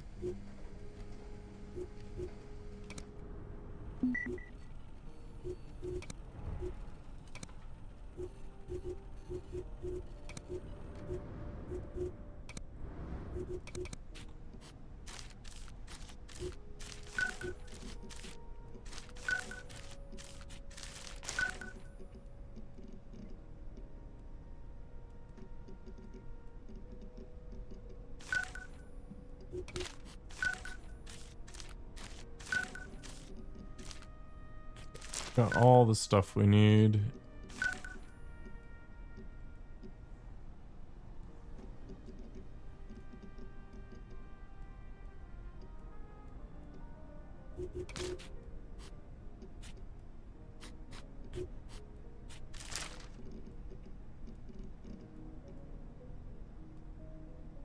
Got all the stuff we need.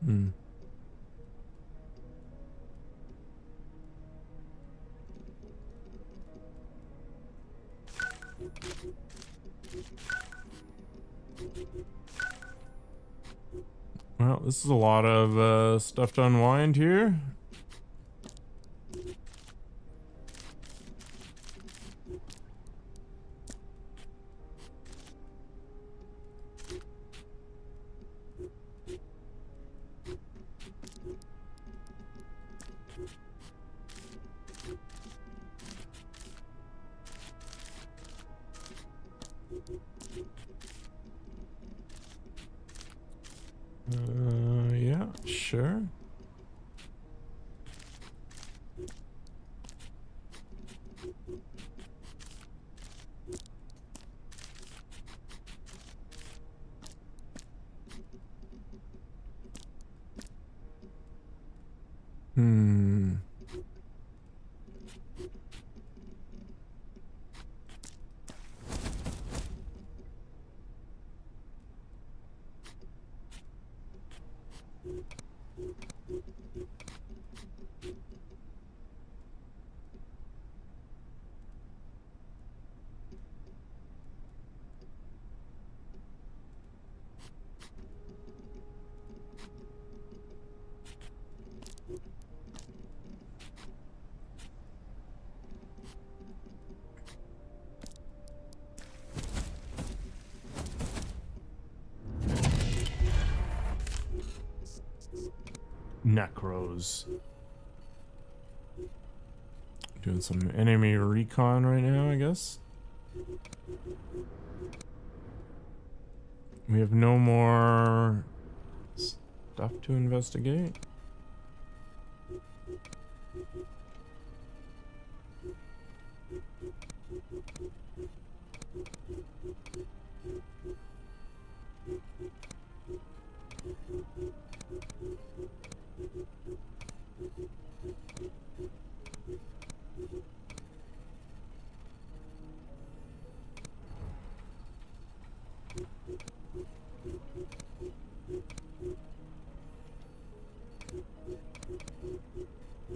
Hmm. Well, this is a lot of stuff to unwind here. Yeah, sure. Hmm. Necros. Doing some enemy recon right now, I guess. We have no more stuff to investigate.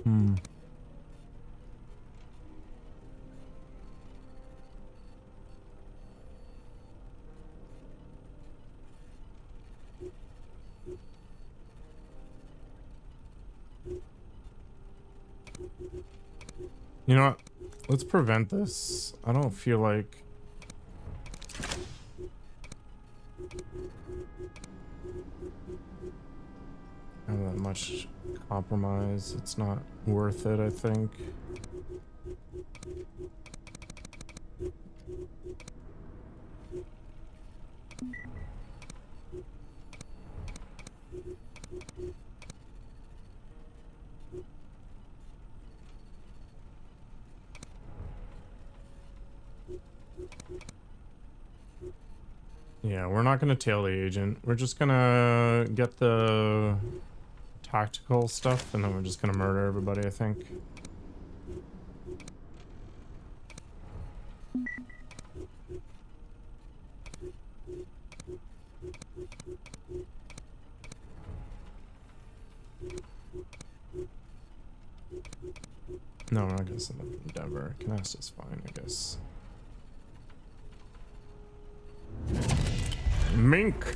Hmm. You know what? Let's prevent this. I don't feel like I have that much compromise. It's not worth it, I think. Yeah, we're not gonna tail the agent. We're just gonna get the tactical stuff, and then we're just gonna murder everybody, I think. No, we're not gonna send them to Denver. Canesta's fine, I guess. Mink!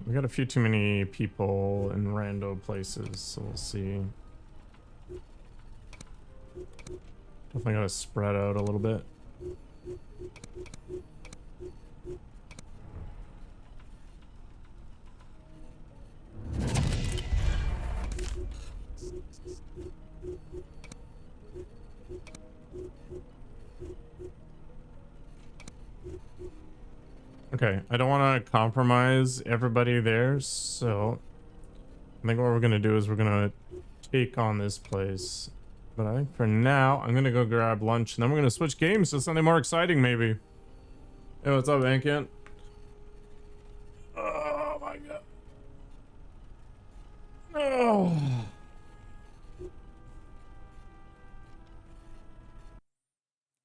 We got a few too many people in rando places, so we'll see. Definitely gotta spread out a little bit. Okay, I don't want to compromise everybody there, so I think what we're gonna do is we're gonna take on this place. But I think for now, I'm gonna go grab lunch, and then we're gonna switch games to something more exciting, maybe. Hey, what's up, Ankant? Oh my god. Oh.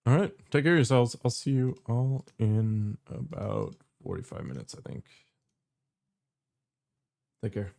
All right, take care of yourselves. I'll see you all in about 45 minutes, I think. Take care.